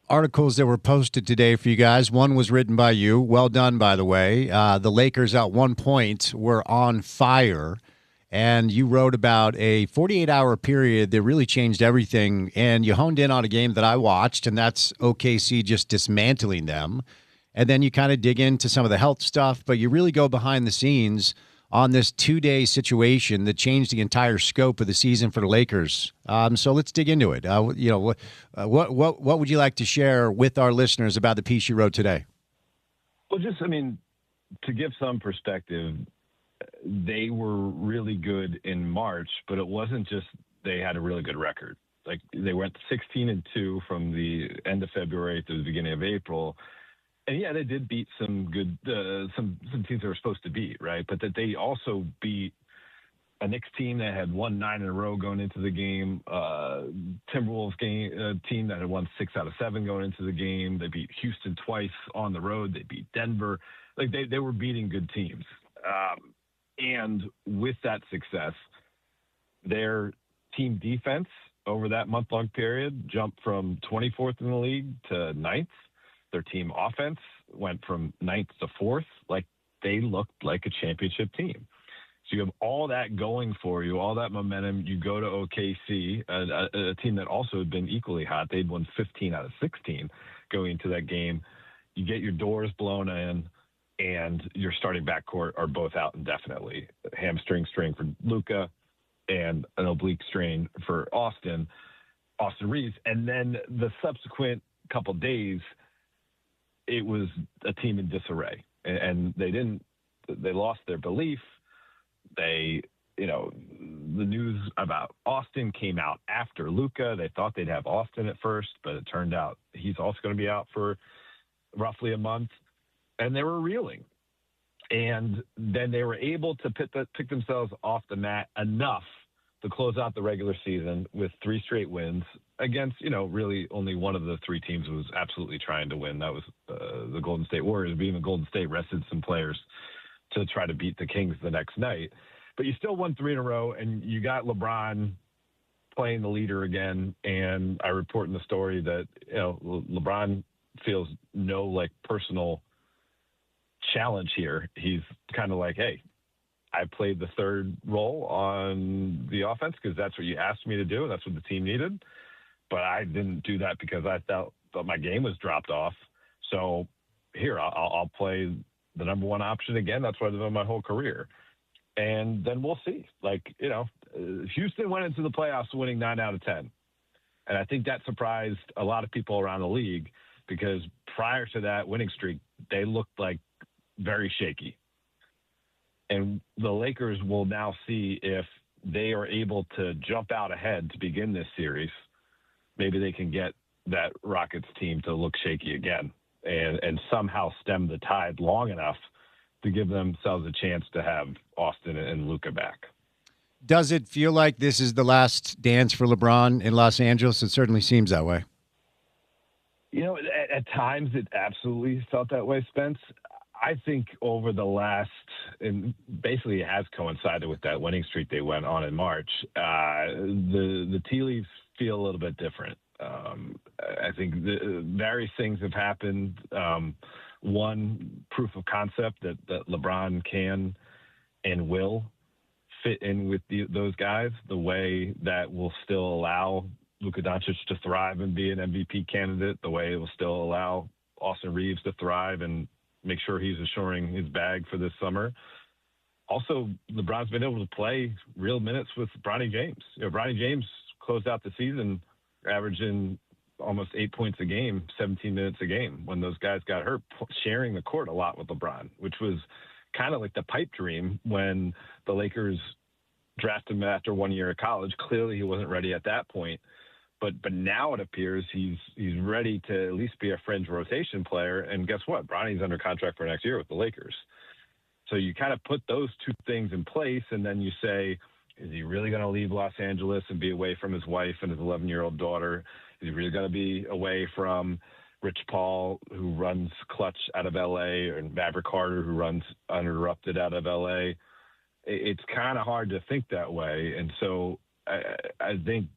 articles that were posted today for you guys. One was written by you. Well done, by the way. The Lakers at one point were on fire, and you wrote about a 48-hour period that really changed everything, and you honed in on a game that I watched, and that's OKC just dismantling them. And then you kind of dig into some of the health stuff, but you really go behind the scenes on this 2-day situation that changed the entire scope of the season for the Lakers. So let's dig into it. What would you like to share with our listeners about the piece you wrote today? Well, to give some perspective, they were really good in March, but it wasn't just they had a really good record. Like they went 16-2 from the end of February to the beginning of April. And yeah, they did beat some good, some teams they were supposed to beat, right? But that they also beat a Knicks team that had won 9 in a row going into the game, Timberwolves team that had won 6 out of 7 going into the game. They beat Houston twice on the road. They beat Denver. Like they were beating good teams. And with that success, their team defense over that month-long period jumped from 24th in the league to 9th. Their team offense went from 9th to 4th. Like they looked like a championship team. So you have all that going for you, all that momentum. You go to OKC, a team that also had been equally hot. They'd won 15 out of 16 going into that game. You get your doors blown in, and your starting backcourt are both out indefinitely. Hamstring strain for Luka and an oblique strain for Austin Reeves. And then the subsequent couple days, it was a team in disarray, and they lost their belief. The news about Austin came out after Luka. They thought they'd have Austin at first, but it turned out he's also going to be out for roughly a month, and they were reeling. And then they were able to pick themselves off the mat enough to close out the regular season with 3 straight wins against, really only one of the 3 teams was absolutely trying to win. That was the Golden State Warriors. Being the Golden State rested some players to try to beat the Kings the next night. But you still won 3 in a row, and you got LeBron playing the leader again. And I report in the story that, LeBron feels no, personal challenge here. He's kind of like, hey, I played the third role on the offense because that's what you asked me to do. That's what the team needed. But I didn't do that because I thought my game was dropped off. So here, I'll play the number one option again. That's what I've done my whole career. And then we'll see. Houston went into the playoffs winning 9 out of 10. And I think that surprised a lot of people around the league because prior to that winning streak, they looked like very shaky. And the Lakers will now see if they are able to jump out ahead to begin this series. Maybe they can get that Rockets team to look shaky again and somehow stem the tide long enough to give themselves a chance to have Austin and Luka back. Does it feel like this is the last dance for LeBron in Los Angeles? It certainly seems that way. At times it absolutely felt that way, Spence. I think over the last, and basically it has coincided with that winning streak they went on in March, the tea leaves feel a little bit different. I think various things have happened. One, proof of concept that LeBron can and will fit in with those guys the way that will still allow Luka Doncic to thrive and be an MVP candidate, the way it will still allow Austin Reeves to thrive and make sure he's assuring his bag for this summer. Also, LeBron's been able to play real minutes with Bronny James. Bronny James closed out the season averaging almost 8 points a game, 17 minutes a game when those guys got hurt, sharing the court a lot with LeBron, which was kind of like the pipe dream when the Lakers drafted him after 1 year of college. Clearly he wasn't ready at that point. But now it appears he's ready to at least be a fringe rotation player. And guess what? Bronny's under contract for next year with the Lakers. So you kind of put those two things in place, and then you say, is he really going to leave Los Angeles and be away from his wife and his 11-year-old daughter? Is he really going to be away from Rich Paul, who runs Clutch out of L.A., or Maverick Carter, who runs Uninterrupted out of L.A.? It's kind of hard to think that way. And so I think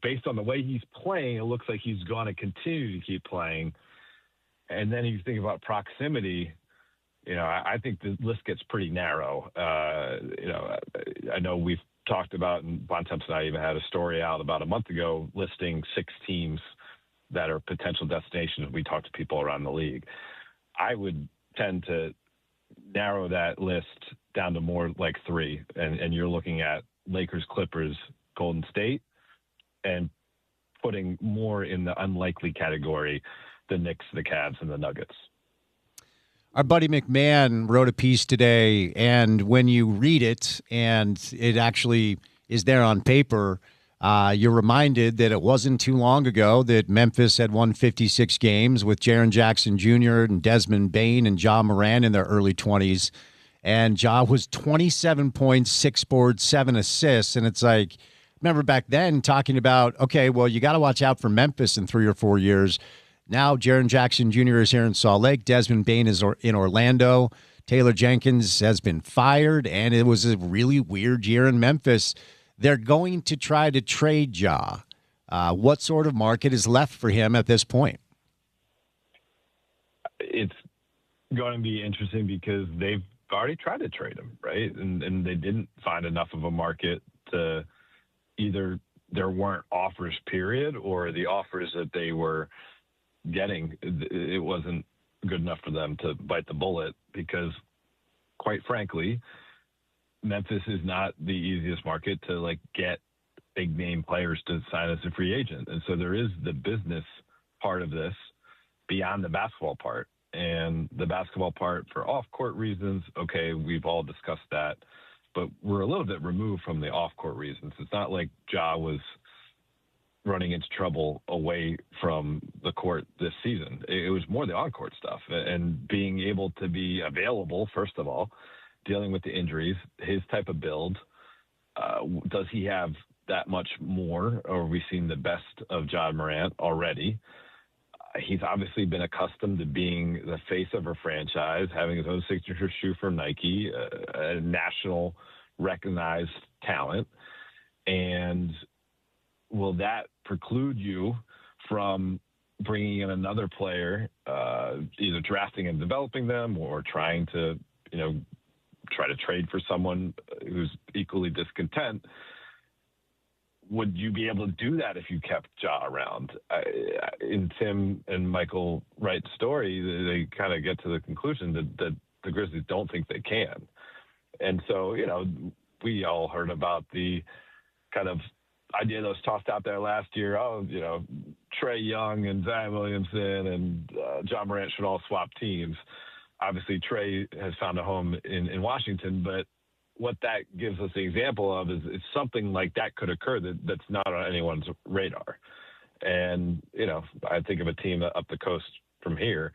based on the way he's playing, it looks like he's going to continue to keep playing. And then you think about proximity, I think the list gets pretty narrow. I know we've talked about, and Bontemps and I even had a story out about a month ago listing 6 teams that are potential destinations. We talked to people around the league. I would tend to narrow that list down to more like 3. And you're looking at Lakers, Clippers, Golden State, and putting more in the unlikely category, the Knicks, the Cavs, and the Nuggets. Our buddy McMahon wrote a piece today, and when you read it and it actually is there on paper, you're reminded that it wasn't too long ago that Memphis had won 56 games with Jaren Jackson Jr. and Desmond Bane and Ja Morant in their early 20s. And Ja was 27 points, 6 boards, 7 assists. And it's like, remember back then talking about, okay, well, you got to watch out for Memphis in 3 or 4 years. Now Jaren Jackson Jr. is here in Salt Lake. Desmond Bane is in Orlando. Taylor Jenkins has been fired, and it was a really weird year in Memphis. They're going to try to trade Ja. What sort of market is left for him at this point? It's going to be interesting because they've already tried to trade him, right? And they didn't find enough of a market to either there weren't offers, period, or the offers that they were getting, it wasn't good enough for them to bite the bullet because, quite frankly, Memphis is not the easiest market to get big name players to sign as a free agent. And so there is the business part of this beyond the basketball part. And the basketball part for off-court reasons, okay, we've all discussed that. But we're a little bit removed from the off-court reasons. It's not like Ja was running into trouble away from the court this season. It was more the on-court stuff and being able to be available, first of all, dealing with the injuries, his type of build. Does he have that much more, or have we seen the best of Ja Morant already? He's obviously been accustomed to being the face of a franchise, having his own signature shoe from Nike, a national recognized talent. And will that preclude you from bringing in another player, either drafting and developing them or trying to, try to trade for someone who's equally discontent? Would you be able to do that if you kept Ja around? In Tim and Michael Wright's story, they kind of get to the conclusion that the Grizzlies don't think they can. And so, we all heard about the kind of idea that was tossed out there last year. Trae Young and Zion Williamson and Ja Morant should all swap teams. Obviously, Trae has found a home in Washington, but what that gives us the example of is something like that could occur that's not on anyone's radar. And, I think of a team up the coast from here,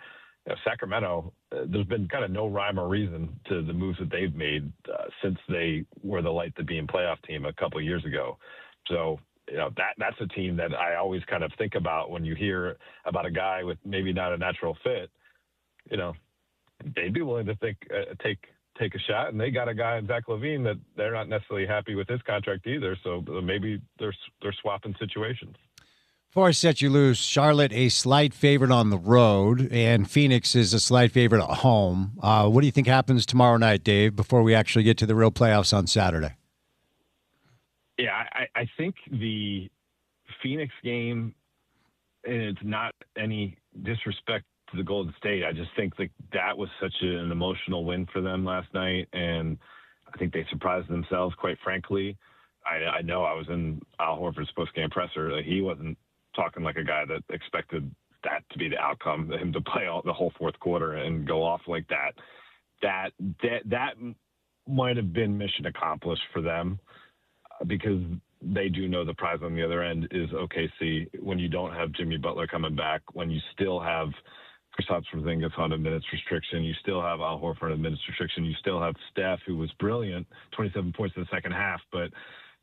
Sacramento, there's been kind of no rhyme or reason to the moves that they've made since they were the light to beam playoff team a couple of years ago. So that's a team that I always kind of think about when you hear about a guy with maybe not a natural fit. They'd be willing to take a shot, and they got a guy in Zach LaVine that they're not necessarily happy with his contract either. So maybe they're swapping situations. Before I set you loose, Charlotte a slight favorite on the road, and Phoenix is a slight favorite at home. What do you think happens tomorrow night, Dave, before we actually get to the real playoffs on Saturday? Yeah, I think the Phoenix game, and it's not any disrespect to the Golden State, I just think that was such an emotional win for them last night, and I think they surprised themselves, quite frankly. I know I was in Al Horford's post-game presser. He wasn't talking like a guy that expected that to be the outcome, him to play the whole fourth quarter and go off like that. That might have been mission accomplished for them, because they do know the prize on the other end is OKC. When you don't have Jimmy Butler coming back, when you still have Kristaps Porzingis on a minutes restriction, you still have Al Horford on a minutes restriction, you still have Steph, who was brilliant, 27 points in the second half, but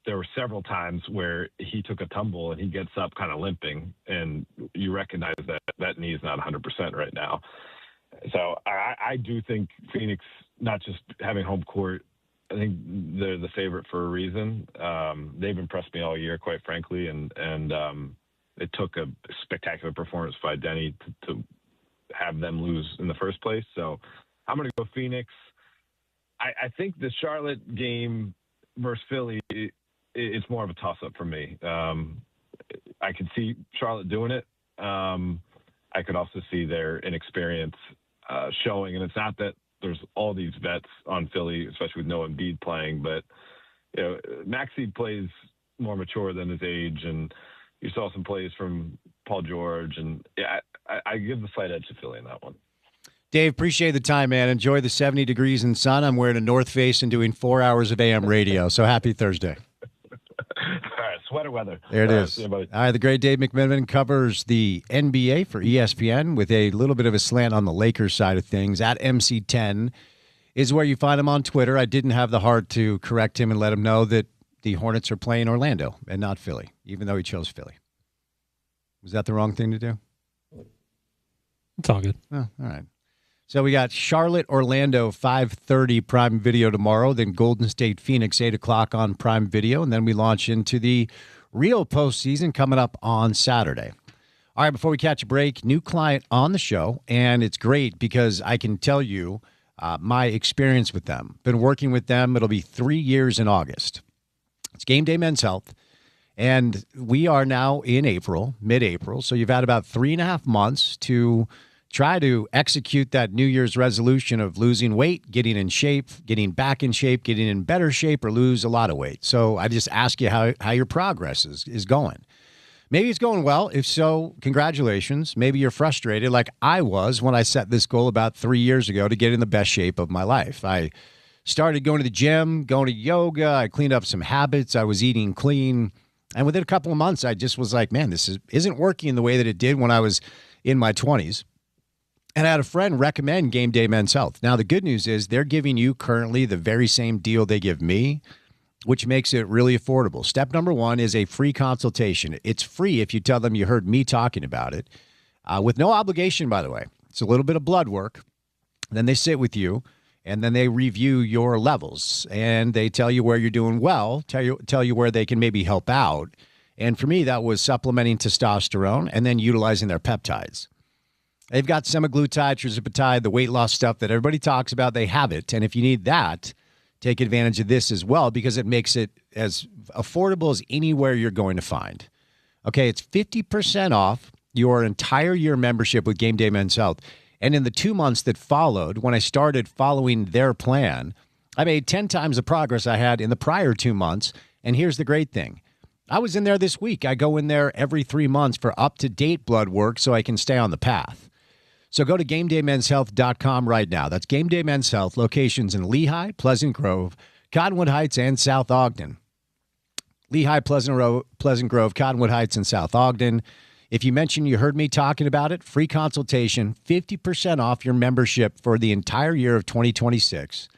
there were several times where he took a tumble and he gets up kind of limping, and you recognize that knee is not 100% right now. So I do think Phoenix, not just having home court, I think they're the favorite for a reason. They've impressed me all year, quite frankly, and it took a spectacular performance by Denny to have them lose in the first place. So I'm going to go Phoenix. I think the Charlotte game versus Philly, it's more of a toss-up for me. I could see Charlotte doing it. I could also see their inexperience showing, and it's not that there's all these vets on Philly, especially with no Embiid playing, but Maxey plays more mature than his age, and you saw some plays from Paul George, and I give the slight edge to Philly in that one. Dave, appreciate the time, man. Enjoy the 70 degrees and sun. I'm wearing a North Face and doing 4 hours of AM radio, so happy Thursday. All right, sweater weather. There it is. See you, buddy. All right, the great Dave McMenamin covers the NBA for ESPN with a little bit of a slant on the Lakers side of things. At MC10 is where you find him on Twitter. I didn't have the heart to correct him and let him know that the Hornets are playing Orlando and not Philly, even though he chose Philly. Was that the wrong thing to do? It's all good. Oh, all right. So we got Charlotte, Orlando, 5:30 Prime Video tomorrow, then Golden State, Phoenix, 8 o'clock on Prime Video, and then we launch into the real postseason coming up on Saturday. All right, before we catch a break, new client on the show, and it's great because I can tell you my experience with them. Been working with them. It'll be 3 years in August. It's Game Day Men's Health, and we are now in April, mid-April, so you've had about 3.5 months to try to execute that New Year's resolution of losing weight, getting in shape, getting back in shape, getting in better shape, or lose a lot of weight. So I just ask you how your progress is going. Maybe it's going well. If so, congratulations. Maybe you're frustrated like I was when I set this goal about 3 years ago to get in the best shape of my life. I started going to the gym, going to yoga. I cleaned up some habits. I was eating clean. And within a couple of months, I just was like, man, this isn't working the way that it did when I was in my 20s. And I had a friend recommend Game Day Men's Health. Now, the good news is they're giving you currently the very same deal they give me, which makes it really affordable. Step number 1 is a free consultation. It's free if you tell them you heard me talking about it, with no obligation, by the way. It's a little bit of blood work. Then they sit with you, and then they review your levels, and they tell you where you're doing well, tell you where they can maybe help out. And for me, that was supplementing testosterone and then utilizing their peptides. They've got semaglutide, tirzepatide, the weight loss stuff that everybody talks about. They have it. And if you need that, take advantage of this as well because it makes it as affordable as anywhere you're going to find. Okay, it's 50% off your entire year membership with Game Day Men's Health. And in the 2 months that followed, when I started following their plan, I made 10 times the progress I had in the prior 2 months. And here's the great thing. I was in there this week. I go in there every 3 months for up-to-date blood work so I can stay on the path. So go to GameDayMen'sHealth.com right now. That's Game Day Men's Health, locations in Lehigh, Pleasant Grove, Cottonwood Heights, and South Ogden. Lehigh, Pleasant Grove, Cottonwood Heights, and South Ogden. If you mention you heard me talking about it, free consultation, 50% off your membership for the entire year of 2026.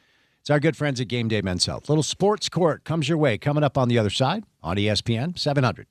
It's our good friends at Game Day Men's Health. Little sports court comes your way coming up on the other side on ESPN 700.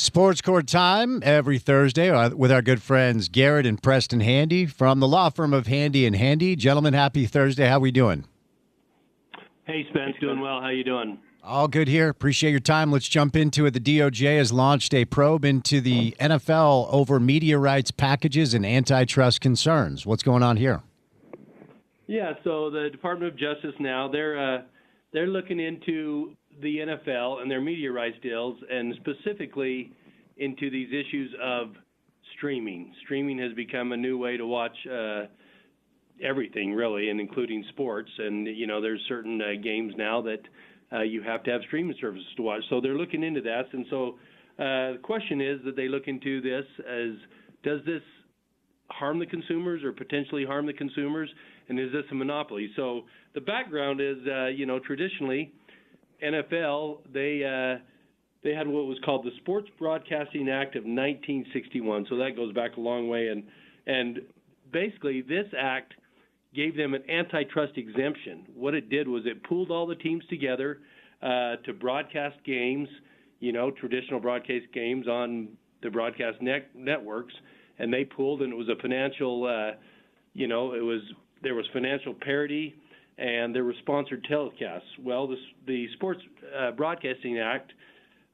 Sports Court time every Thursday with our good friends Garrett and Preston Handy from the law firm of Handy and Handy. Gentlemen, happy Thursday. How we doing? Hey, Spence. Doing well. How you doing? All good here. Appreciate your time. Let's jump into it. The DOJ has launched a probe into the NFL over media rights packages and antitrust concerns. What's going on here? Yeah, so the Department of Justice now, they're looking into the NFL and their media rights deals, and specifically into these issues of streaming. Streaming has become a new way to watch everything, really, and including sports. And, you know, there's certain games now that you have to have streaming services to watch. So they're looking into that. And so the question is that they look into this as, does this harm the consumers or potentially harm the consumers? And is this a monopoly? So the background is, traditionally, NFL, they had what was called the Sports Broadcasting Act of 1961. So that goes back a long way. And basically, this act gave them an antitrust exemption. What it did was it pooled all the teams together to broadcast games, traditional broadcast games on the broadcast networks, and they pooled, and it was a financial, there was financial parity, and there were sponsored telecasts. Well, the Sports Broadcasting Act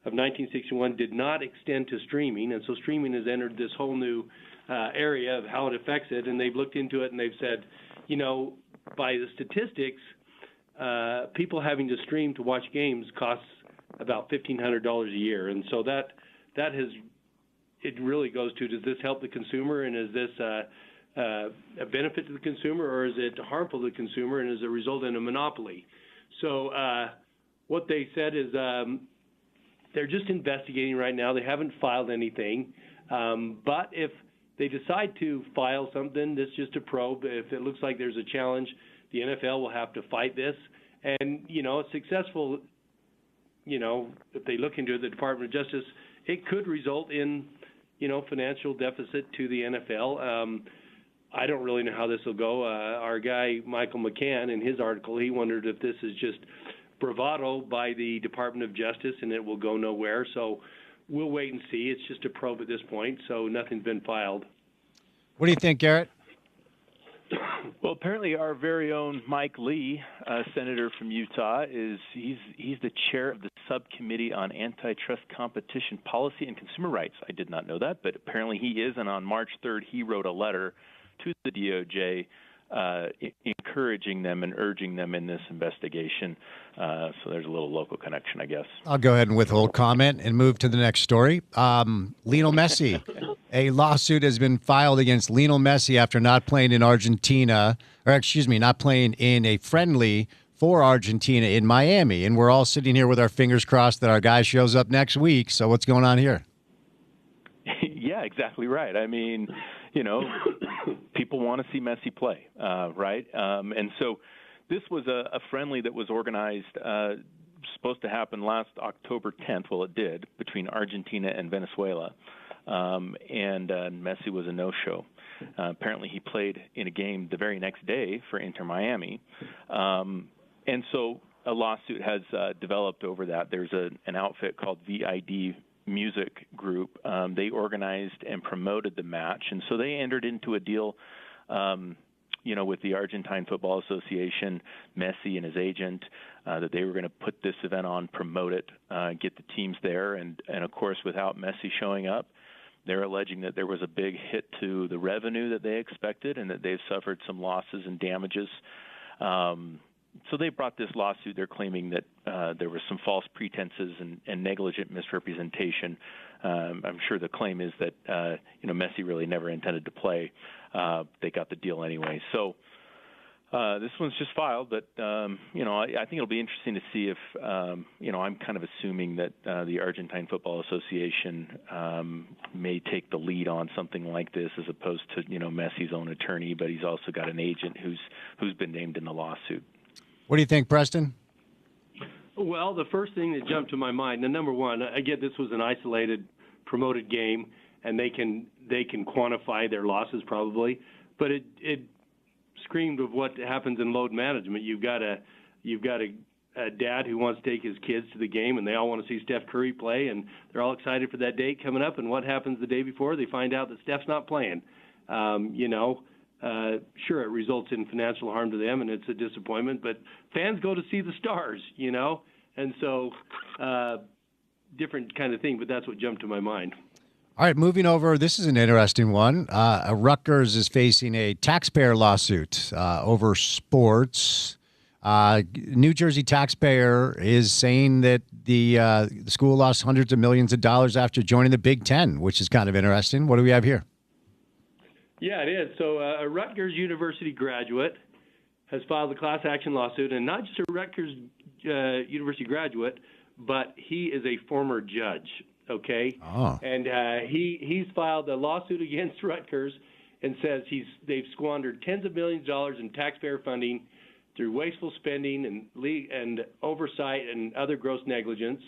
of 1961 did not extend to streaming, and so streaming has entered this whole new area of how it affects it, and they've looked into it, and they've said, by the statistics, people having to stream to watch games costs about $1,500 a year, and so that has, it really goes to, does this help the consumer, and is this a benefit to the consumer, or is it harmful to the consumer, and is it result in a monopoly? So what they said is they're just investigating right now. They haven't filed anything, but if they decide to file something, that's just a probe. If it looks like there's a challenge, the NFL will have to fight this. And, it's successful, if they look into it, the Department of Justice, it could result in, financial deficit to the NFL. I don't really know how this will go. Our guy, Michael McCann, in his article, he wondered if this is just bravado by the Department of Justice and it will go nowhere. So we'll wait and see. It's just a probe at this point, so nothing's been filed. What do you think, Garrett? Well, apparently our very own Mike Lee, senator from Utah, he's the chair of the subcommittee on antitrust competition policy and consumer rights. I did not know that, but apparently he is, and on March 3rd he wrote a letter to the DOJ encouraging them and urging them in this investigation. So there's a little local connection, I guess. I'll go ahead and withhold comment and move to the next story. Lionel Messi. A lawsuit has been filed against Lionel Messi after not playing in Argentina, not playing in a friendly for Argentina in Miami. And we're all sitting here with our fingers crossed that our guy shows up next week. So what's going on here? Yeah, exactly right. I mean, people want to see Messi play, right? And so this was a friendly that was organized, supposed to happen last October 10th. Well, it did, between Argentina and Venezuela. And Messi was a no-show. Apparently he played in a game the very next day for Inter Miami. And so a lawsuit has developed over that. There's an outfit called VID Music Group. They organized and promoted the match, and so they entered into a deal, with the Argentine Football Association, Messi and his agent, that they were going to put this event on, promote it, get the teams there, and of course, without Messi showing up, they're alleging that there was a big hit to the revenue that they expected, and that they've suffered some losses and damages. So they brought this lawsuit. They're claiming that there were some false pretenses and negligent misrepresentation. I'm sure the claim is that Messi really never intended to play. They got the deal anyway. So this one's just filed, but I think it'll be interesting to see if I'm kind of assuming that the Argentine Football Association may take the lead on something like this, as opposed to Messi's own attorney, but he's also got an agent who's been named in the lawsuit. What do you think, Preston? Well, the first thing that jumped to my mind, and number one, I get this was an isolated, promoted game, and they can quantify their losses probably, but it screamed of what happens in load management. You've got to a dad who wants to take his kids to the game, and they all want to see Steph Curry play, and they're all excited for that date coming up. And what happens the day before? They find out that Steph's not playing. Sure, it results in financial harm to them, and it's a disappointment. But fans go to see the stars, and so different kind of thing. But that's what jumped to my mind. All right, moving over. This is an interesting one. Rutgers is facing a taxpayer lawsuit over sports. New Jersey taxpayer is saying that the school lost hundreds of millions of dollars after joining the Big Ten, which is kind of interesting. What do we have here? Yeah, it is. So a Rutgers University graduate has filed a class action lawsuit, and not just a Rutgers University graduate, but he is a former judge. Okay, and he's filed a lawsuit against Rutgers and says they've squandered tens of millions of dollars in taxpayer funding through wasteful spending and oversight and other gross negligence.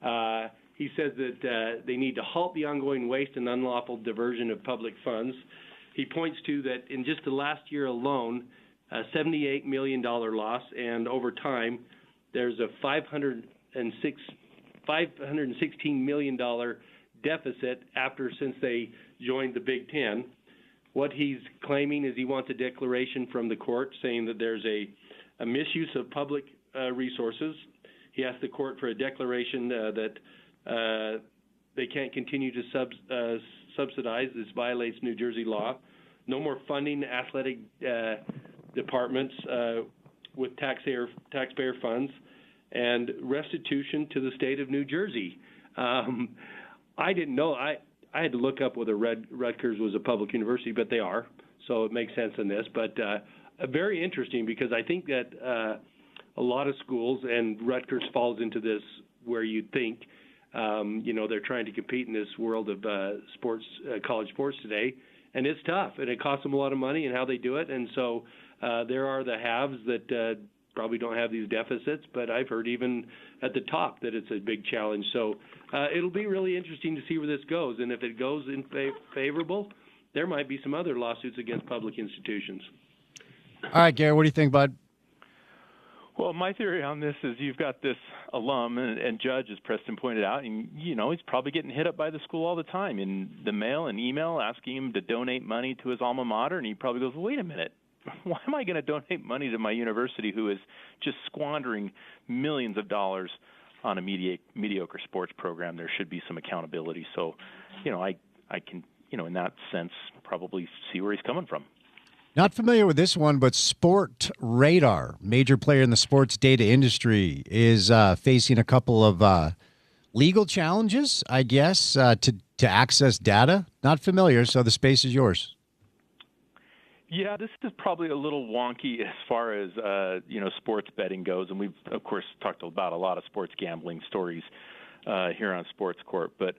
He says that they need to halt the ongoing waste and unlawful diversion of public funds. He points to that in just the last year alone, a $78 million loss, and over time, there's a $516 million deficit since they joined the Big Ten. What he's claiming is he wants a declaration from the court saying that there's a misuse of public resources. He asked the court for a declaration that they can't continue to subsidize. This violates New Jersey law. No more funding athletic departments with taxpayer funds, and restitution to the state of New Jersey. I didn't know. I had to look up whether Rutgers was a public university, but they are, so it makes sense in this. But very interesting, because I think that a lot of schools, and Rutgers falls into this, where you think, they're trying to compete in this world of sports, college sports today, and it's tough, and it costs them a lot of money and how they do it. And so there are the haves that probably don't have these deficits, but I've heard even at the top that it's a big challenge. So it'll be really interesting to see where this goes, and if it goes in favorable, there might be some other lawsuits against public institutions. All right, Gary, what do you think, bud? Well, my theory on this is you've got this alum and judge, as Preston pointed out, and, he's probably getting hit up by the school all the time in the mail and email asking him to donate money to his alma mater, and he probably goes, wait a minute. Why am I going to donate money to my university who is just squandering millions of dollars on a mediocre sports program? There should be some accountability. So, I can, in that sense, probably see where he's coming from. Not familiar with this one, but Sport Radar, major player in the sports data industry, is facing a couple of legal challenges, I guess, to access data. Not familiar, so the space is yours. Yeah, this is probably a little wonky as far as sports betting goes, and we've of course talked about a lot of sports gambling stories here on Sports Court. But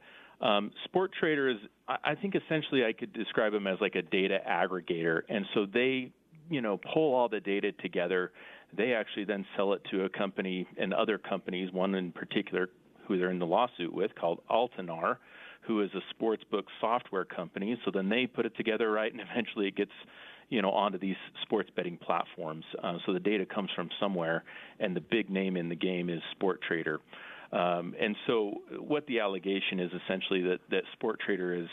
Sport Trader is, I think, essentially I could describe them as like a data aggregator, and so they pull all the data together. They actually then sell it to a company and other companies. One in particular who they're in the lawsuit with, called Altenar, who is a sportsbook software company. So then they put it together, right, and eventually it gets onto these sports betting platforms. So the data comes from somewhere, and the big name in the game is Sport Trader. And so what the allegation is essentially that Sport Trader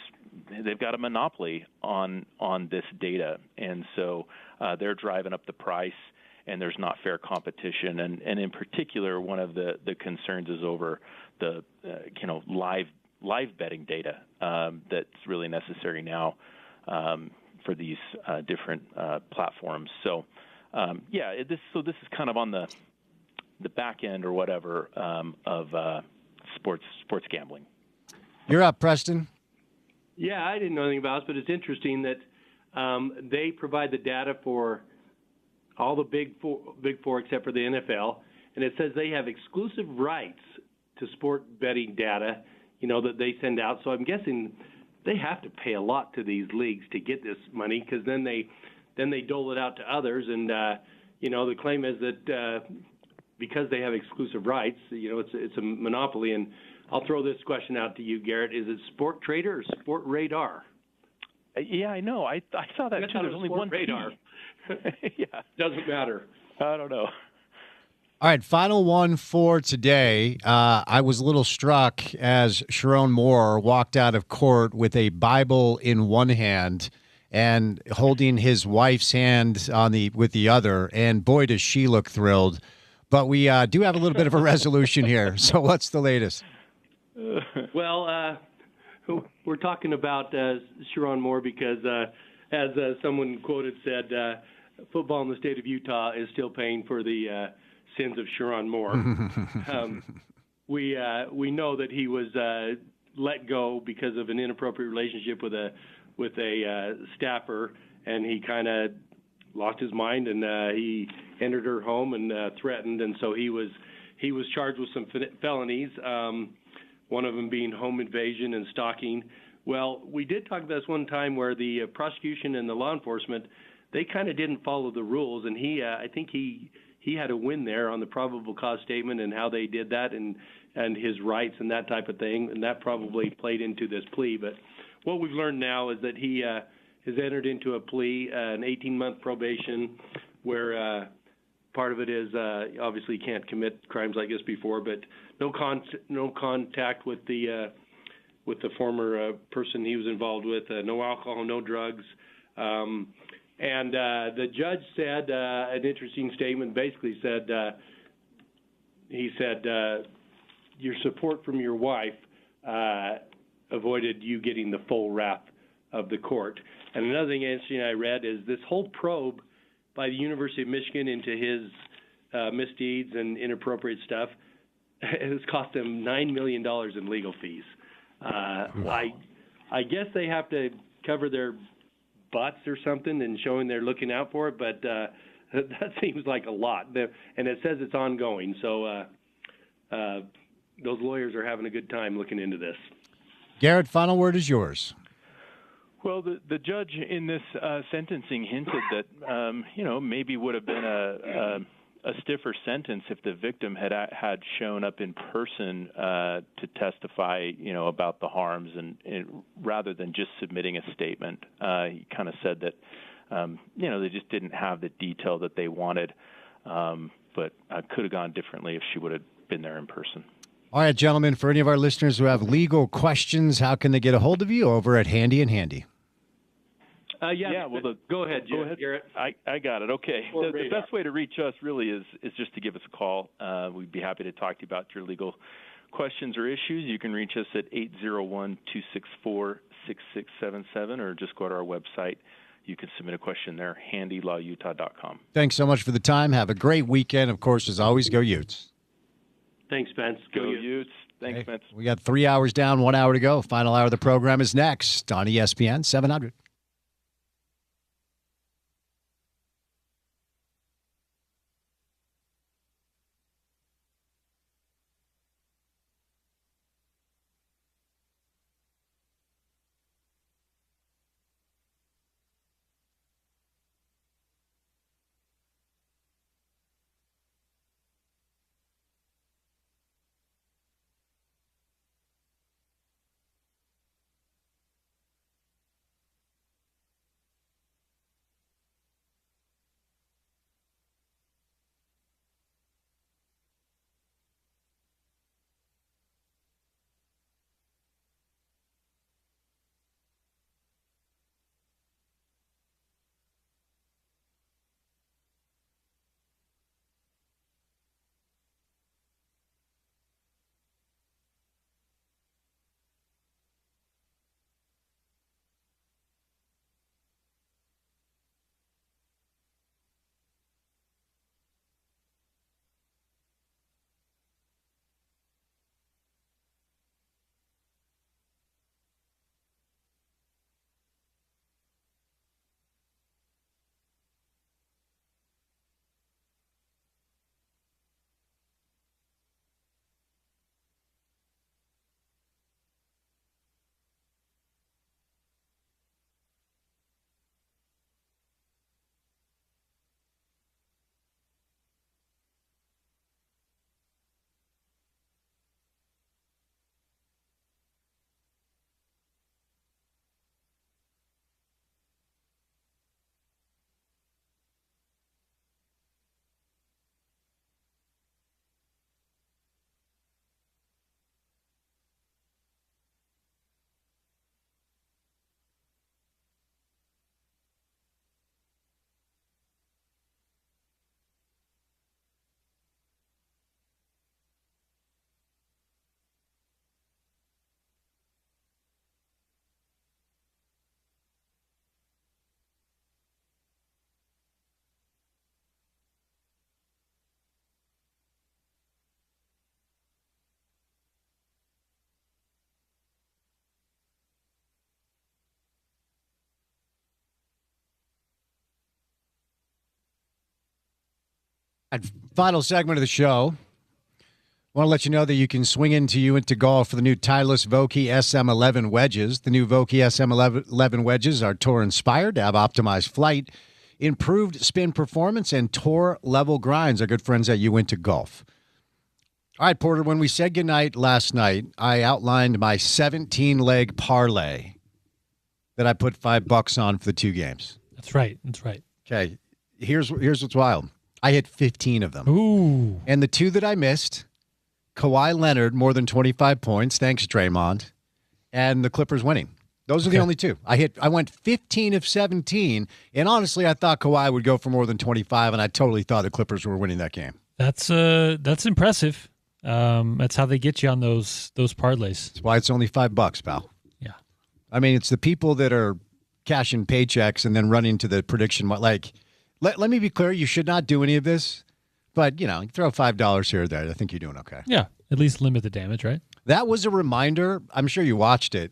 they've got a monopoly on this data, and so they're driving up the price, and there's not fair competition. And in particular, one of the concerns is over the live betting data that's really necessary now for these different platforms. So, this is kind of on the back end or whatever of sports gambling. You're up, Preston. Yeah, I didn't know anything about this, but it's interesting that they provide the data for all the big four except for the NFL, and it says they have exclusive rights to sport betting data, that they send out. So I'm guessing they have to pay a lot to these leagues to get this money, because then they dole it out to others. And the claim is that because they have exclusive rights, it's a monopoly. And I'll throw this question out to you, Garrett: is it Sport Trader or Sport Radar? Yeah, I know. I saw that too. There's only one Radar. Yeah, doesn't matter. I don't know. All right, final one for today. I was a little struck as Sharon Moore walked out of court with a Bible in one hand and holding his wife's hand with the other. And boy, does she look thrilled. But we do have a little bit of a resolution here. So what's the latest? Well, we're talking about Sharon Moore because, as someone quoted said, football in the state of Utah is still paying for the sins of Sharon Moore. We know that he was let go because of an inappropriate relationship with a staffer, and he kind of lost his mind, and he entered her home and threatened, and so he was charged with some felonies. One of them being home invasion and stalking. Well, we did talk about this one time where the prosecution and the law enforcement, they kind of didn't follow the rules, and I think he had a win there on the probable cause statement and how they did that and his rights and that type of thing, and that probably played into this plea. But what we've learned now is that he has entered into a plea, an 18-month probation, where part of it is obviously can't commit crimes like this before, but no contact with the former person he was involved with, no alcohol, no drugs. And the judge said an interesting statement, basically said, he said, your support from your wife avoided you getting the full wrath of the court. And another thing interesting I read is this whole probe by the University of Michigan into his misdeeds and inappropriate stuff has cost him $9 million in legal fees. I guess they have to cover their butts or something and showing they're looking out for it, but that seems like a lot. And it says it's ongoing, so those lawyers are having a good time looking into this. Garrett, final word is yours. Well, the judge in this sentencing hinted that maybe would have been a stiffer sentence if the victim had shown up in person to testify, about the harms, and rather than just submitting a statement. He kind of said that they just didn't have the detail that they wanted, but could have gone differently if she would have been there in person. All right, gentlemen, for any of our listeners who have legal questions, how can they get a hold of you over at Handy and Handy? Go ahead, Garrett. I got it. Okay. The best way to reach us really is just to give us a call. We'd be happy to talk to you about your legal questions or issues. You can reach us at 801-264-6677 or just go to our website. You can submit a question there, handylawutah.com. Thanks so much for the time. Have a great weekend. Of course, as always, go Utes. Thanks, Spence. Go Utes. Thanks, Spence. We got 3 hours down, 1 hour to go. Final hour of the program is next on ESPN 700. Final segment of the show. Want to let you know that you can swing into golf for the new Titleist Vokey SM11 wedges. The new Vokey SM11 wedges are tour inspired to have optimized flight, improved spin performance, and tour level grinds. Our good friends at You Into Golf. All right, Porter, when we said goodnight last night, I outlined my 17-leg parlay that I put $5 on for the 2 games. That's right. Okay, here's what's wild. I hit 15 of them. Ooh. And the 2 that I missed, Kawhi Leonard, more than 25 points, thanks Draymond, and the Clippers winning. Those are the only 2. I went 15 of 17, and honestly, I thought Kawhi would go for more than 25, and I totally thought the Clippers were winning that game. That's impressive. That's how they get you on those parlays. That's why it's only $5, pal. Yeah. I mean, it's the people that are cashing paychecks and then running to the prediction. Like, let me be clear, you should not do any of this. But, you throw $5 here or there. I think you're doing okay. Yeah, at least limit the damage, right? That was a reminder. I'm sure you watched it.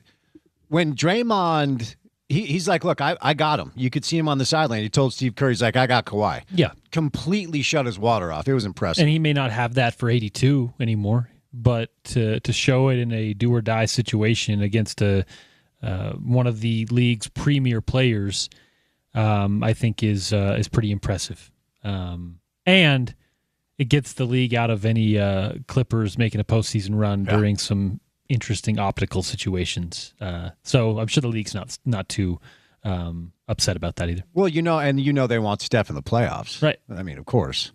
When Draymond, he's like, look, I got him. You could see him on the sideline. He told Steve Kerr, he's like, I got Kawhi. Yeah. Completely shut his water off. It was impressive. And he may not have that for 82 anymore, but to show it in a do-or-die situation against one of the league's premier players, I think is pretty impressive. And it gets the league out of any Clippers making a postseason run during some interesting optical situations. So I'm sure the league's not too upset about that either. Well, they want Steph in the playoffs. Right. I mean, of course.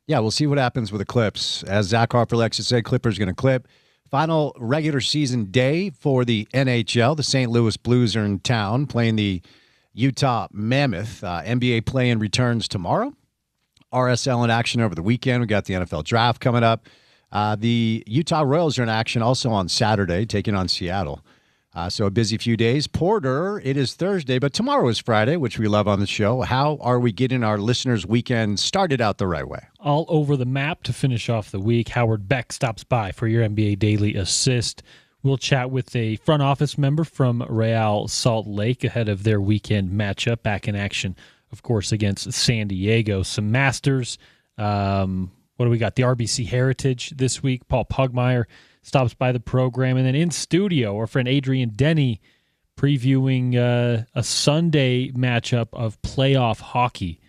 Yeah, we'll see what happens with the Clips. As Zach Harper likes to say, Clippers going to clip. Final regular season day for the NHL. The St. Louis Blues are in town playing the Utah Mammoth. NBA play-in returns tomorrow. RSL in action over the weekend. We got the NFL draft coming up. The Utah Royals are in action also on Saturday, taking on Seattle. So a busy few days. Porter, it is Thursday, but tomorrow is Friday, which we love on the show. How are we getting our listeners' weekend started out the right way? All over the map to finish off the week. Howard Beck stops by for your NBA Daily Assist. We'll chat with a front office member from Real Salt Lake ahead of their weekend matchup, back in action, of course, against San Diego. Some Masters. What do we got? The RBC Heritage this week. Paul Pugmire stops by the program. And then in studio, our friend Adrian Denny previewing a Sunday matchup of playoff hockey,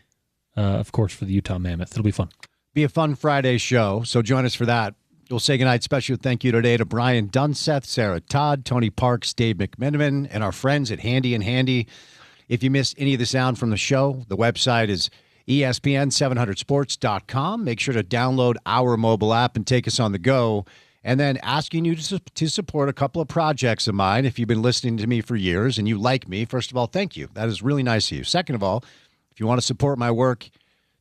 of course, for the Utah Mammoth. It'll be fun. Be a fun Friday show, so join us for that. We'll say goodnight. Special thank you today to Brian Dunseth, Sarah Todd, Tony Parks, Dave McMenamin, and our friends at Handy and Handy. If you missed any of the sound from the show, the website is ESPN700sports.com. Make sure to download our mobile app and take us on the go. And then asking you to support a couple of projects of mine. If you've been listening to me for years and you like me, first of all, thank you. That is really nice of you. Second of all, if you want to support my work,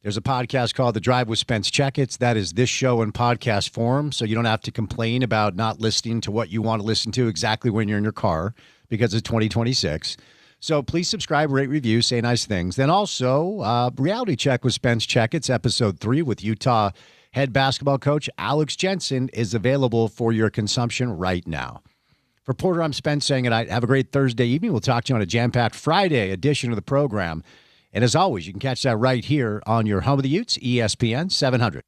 there's a podcast called The Drive with Spence Checketts. That is this show in podcast form, so you don't have to complain about not listening to what you want to listen to exactly when you're in your car, because it's 2026. So please subscribe, rate, review, say nice things. Then also, Reality Check with Spence Checketts, Episode 3 with Utah head basketball coach Alex Jensen is available for your consumption right now. For Porter, I'm Spence saying it. Have a great Thursday evening. We'll talk to you on a jam-packed Friday edition of the program. And as always, you can catch that right here on your home of the Utes, ESPN 700.